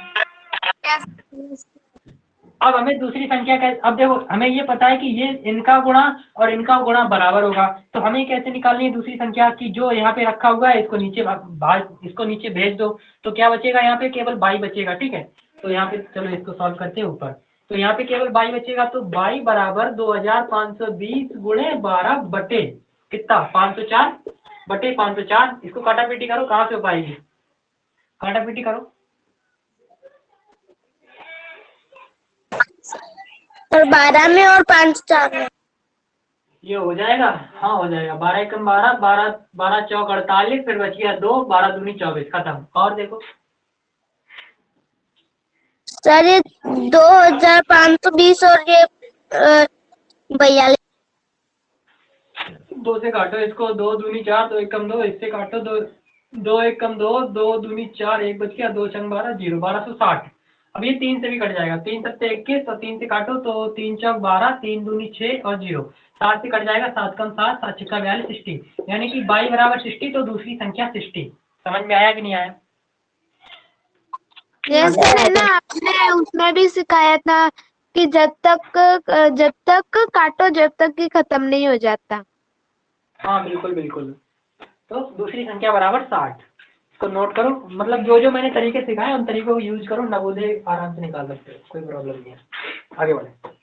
अब हमें दूसरी संख्या कैसे, अब देखो हमें ये पता है कि ये इनका गुणा और इनका गुणा बराबर होगा, तो हमें कैसे निकालनी है दूसरी संख्या की? जो यहाँ पे रखा हुआ है इसको नीचे इसको नीचे भेज दो, तो क्या बचेगा? यहाँ पे केवल बाई बचेगा, ठीक है। तो यहाँ पे चलो इसको सॉल्व करते हैं ऊपर, तो यहाँ पे केवल बाई बचेगा, तो बाई बराबर 2520 गुणे 12 बटे कितना? 504 बटे 504। इसको काटापीटी करो, कहाँ से हो पाएगी? काटापीटी करो। और 12 में और 5 4 में ये हो जाएगा, हाँ हो जाएगा। 12 एकम 12, 12 12 चौक 48, फिर बच गया 2, 12 दूनी 24, खत्म। और देखो सर, ये 2520 और ये 42। 2 से काटो इसको, 2 दूनी 4, 2 एकम 2, इससे काटो 2, 2 एकम 2, 2 दूनी 4, 1 बच गया, 2 छंग 12, 0, 1260। अब ये 3 से भी कट जाएगा, 3 सत्ते 21 और 3 से काटो तो 3 चौक 12, 3 दूनी 6 और 0, 7 से कट जाएगा, 7 कम 7, 7 छक्का 42, 60। यानी कि बाई बराबर 60, तो दूसरी संख्या 60। समझ में आया कि नहीं आया? यस सर, है ना, आपने उसमें भी सिखाया था कि जब तक काटो जब तक कि खत्म नहीं हो जाता। हाँ बिल्कुल बिल्कुल। तो दूसरी संख्या बराबर 60। इसको नोट करो, मतलब जो जो मैंने तरीके सिखाए उन तरीकों को यूज करो, नवोदय आराम से निकाल सकते हो, कोई प्रॉब्लम नहीं है। आगे बढ़े।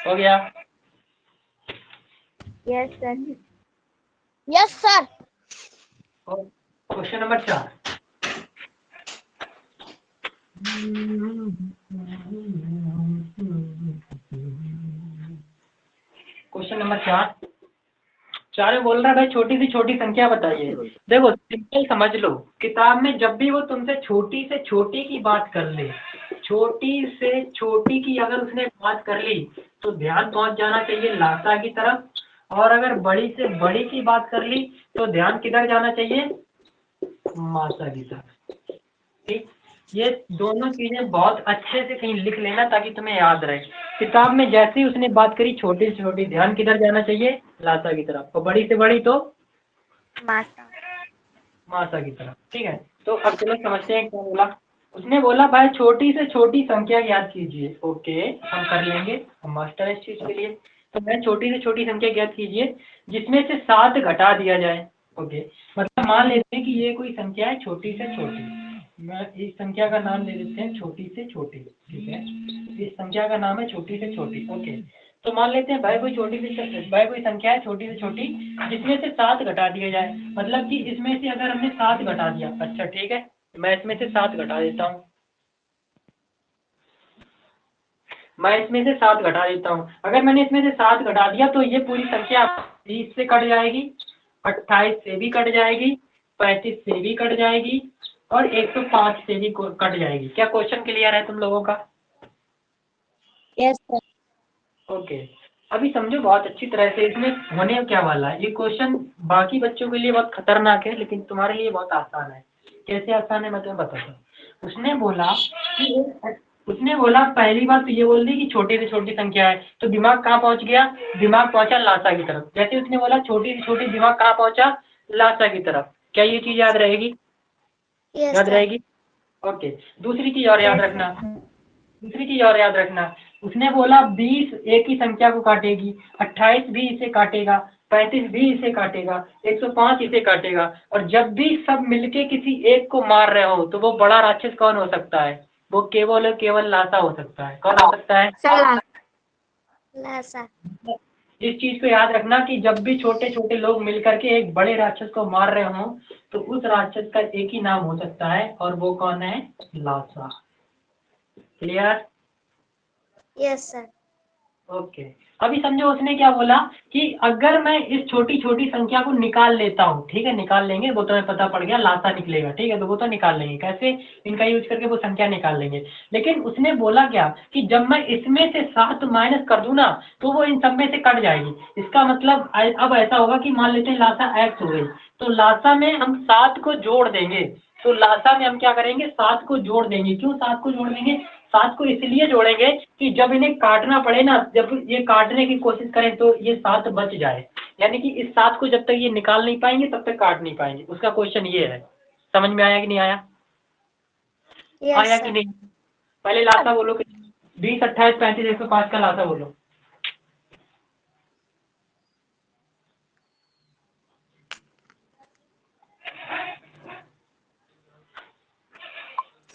हो गया? Yes sir. Yes sir. Question number 4। Question number 4 में बोल रहा है भाई छोटी से छोटी संख्या बताइए। देखो सिंपल समझ लो, किताब में जब भी वो तुमसे छोटी से छोटी की बात कर ले, छोटी से छोटी की अगर उसने बात कर ली, तो ध्यान पहुंच जाना चाहिए लासा की तरफ, और अगर बड़ी से बड़ी की बात कर ली तो ध्यान किधर जाना चाहिए? मासा की तरफ। ठीक, ये दोनों चीजें बहुत अच्छे से कहीं लिख लेना ताकि तुम्हें याद रहे। किताब में जैसे ही उसने बात करी छोटी से छोटी, ध्यान किधर जाना चाहिए? लासा की तरफ, और बड़ी से बड़ी तो मासा। मासा की तरफ। ठीक है, तो अब चलो समझते हैं क्या बोला। उसने बोला भाई छोटी से छोटी संख्या ज्ञात कीजिए। ओके, हम कर लेंगे, हम मास्टर है इस चीज के लिए। तो मैं छोटी से छोटी संख्या ज्ञात कीजिए जिसमें से 7 घटा दिया जाए। ओके, मतलब मान लेते हैं कि ये कोई संख्या है छोटी से छोटी, मैं इस संख्या का नाम ले देते हैं छोटी से छोटी। ठीक है, इस संख्या का नाम है छोटी से छोटी। ओके, तो मान लेते हैं भाई कोई कोई संख्या है छोटी से छोटी जिसमें से 7 घटा दिया जाए। मतलब कि इसमें से अगर हमने 7 घटा दिया, अच्छा ठीक है, मैं इसमें से 7 घटा देता हूँ, मैं इसमें से 7 घटा देता हूँ। अगर मैंने इसमें से 7 घटा दिया तो ये पूरी संख्या 30 से कट जाएगी, 28 से भी कट जाएगी, 35 से भी कट जाएगी और 105 से भी कट जाएगी। क्या क्वेश्चन क्लियर है तुम लोगों का? Yes sir. ओके, अभी समझो बहुत अच्छी तरह से इसमें होने क्या वाला है। ये क्वेश्चन बाकी बच्चों के लिए बहुत खतरनाक है, लेकिन तुम्हारे लिए बहुत आसान है। कैसे आसान है मैं तुम्हें बताता हूँ। उसने बोला कि उसने बोला पहली बात तो ये बोल दी कि छोटी से छोटी संख्या है, तो दिमाग कहाँ पहुंच गया, दिमाग पहुंचा लासा की तरफ। जैसे उसने बोला छोटी से छोटी, दिमाग कहाँ पहुंचा, लासा की तरफ। क्या ये चीज याद रहेगी? यस याद सर। रहेगी? ओके। दूसरी चीज और याद रखना, दूसरी चीज और याद रखना, उसने बोला 20 एक ही संख्या को काटेगी, 28 भी इसे काटेगा, 35 भी इसे काटेगा, 105 इसे काटेगा, और जब भी सब मिलके किसी एक को मार रहे हो तो वो बड़ा राक्षस कौन हो सकता है? वो केवल और केवल लासा हो सकता है। कौन हो सकता है? लासा। इस चीज को याद रखना कि जब भी छोटे छोटे लोग मिलकर के एक बड़े राक्षस को मार रहे हो तो उस राक्षस का एक ही नाम हो सकता है, और वो कौन है? लासा। क्लियर? Yes sir. ओके। अभी समझो उसने क्या बोला कि अगर मैं इस छोटी छोटी संख्या को निकाल लेता हूँ, ठीक है, निकाल लेंगे, वो तो हमें पता पड़ गया लासा निकलेगा, ठीक है, तो वो तो निकाल लेंगे, कैसे? इनका यूज करके वो संख्या निकाल लेंगे। लेकिन उसने बोला क्या कि जब मैं इसमें से 7 माइनस कर दूं ना तो वो इन सब में से कट जाएगी। इसका मतलब अब ऐसा होगा कि मान लेते हैं लासा एक्स हो गई, तो लासा में हम 7 को जोड़ देंगे। तो लासा में हम क्या करेंगे, 7 को जोड़ देंगे। क्यों 7 को जोड़ देंगे? 7 को इसलिए जोड़ेंगे कि जब इन्हें काटना पड़े ना, जब ये काटने की कोशिश करें तो ये 7 बच जाए। यानी कि इस 7 को जब तक ये निकाल नहीं पाएंगे तब तक काट नहीं पाएंगे। उसका क्वेश्चन ये है। समझ में आया कि नहीं आया? आया कि नहीं? पहले लासा बोलो कि 20, 28, 35, 105 का लासा बोलो।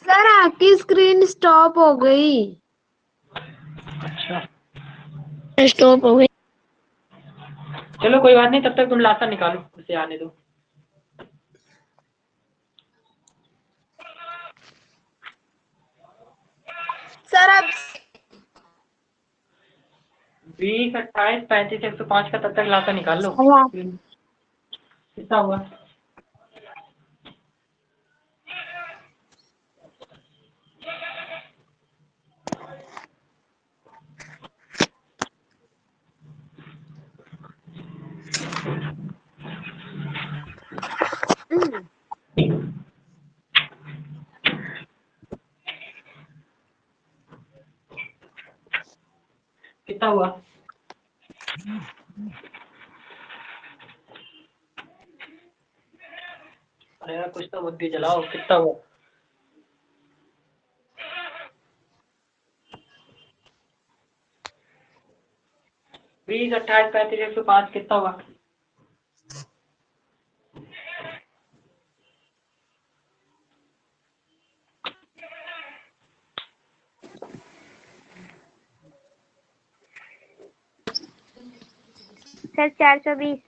सर आपकी स्क्रीन स्टॉप हो गई। अच्छा, स्टॉप हो गई। चलो कोई बात नहीं, तब तक तुम लासा निकालो, उसे आने दो। सर अब 20, 28, 35, 105 का तब तक लासा निकाल लो। कितना हुआ? कितना हुआ? अरे यार कुछ तो बुद्धि चलाओ, कितना हुआ? 20, 28, 35, 105 कितना हुआ? सर 420।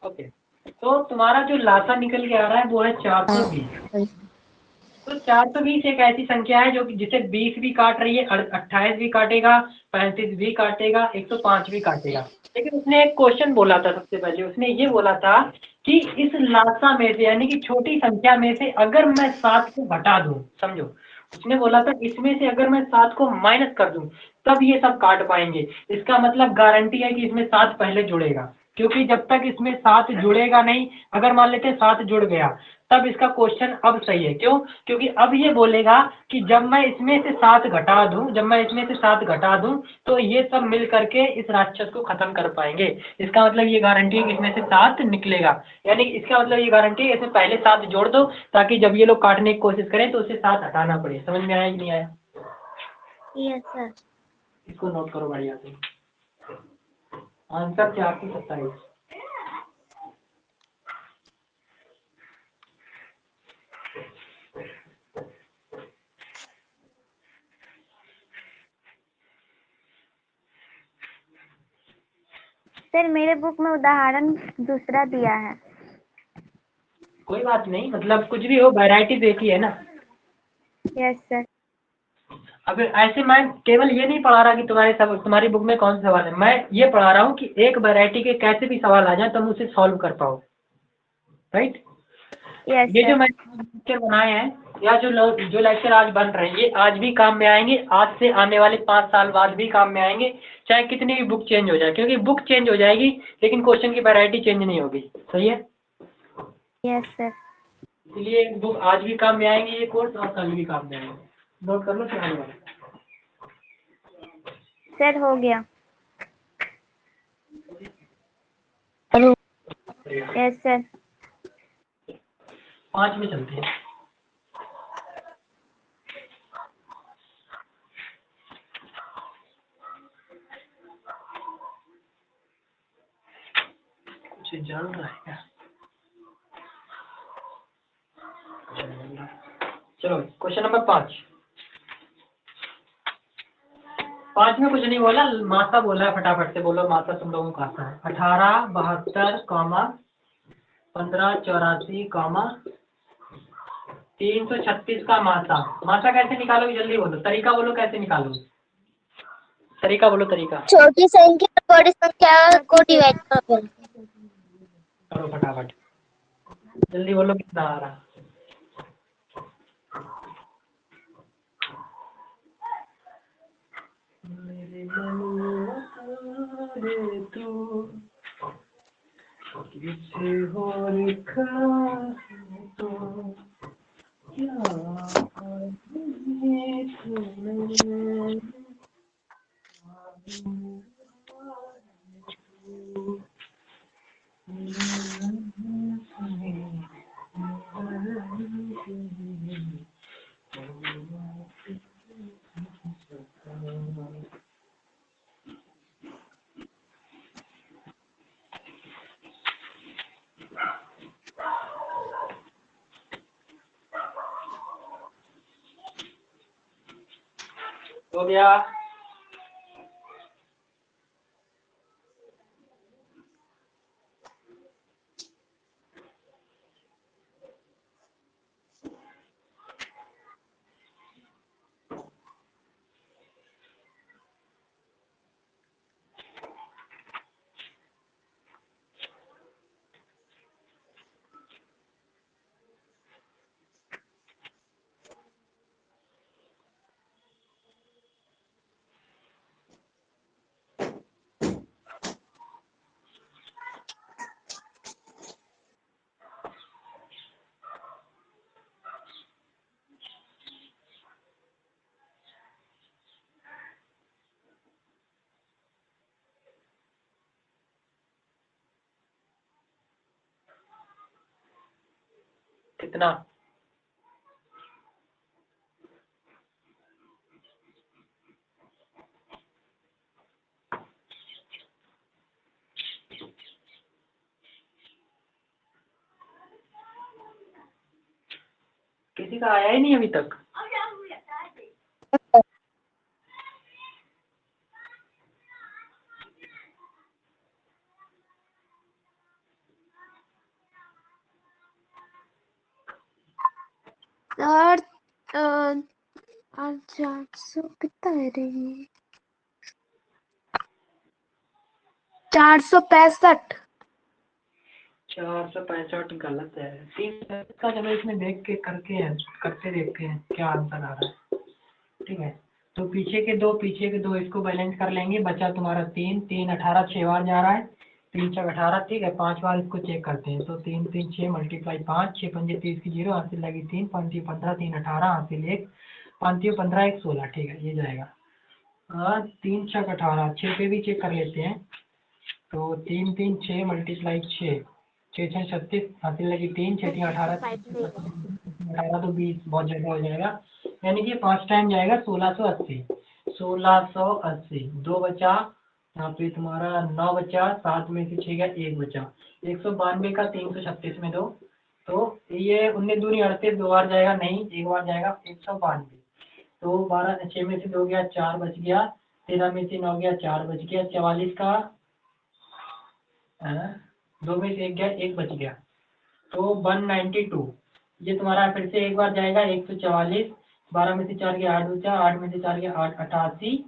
ओके, तो तुम्हारा जो लासा निकल के आ रहा है वो है 420। तो 420 एक ऐसी संख्या है जो कि जिसे 20 भी काट रही है, 28 भी काटेगा, 35 भी काटेगा, 105 भी काटेगा। लेकिन उसने एक क्वेश्चन बोला था, सबसे पहले उसने ये बोला था कि इस लासा में से, यानी कि छोटी संख्या में से अगर मैं 7 को घटा दूं, समझो उसने बोला था इसमें से अगर मैं 7 को माइनस कर दूं तब ये सब काट पाएंगे। इसका मतलब गारंटी है कि इसमें 7 पहले जुड़ेगा, क्योंकि जब तक इसमें 7 जुड़ेगा नहीं, अगर मान लेते 7 जुड़ गया तब इसका क्वेश्चन अब सही है। क्यों? क्योंकि अब ये बोलेगा कि जब मैं इसमें से 7 घटा दूं, जब मैं इसमें से 7 घटा दूं तो ये सब मिल करके इस राक्षस को खत्म कर पाएंगे। इसका मतलब ये गारंटी है कि इसमें से 7 निकलेगा। यानी कि इसका मतलब ये गारंटी है इसमें पहले 7 जोड़ दो ताकि जब ये लोग काटने की कोशिश करें तो उसे 7 हटाना पड़े। समझ में आया कि नहीं आया? Yes sir. इसको नोट करो बढ़िया से। आंसर 427। सर मेरे बुक में उदाहरण दूसरा दिया है। कोई बात नहीं, मतलब कुछ भी हो, वैरायटी देखी है ना। Yes sir. अब ऐसे मैं केवल ये नहीं पढ़ा रहा कि तुम्हारी बुक में कौन से सवाल है, मैं ये पढ़ा रहा हूँ कि एक वैरायटी के कैसे भी सवाल आ जाए तुम उसे सॉल्व कर पाओ। राइट? यस ये जो सर। मैंने लेक्चर बनाए हैं या जो लेक्चर आज बन रहे हैं ये आज भी काम में आएंगे, आज से आने वाले 5 साल बाद भी काम में आएंगे, चाहे कितनी भी बुक चेंज हो जाए, क्योंकि बुक चेंज हो जाएगी लेकिन क्वेश्चन की वैरायटी चेंज नहीं होगी। सही है? Yes sir. इसलिए बुक आज भी काम में आएंगे ये कोर्स, और कल भी काम में आएंगे। नोट कर लो चलाने वाला। सर हो गया। Yes sir. 5 में चलते हैं। कुछ जान रहा है क्या? चलो क्वेश्चन नंबर 5। 5 में कुछ नहीं बोला, मासा बोला है, फटाफट से बोलो मासा तुम लोगों को आता है। 18, 72, 1584, 336 का मासा। मासा कैसे निकालोगे जल्दी बोलो, तरीका बोलो कैसे निकालोगे, तरीका बोलो तरीका। छोटी संख्या बड़ी संख्या को डिवाइड करो। करो फटाफट, जल्दी बोलो कितना आ रहा। मेरे मन रे तू किसे हो रखा है तो क्या हो गया। कितना? किसी का आया ही नहीं अभी तक। 400 कितना है रे? 465। 465 गलत है। 3 का चलो इसमें देख के करते देखते हैं क्या आंसर आ रहा है। ठीक है, तो पीछे के दो इसको बैलेंस कर लेंगे। बचा तुम्हारा 3, 3 18 6 बार जा रहा है। 3 4 18, ठीक है। 5 बार इसको चेक करते हैं। तो 3 3 6 × 5, 6 पंजे 30 की 0, हासिल लगी 3, 5 3 15, 3 18, हासिल 1, 5 3 15, 1 16। ठीक है, ये जाएगा। 3 6 18, 6 पे भी चेक कर लेते हैं। तो 3 3 6 × 6, 6 6 36, हासिल लगी 3, 6 3 18, 18 तो 20, बहुत ज़्यादा हो जाएगा। यानी कि 5 टाइम जाएगा 1680। 1680, 2 बचा यहाँ पे तुम्हारा, 9 बचा, 7 में से 6 गया, 1 बचा। 192 का 336 में दो, तो ये 19 दूनी 38, 2 बार जाएगा नहीं, 1 बार जाएगा। 192, तो 12 6 में से 2 गया, 4 बच गया। 13 में से 9 गया, 4 बच गया। 44 का 2 में से 1 गया, 1 बच गया, तो 192। ये तुम्हारा फिर से एक बार जाएगा 144। 12 में से 4 गया, 8 बचा। 8 में से 4 गया, 8 88,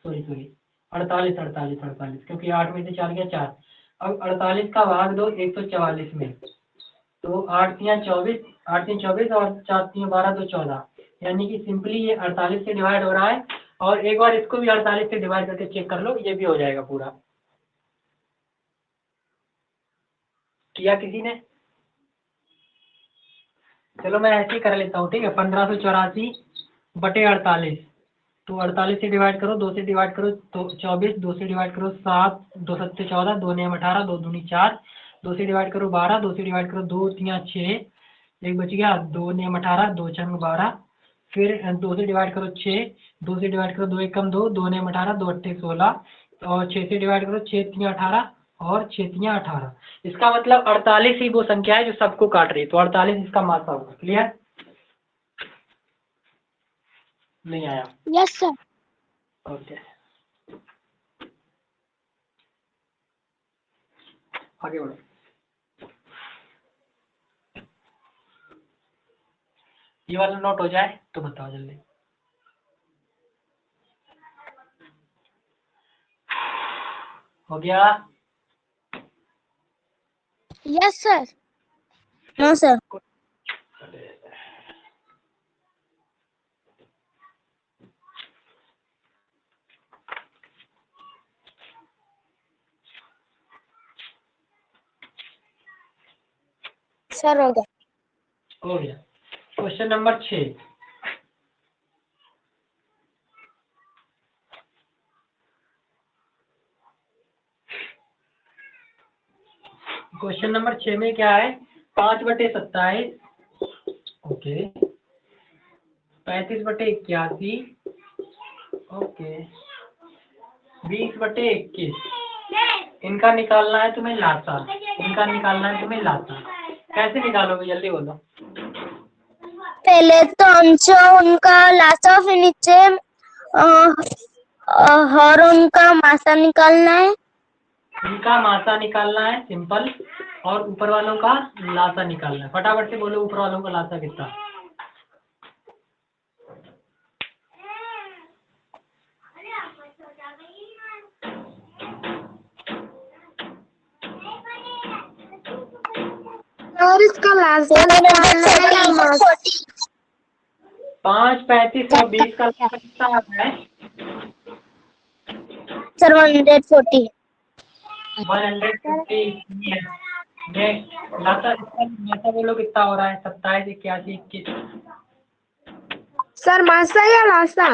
सॉरी 48, क्योंकि 8 में से 4 गया 4। अब 48 का भाग दो 144 में, तो 8 3 24, 8 3 24 और 4 3 12, तो 14। यानी कि सिंपली ये 48 से डिवाइड हो रहा है। और एक बार इसको भी 48 से डिवाइड करके चेक कर लो, ये भी हो जाएगा पूरा। किया किसी ने? चलो मैं ऐसे ही कर लेता हूँ, ठीक है। 1584 बटे 48, तो 48 से डिवाइड करो, 2 से डिवाइड करो तो 24, 2 से डिवाइड करो 7, 2 7 14, 2 9 18, 2 दूनी 4, 2 से डिवाइड करो 12, 2 से डिवाइड करो 2 3 6, एक बच गया, 2 9 18, 2 6 12, फिर 2 से डिवाइड करो 6, 2 से डिवाइड करो 2 1 कम 2, 2 9 18, 2 8 16, और 6 से डिवाइड करो 6 3 18 और 6 3 18। इसका मतलब 48 ही वो संख्या है जो सबको काट रही है, तो 48 इसका मासा होगा। क्लियर? नहीं आया? Yes sir. ओके, आगे बढ़ो। ये वाला नोट हो जाए तो बताओ जल्दी। हो गया? Yes sir. No sir. Sir हो गया। हो गया। Question number 6। क्वेश्चन नंबर 6 में क्या है? 5/27, ओके, 35/81, ओके, 20/21, इनका निकालना है तुम्हें लासा, इनका निकालना है तुम्हें लासा। कैसे निकालोगे जल्दी बोलो। पहले तो हमसे उनका लासा, फिर नीचे और उनका मासा निकालना है। इनका मासा निकालना है सिंपल, और ऊपर वालों का लासा निकालना है। फटाफट से बोलो ऊपर वालों का लासा कितना। और इसका लासा निकालना है या मासा? 5, 35 और 20 का लासा कितना आता है? सर 140। 150। नेक्स्ट लासा, लासा बोलो कितना हो रहा है? 27, 81, 21। सर मासा या लासा?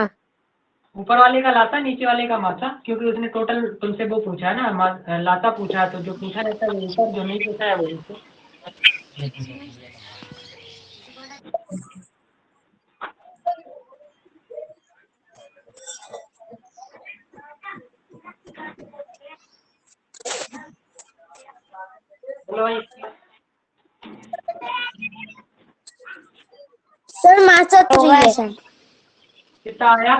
ऊपर वाले का लासा, नीचे वाले का मासा, क्योंकि उसने टोटल तुमसे वो पूछा है ना, लासा पूछा है, तो जो पूछा रहता है वो ऊपर, जो नहीं पूछा है वो नीचे। बोलो भाई। सर मासा 3 है। कितना आया?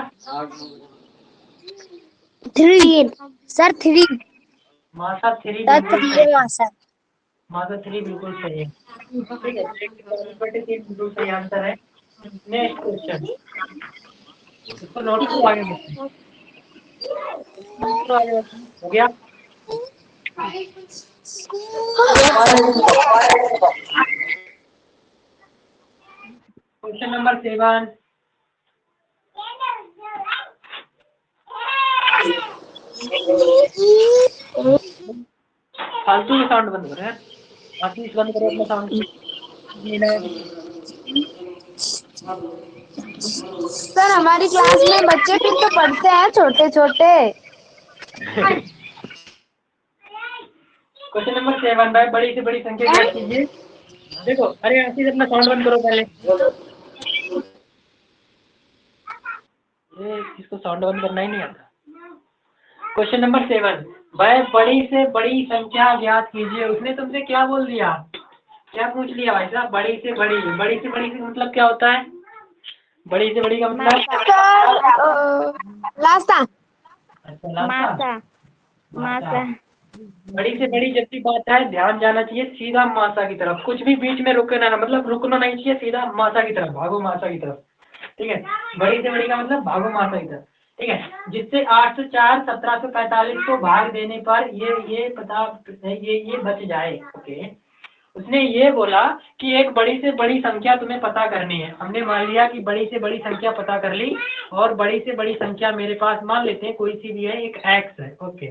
3 सर 3 मासा 3 सर बिल्कुल 3 सही है है। मासा। मासा 3 बिल्कुल सही है। ठीक है, 3 बिल्कुल सही आंसर है। नेक्स्ट क्वेश्चन, इसको नोट करो, आगे बढ़ते हैं। हो गया? Question number 7। फालतू में साउंड बंद करो यार, बाकी बंद करो अपना साउंड। सर हमारी क्लास में बच्चे भी तो पढ़ते हैं, छोटे छोटे। क्वेश्चन नंबर 7 भाई, बड़ी से बड़ी संख्या ज्ञात कीजिए। देखो, अरे आशीष अपना साउंड बंद करो पहले। ये इसको साउंड बंद करना ही नहीं आता। क्वेश्चन नंबर 7, भाई बड़ी से बड़ी संख्या ज्ञात कीजिए। उसने तुमसे क्या बोल दिया, क्या पूछ लिया भाई साहब? बड़ी से बड़ी, बड़ी से बड़ी का मतलब क्या होता है? बड़ी से बड़ी का मतलब सर लासा। अच्छा, लासा। मासा मासा। बड़ी से बड़ी जब भी बात है, ध्यान जाना चाहिए सीधा मासा की तरफ, कुछ भी बीच में रुकना ना, मतलब रुकना नहीं चाहिए, सीधा मासा की तरफ भागो, मासा की तरफ। ठीक है, बड़ी से बड़ी का मतलब भागो मासा की तरफ। ठीक है, जिससे 8 से 4 1745 को भाग देने पर ये पता ये बच जाए। ओके, उसने ये बोला कि एक बड़ी से बड़ी संख्या तुम्हें पता करनी है। हमने मान लिया कि बड़ी से बड़ी संख्या पता कर ली, और बड़ी से बड़ी संख्या मेरे पास मान लेते हैं कोई सी भी है, एक x है। ओके,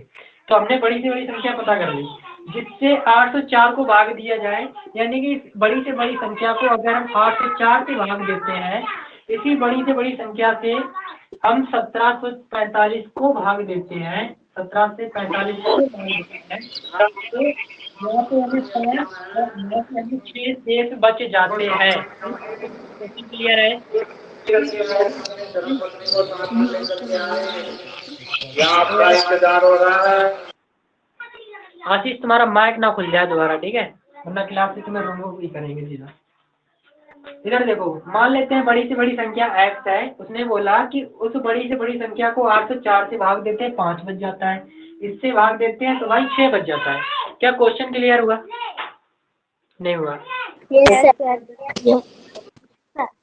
तो हमने बड़ी से बड़ी संख्या पता कर ली। जिससे 804 को भाग दिया जाए, यानी कि बड़ी से बड़ी संख्या को अगर हम 804 से भाग देते हैं, इसी बड़ी से बड़ी संख्या से हम 1745 को भाग देते हैं, 17 से 45 को भाग देते हैं, तो यहाँ पे हमें 5 और यहाँ पे हमें 6 शेष बच जाते हैं। क्लियर है? आशीष तुम्हारा माइक ना खुल जाए दोबारा, ठीक है, वरना क्लास से तुम्हें रिमूव भी करेंगे सीधा। इधर देखो, मान लेते हैं बड़ी से बड़ी संख्या x है, उसने बोला कि उस बड़ी से बड़ी संख्या को 804 से भाग देते हैं 5 बच जाता है, इससे भाग देते हैं तो भाई 6 बच जाता है। क्या क्वेश्चन क्लियर हुआ? नहीं हुआ?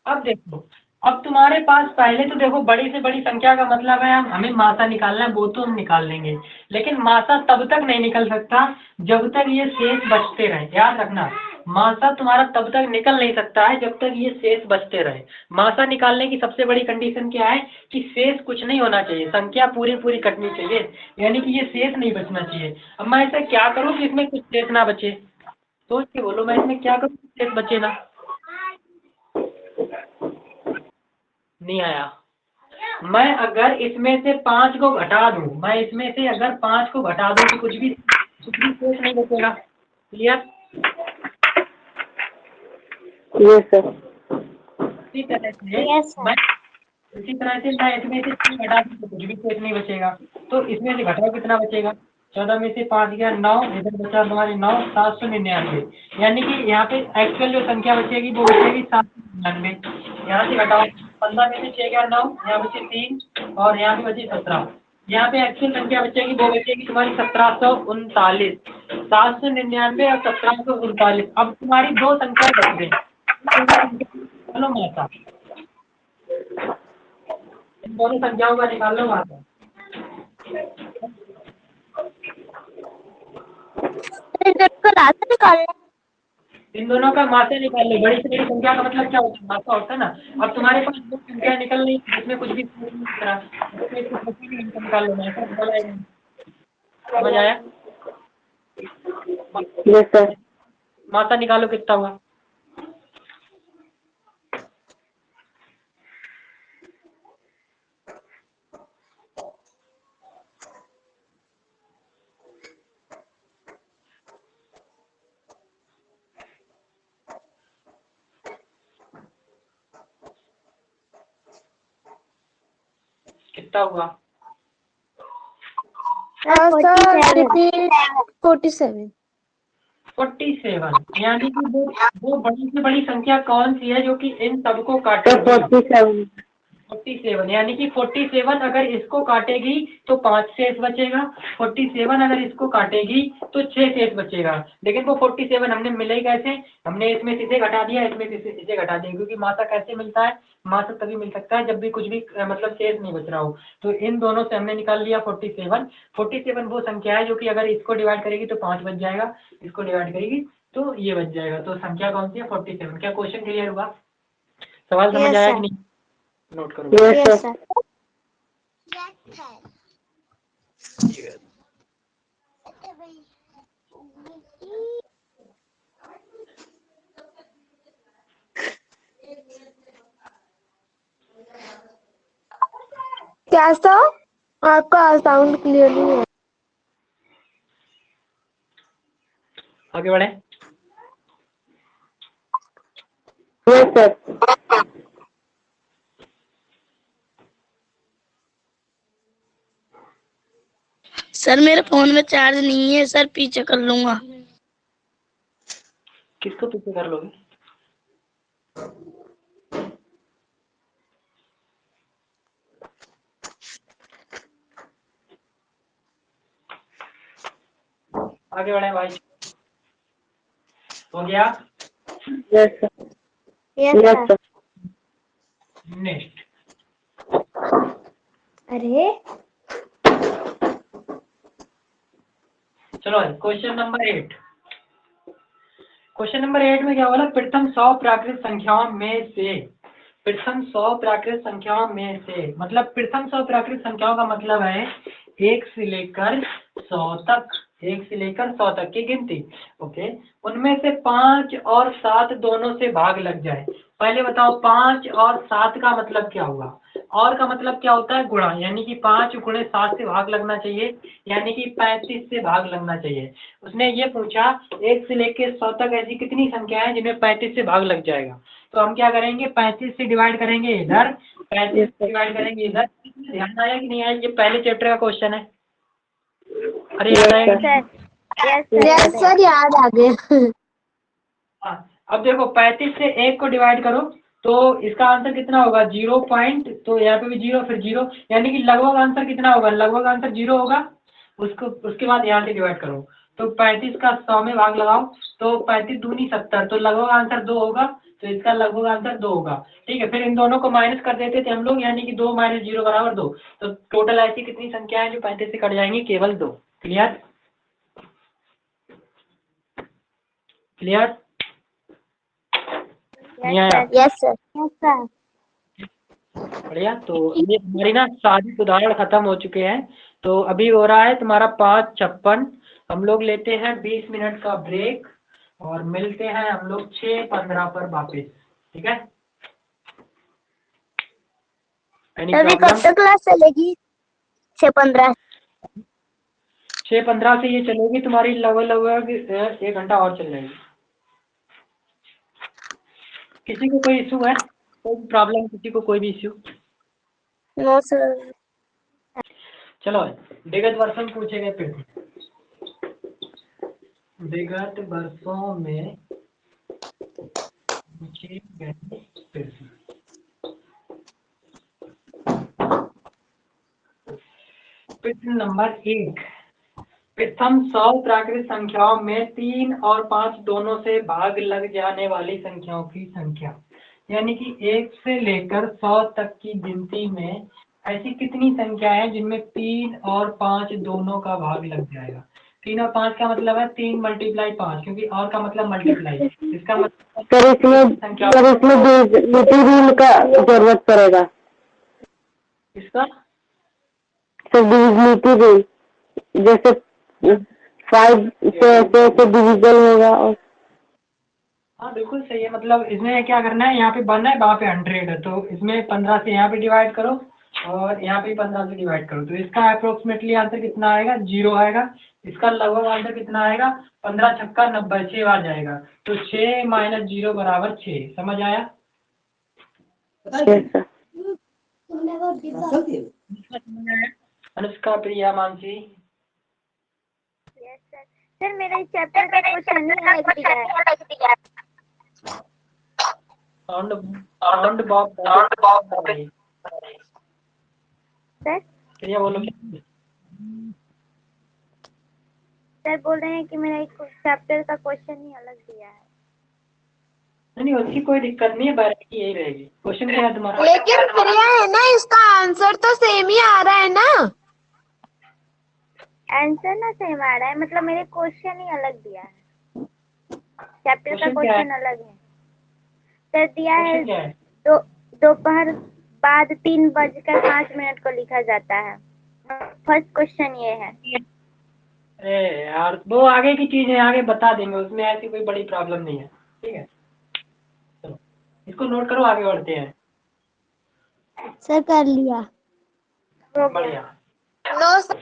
अब देखो, अब तुम्हारे पास पहले तो देखो बड़ी से बड़ी संख्या का मतलब है हमें मासा निकालना है, वो तो हम निकाल लेंगे, लेकिन मासा तब तक नहीं निकल सकता जब तक ये शेष बचते रहे। याद रखना, मासा तुम्हारा तब तक निकल नहीं सकता है जब तक ये शेष बचते रहे। मासा निकालने की सबसे बड़ी कंडीशन क्या है कि शेष कुछ नहीं होना चाहिए, संख्या पूरी पूरी कटनी चाहिए, यानी कि ये शेष नहीं बचना चाहिए। अब मैं ऐसा क्या करूँ कि इसमें कुछ शेष ना बचे? सोच के बोलो, मैं इसमें क्या करूँ शेष बचे ना? नहीं आया। मैं अगर इसमें से 5 को घटा दूं, मैं इसमें से अगर 5 को घटा दूं तो कुछ भी शेष नहीं बचेगा। क्लियर? Yes sir. इसी तरह से मैं इसमें से 3 घटा दूं तो कुछ भी शेष नहीं बचेगा। तो इसमें से घटाओ, कितना बचेगा? 14 में से 5 गया 9, इधर बचा तुम्हारे 9, 799, यानी कि यहाँ पे एक्चुअल जो संख्या बचेगी वो बचेगी 799। यहाँ से घटाओ, 15 में से 6 गया 9, यहाँ बचे 3 और यहाँ पे बची 17। यहाँ पे एक्चुअल संख्या बचेगी वो बचेगी तुम्हारी 1739, 799 और 1739। अब तुम्हारी दो संख्या बच गई, चलो माता इन दोनों संख्याओं का निकाल लो माता। इन दोनों का मासा निकाल लो। बड़ी से बड़ी संख्या का मतलब क्या होता है? मासा होता है ना। अब तुम्हारे पास दो संख्या निकल रही है जिसमें कुछ भी नहीं दिख रहा, इसमें कुछ बची नहीं, इनको निकाल लो, मासा निकल आएगा। समझ आया? Yes sir. मासा निकालो, कितना हुआ? कितना हुआ? 47। 47, यानी कि वो बड़ी से बड़ी संख्या कौन सी है जो कि इन सबको काटेगी? 47, यानी कि 47 अगर इसको काटेगी तो 5 शेष बचेगा, 47 अगर इसको काटेगी तो 6 शेष बचेगा। लेकिन वो 47 हमने मिले कैसे? हमने इसमें से घटा दिया, इसमें से इसे घटा दिया, क्योंकि मासा कैसे मिलता है? मासा तभी मिल सकता है जब भी कुछ भी मतलब शेष नहीं बच रहा हो। तो इन दोनों से हमने निकाल लिया 47। 47 वो संख्या है जो कि अगर इसको डिवाइड करेगी तो 5 बच जाएगा, इसको डिवाइड करेगी तो ये बच जाएगा। तो संख्या कौन सी है? 47। क्या क्वेश्चन क्लियर हुआ? सवाल समझ आया कि नहीं? नोट करो। Yes sir. क्या सर? आपका साउंड क्लियर नहीं है। आगे बढ़े। Yes sir. सर मेरे फोन में चार्ज नहीं है सर, पीछे कर लूंगा। किसको पीछे कर लोगे? आगे बढ़े भाई। हो गया? Yes sir. Yes sir. Next. अरे चलो क्वेश्चन नंबर 8। क्वेश्चन नंबर 8 में क्या बोला? प्रथम 100 प्राकृत संख्याओं में से, प्रथम 100 प्राकृत संख्याओं में से, मतलब प्रथम 100 प्राकृत संख्याओं का मतलब है 1 से लेकर 100 तक 1 से लेकर 100 तक की गिनती। ओके, उनमें से 5 और 7 दोनों से भाग लग जाए। पहले बताओ 5 और 7 का मतलब क्या हुआ? और का मतलब क्या होता है? गुणा, यानी कि 5 गुणे 7 से भाग लगना चाहिए, यानी कि 35 से भाग लगना चाहिए। उसने ये पूछा 1 से लेकर 100 तक ऐसी कितनी संख्या है जिनमें 35 से भाग लग जाएगा। तो हम क्या करेंगे, 35 से डिवाइड करेंगे इधर, 35 से डिवाइड करेंगे इधर। ध्यान आया कि नहीं आया? ये पहले चैप्टर का क्वेश्चन है। अरे याद आएगा? सर यस सर, याद आ गया। हाँ, अब देखो 35 से 1 को डिवाइड करो तो इसका आंसर कितना होगा? 0 पॉइंट, तो यहाँ पे भी 0 फिर 0, यानी कि लगभग आंसर कितना होगा? लगभग आंसर 0 होगा। उसके बाद यहाँ से डिवाइड करो तो 35 का 100 में भाग लगाओ तो 35 दूनी 70, तो लगभग आंसर 2 होगा। तो इसका लगभग आंसर 2 होगा। ठीक है, फिर इन दोनों को माइनस कर देते थे हम लोग, यानी कि 2 - 0 बराबर 2। तो टोटल ऐसी कितनी संख्या है जो 35 से कट जाएंगी? केवल 2। क्लियर? क्लियर? Yes sir. बढ़िया। तो ये हमारी ना सारी उदाहरण खत्म हो चुके हैं। तो अभी हो रहा है तुम्हारा 5:56। हम लोग लेते हैं 20 मिनट का ब्रेक और मिलते हैं हम लोग 6:15 पर वापस। ठीक है? एनी अभी कब प्रॉब्लम? तक क्लास चलेगी? 6:15। 6:15 से ये चलेगी तुम्हारी लगभग 1 घंटा और चल जाएगी। किसी को कोई इशू है? कोई प्रॉब्लम? किसी को कोई भी इशू? No sir. चलो, विगत वर्षों में पूछे गए प्रश्न। विगत वर्षों में पूछे गए प्रश्न। प्रश्न नंबर 1, प्रथम 100 प्राकृत संख्याओं में 3 और 5 दोनों से भाग लग जाने वाली संख्याओं की संख्या, यानी कि 1 से लेकर 100 तक की गिनती में ऐसी कितनी संख्या है जिनमें 3 और 5 दोनों का भाग लग जाएगा? 3 और 5 का मतलब है 3 × 5, क्योंकि और का मतलब मल्टीप्लाई। इसका मतलब संख्या रूल का जरूरत पड़ेगा। इसका तो डिविजिबिलिटी रूल, जैसे 5 से डिविजन होगा। और हाँ बिल्कुल सही है। मतलब इसमें क्या करना है, यहाँ पे 1 है, वहाँ पे 100 है, तो इसमें 15 से यहाँ पे डिवाइड करो और यहाँ पे 15 से डिवाइड करो, तो इसका अप्रोक्सीमेटली आंसर कितना आएगा? 0 आएगा। इसका लगभग आंसर कितना आएगा? 15 छक्का 90, 6 बार जाएगा, तो 6 - 0 बराबर 6। समझ आया? Anushka, Priya, Mansi? Yes sir. Sir मेरा इस चैप्टर का क्वेश्चन ही अलग दिया है। Sound box. सर प्रिया बोलो। सर बोल रहे हैं कि मेरा इस चैप्टर का क्वेश्चन ही अलग दिया है। नहीं, उसकी कोई दिक्कत नहीं है, वैरायटी यही रहेगी। क्वेश्चन क्या है तुम्हारा? लेकिन प्रिया है ना, इसका आंसर तो सेम ही आ रहा है ना। आंसर ना सेम आ रहा है, मतलब मेरे क्वेश्चन ही अलग दिया है। चैप्टर का क्वेश्चन क्या है? क्वेश्चन अलग है। सर दिया है क्वेश्चन क्या है? दोपहर बाद 3:05 को लिखा जाता है। फर्स्ट क्वेश्चन ये है। अरे यार, वो आगे की चीज है, आगे बता देंगे, उसमें ऐसी कोई बड़ी प्रॉब्लम नहीं है। ठीक है, चलो इसको नोट करो, आगे बढ़ते हैं। सर कर लिया। बढ़िया। No sir.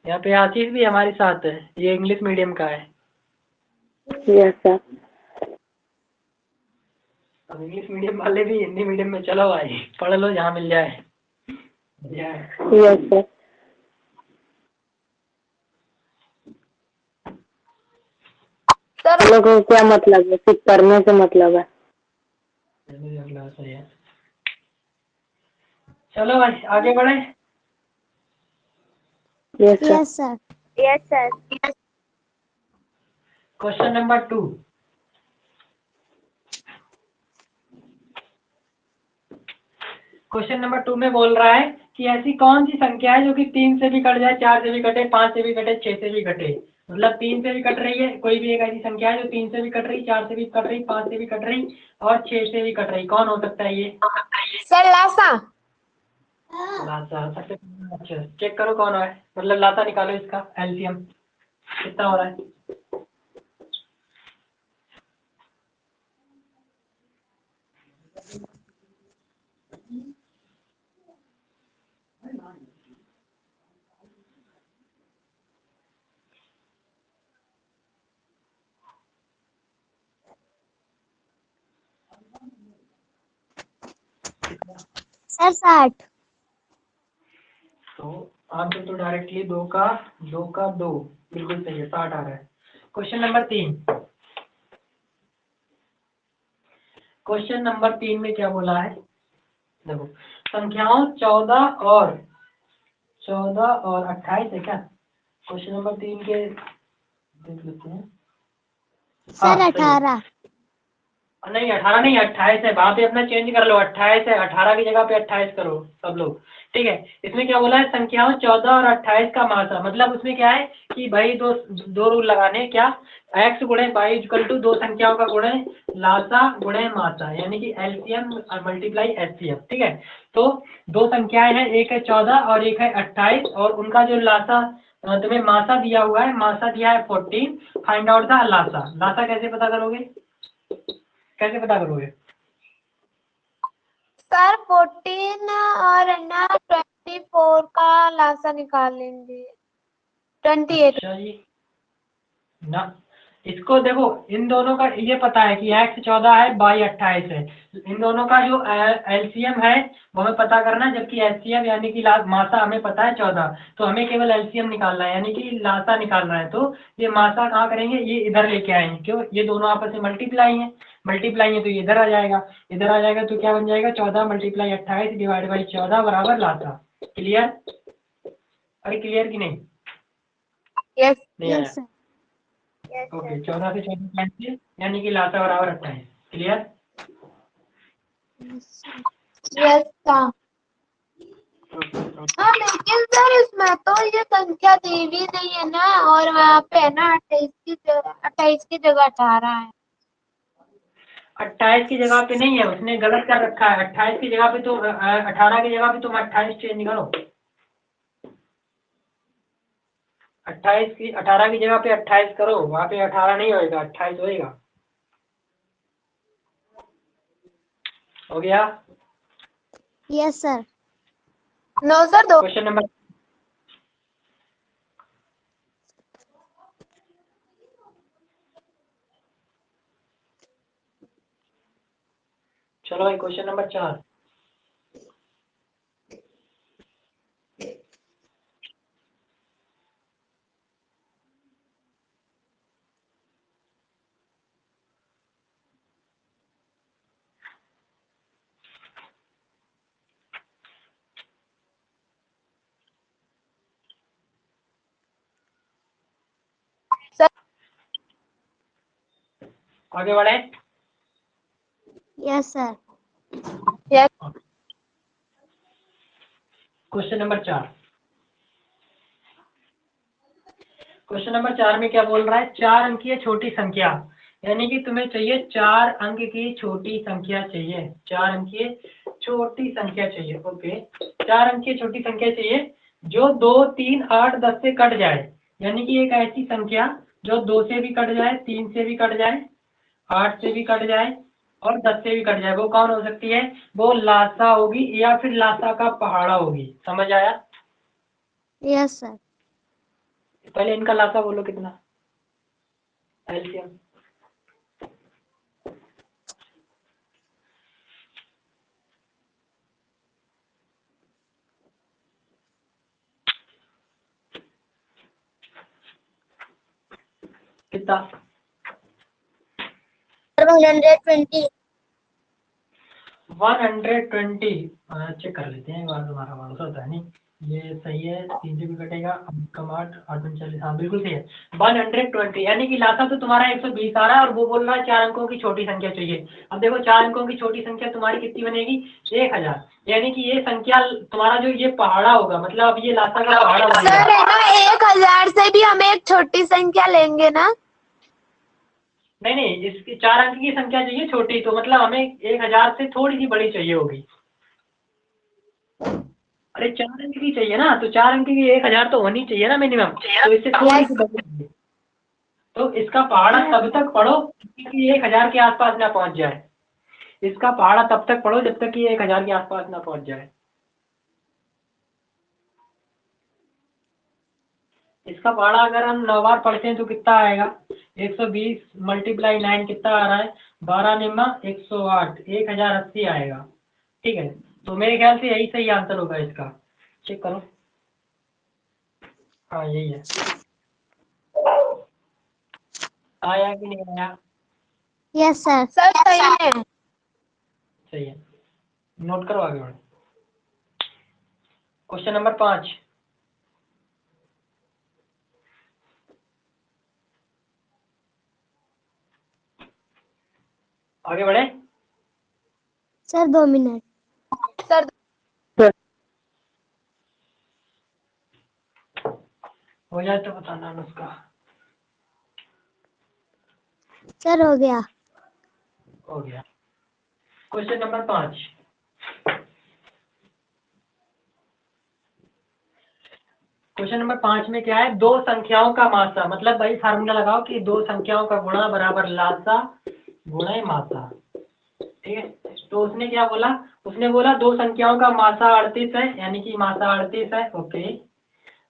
यहाँ पे आशीष भी हमारे साथ है, ये इंग्लिश मीडियम का है। Yes sir. अब इंग्लिश मीडियम वाले भी हिंदी मीडियम में, चलो भाई पढ़ लो जहाँ मिल जाए। Yes sir. सर को क्या मतलब है? सिर्फ करने से मतलब है। सही है। चलो भाई आगे बढ़े। Yes sir. Yes sir. Yes sir. Question number 2, question number 2 में बोल रहा है कि ऐसी कौन सी संख्या है जो कि 3 से भी कट जाए, 4 से भी कटे, 5 से भी कटे, 6 से भी कटे। मतलब 3 से भी कट रही है, कोई भी एक ऐसी संख्या है जो 3 से भी कट रही, 4 से भी कट रही, 5 से भी कट रही और 6 से भी कट रही। कौन हो सकता है ये? सर लासा। लासा सबसे अच्छा चेक करो कौन है, मतलब लासा निकालो इसका एलसीएम कितना हो रहा है। सर 60। तो आंसर तो डायरेक्टली दो का दो बिल्कुल सही है, 60 आ रहा है। क्वेश्चन नंबर 3, क्वेश्चन नंबर 3 में क्या बोला है, देखो संख्याओं 14 और 28 है क्या, क्वेश्चन नंबर 3 के देख लेते हैं। सर हाँ, सही है। 18। नहीं 18 नहीं 28 है, वहां पे अपना चेंज कर लो, 28 है, 18 की जगह पे 28 करो सब लोग, ठीक है। इसमें क्या बोला है, संख्याओं 14 और 28 का मासा, मतलब उसमें क्या है कि भाई दो रूल लगाने, क्या x गुणे y इक्वल टू दो संख्याओं का गुणे लासा गुणे मासा, यानी कि एलसीएम मल्टीप्लाई एचसीएफ, ठीक है। तो दो संख्याएं हैं, एक है 14 और एक है 28, और उनका जो लासा तुम्हें मासा दिया हुआ है, मासा दिया है 14, फाइंड आउट द लासा। लासा कैसे पता करोगे, कैसे पता करोगे? सर 14 और है ना 24 का लासा निकाल लेंगे। 28। अच्छा जी, ना इसको देखो, इन दोनों का ये पता है कि x 14 है, y 28 है, इन दोनों का जो एलसीएम है वो हमें पता करना है, जबकि एचसीएफ यानी कि मासा हमें पता है 14, तो हमें केवल एलसीएम निकालना है, यानी कि लासा निकालना है। तो ये मासा कहाँ करेंगे, ये इधर लेके आएंगे, क्यों, ये दोनों आपस में मल्टीप्लाई है, तो ये इधर आ जाएगा, तो क्या बन जाएगा, 14 मल्टीप्लाई 28 डिवाइड बाई 14 बराबर लासा। क्लियर? अरे क्लियर कि नहीं? यस नहीं आया? Yes sir. ओके, 14 से 14 कैंसिल, यानी कि लासा बराबर 28। क्लियर? Yes sir. हाँ लेकिन सर इसमें तो ये संख्या दी भी नहीं है ना, और वहाँ पे है ना 28 की जगह 18 है। 28 की जगह पे नहीं है, उसने गलत कर रखा है, 28 की जगह पे तो 18 की जगह पे तुम 28 चेंज करो, 28 की 18 की जगह पे 28 करो, वहाँ पे 18 नहीं होएगा, 28 होएगा। हो गया? Yes sir. नो सर, दो। क्वेश्चन नंबर, चलो भाई क्वेश्चन नंबर 4, सर आगे बढ़े। Yes sir. Yes question number 4, question number 4 में क्या बोल रहा है, 4 अंक की छोटी संख्या, यानी कि तुम्हें चाहिए 4 अंक की छोटी संख्या चाहिए, 4 अंक की छोटी संख्या चाहिए। ओके, 4 अंक की छोटी संख्या चाहिए जो 2, 3, 8, 10 से कट जाए, यानी कि एक ऐसी संख्या जो 2 से भी कट जाए, 3 से भी कट जाए, 8 से भी कट जाए और 10 से भी कट जाए, वो कौन हो सकती है, वो लासा होगी या फिर लासा का पहाड़ा होगी। समझ आया? Yes sir. पहले इनका लासा बोलो कितना, एलसीएम। कितना? 120। 120, चेक कर लेते हैं एक बार, तुम्हारा भरोसा होता है नहीं, ये सही है, 3 से भी कटेगा, कम 8, 8 40, हाँ बिल्कुल सही है, 120, यानी कि लासा तो तुम्हारा 120 आ रहा है, और वो बोल रहा है 4 अंकों की छोटी संख्या चाहिए। अब देखो 4 अंकों की छोटी संख्या तुम्हारी कितनी बनेगी, 1000, यानी कि ये संख्या तुम्हारा जो ये पहाड़ा होगा, मतलब अब ये लासा का पहाड़ा सर बनेगा। है ना 1000 से भी हम एक छोटी संख्या लेंगे ना। नहीं नहीं, इसकी 4 अंक की संख्या चाहिए छोटी, तो मतलब हमें 1000 से थोड़ी सी बड़ी चाहिए होगी। अरे 4 अंक की चाहिए ना, तो 4 अंक की 1000 तो होनी चाहिए ना मिनिमम, तो इससे थोड़ी सी बचेगी। तो इसका पहाड़ा तब तक पढ़ो कि 1000 के आसपास ना पहुंच जाए। इसका पहाड़ा तब तक पढ़ो जब तक कि 1000 के आसपास ना पहुंच जाए। इसका पहाड़ा अगर हम 9 बार पढ़ते हैं तो कितना आएगा? 120 मल्टीप्लाई 9 कितना आ रहा है? 12 निम्मा 108, 1080 आएगा। ठीक है, तो मेरे ख्याल से यही सही आंसर होगा इसका। चेक करो। हाँ यही है। आया कि नहीं आया? Yes sir. सर सही है। सही है, नोट करो आगे बढ़ो। Question number 5। आगे बढ़े। Sir 2 minute. सर हो जाए तो बताना उसका। सर हो गया। हो गया। Question number 5। क्वेश्चन नंबर 5 में क्या है? दो संख्याओं का मासा, मतलब भाई फार्मूला लगाओ कि दो संख्याओं का गुणा बराबर लासा गुणे मासा। ठीक है, तो उसने क्या बोला? उसने बोला दो संख्याओं का मासा 38 है, यानी कि मासा 38 है। ओके,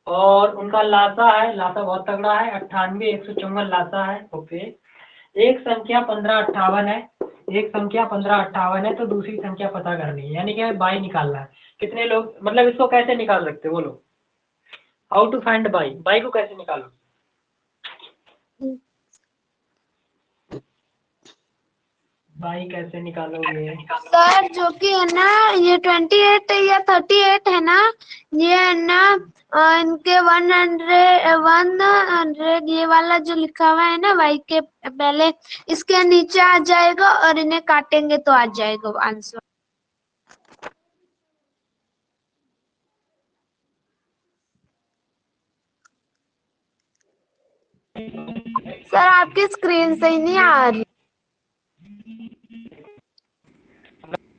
और उनका लासा है, लासा बहुत तगड़ा है, 98 154 लासा है। ओके, एक संख्या 1558 है, एक संख्या 1558 है, तो दूसरी संख्या पता करनी है, यानी कि हमें बाई निकालना है। कितने लोग, मतलब इसको कैसे निकाल सकते हो बोलो? हाउ टू फाइंड बाई, बाई को कैसे निकालो? बाई कैसे निकालोगे? सर जो कि है ना ये 28 या 38 है ना, ये है ना इनके 100 ये वाला जो लिखा हुआ है ना वाई के पहले, इसके नीचे आ जाएगा और इन्हें काटेंगे तो आ जाएगा आंसर। सर आपकी स्क्रीन सही नहीं आ रही।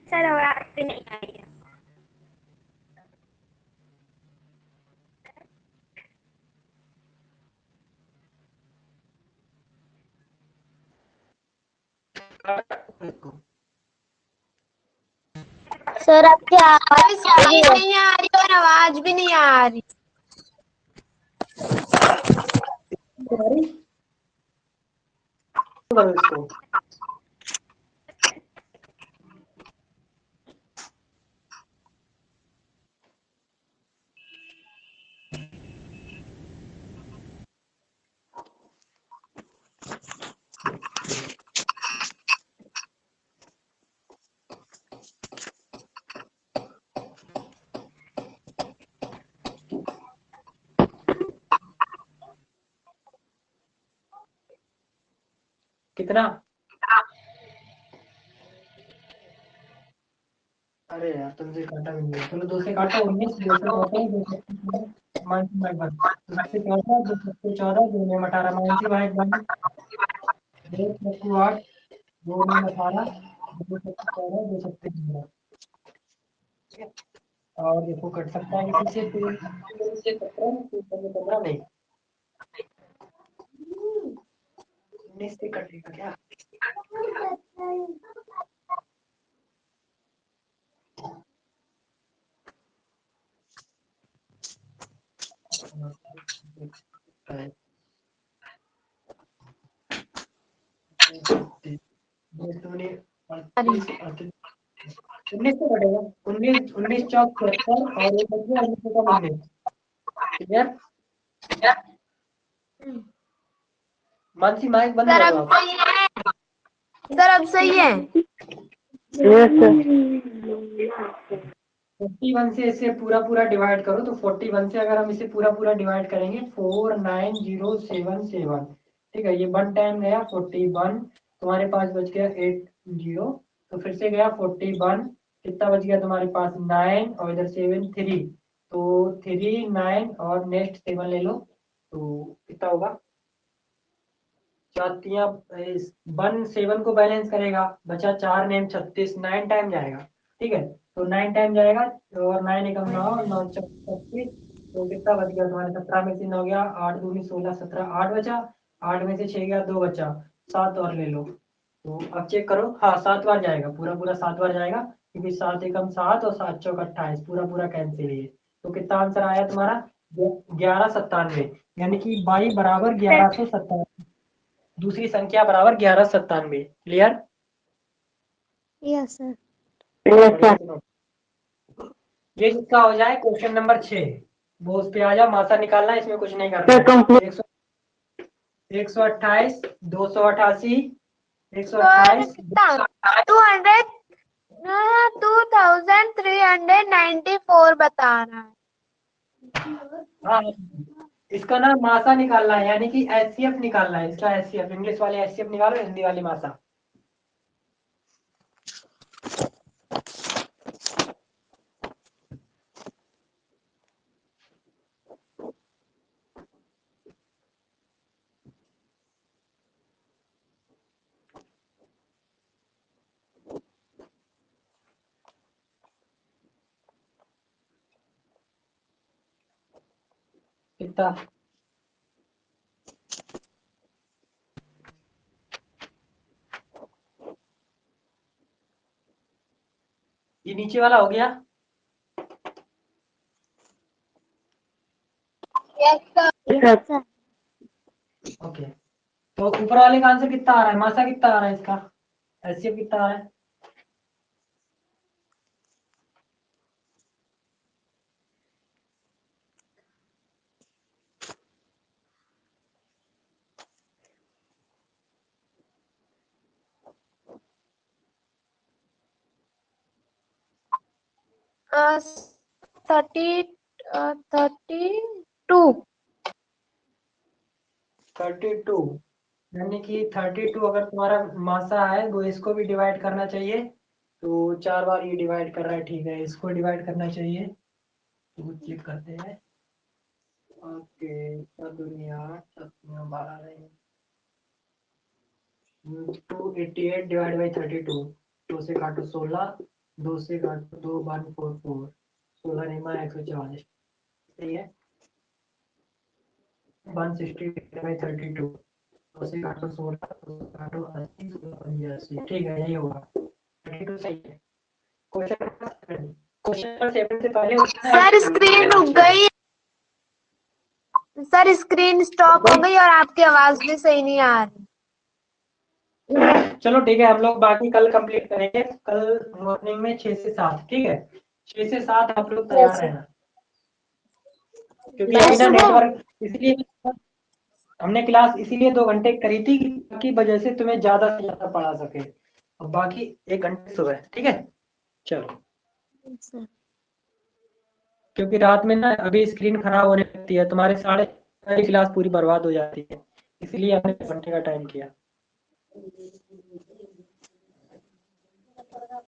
सर आवाज भी नहीं आ रही है। सर आपकी आवाज स्क्रीन नहीं आ रही और आवाज भी नहीं आ रही। करो इसको। कितना? अरे यार तुमसे काटा भी नहीं। चलो 2 से काटो 19, 2 से काटो 2 से माइनस बाई 1, 2 से 14, 2 से 14, 2 में 18 माइनस बाई 1, 2 से 8, 2 में 18, 2 से 14, 2 से 15। और देखो कट सकता है किसी से, 2 से 17, 2 से 15 नहीं, 19 से कटेगा क्या? उन्नीस से कटेगा, 19 19 चौक 74 और एक बच गया 19 का 19। क्लियर? मानसी माइक बंद सर कर अब दो आप। सही है। सर अब सही है। Yes sir. 41 से इसे पूरा पूरा डिवाइड करो, तो 41 से अगर हम इसे पूरा पूरा डिवाइड करेंगे 49077। ठीक है, ये 1 टाइम गया 41, तुम्हारे पास बच गया 80, तो फिर से गया 41, कितना बच गया तुम्हारे पास 9 और इधर 7 3, तो 3 9 और नेक्स्ट 7 ले लो, तो कितना होगा? 1 7 को बैलेंस करेगा, बचा 4 नेम 36, 9 टाइम जाएगा। ठीक है, तो 9 टाइम जाएगा और 9 एकम 9, 9 चौक 25, तो कितना बच गया तुम्हारे 17 में से 9 गया, 8 दूनी 16, 17, 8 बचा, 8 में से 6 गया, 2 बचा, 7 और ले लो। तो अब चेक करो, हाँ 7 बार जाएगा, पूरा पूरा 7 बार जाएगा, क्योंकि 7 एकम 7 और 7 चौक 28, पूरा पूरा कैंसिल है। तो कितना आंसर आया तुम्हारा? 1197, यानी कि बाई बराबर 1197, दूसरी संख्या बराबर 1197। Clear? Yes sir. Yes sir. ये जिसका हो जाए क्वेश्चन नंबर 6, वो उस पे आ जाओ, मासा निकालना है, इसमें कुछ नहीं करना सर है। कंप्लीट। 128, 288, सर 128, कितना 2394 बता रहा है। हाँ इसका ना मासा निकालना है, यानी कि एचसीएफ निकालना है, इसका एचसीएफ, इंग्लिश वाले एचसीएफ निकालो, हिंदी वाली मासा। कितना? ये नीचे वाला हो गया। सर ओके, तो ऊपर वाले का आंसर कितना आ रहा है, मासा कितना आ रहा है, इसका एचसीएफ कितना आ रहा है? अ, 32। 32, यानी कि 32 अगर तुम्हारा मासा है तो इसको भी डिवाइड करना चाहिए, तो 4 बार ये डिवाइड कर रहा है, ठीक है, इसको डिवाइड करना चाहिए, तो चेक करते हैं। ओके, 4 दूनी 8, 7 दूनी 12 रहेंगे, 288 डिवाइड बाई 32, 2 से काटो 16, 2 से काटो 2 1 4 4, 16 निमा 144, सही है। 160 डिवाइड बाई 32, 2 से काटो 16, 2 से काटो 80, 85, ठीक है, यही होगा, 32 सही है। क्वेश्चन 7 से पहले सर स्क्रीन रुक गई। सर स्क्रीन स्टॉप हो गई और आपकी आवाज भी सही नहीं आ रही। चलो ठीक है, हम लोग बाकी कल कंप्लीट करेंगे, कल मॉर्निंग में 6 से 7, ठीक है, 6 से 7 आप लोग तैयार रहना, क्योंकि अभी ना नेटवर्क, इसलिए हमने क्लास इसीलिए 2 घंटे करी थी की वजह से तुम्हें ज्यादा से ज्यादा पढ़ा सके, और बाकी 1 घंटे सुबह, ठीक है। चलो, क्योंकि रात में ना अभी स्क्रीन खराब होने लगती है, तुम्हारे साढ़े क्लास पूरी बर्बाद हो जाती है, इसलिए हमने 1 घंटे का टाइम किया।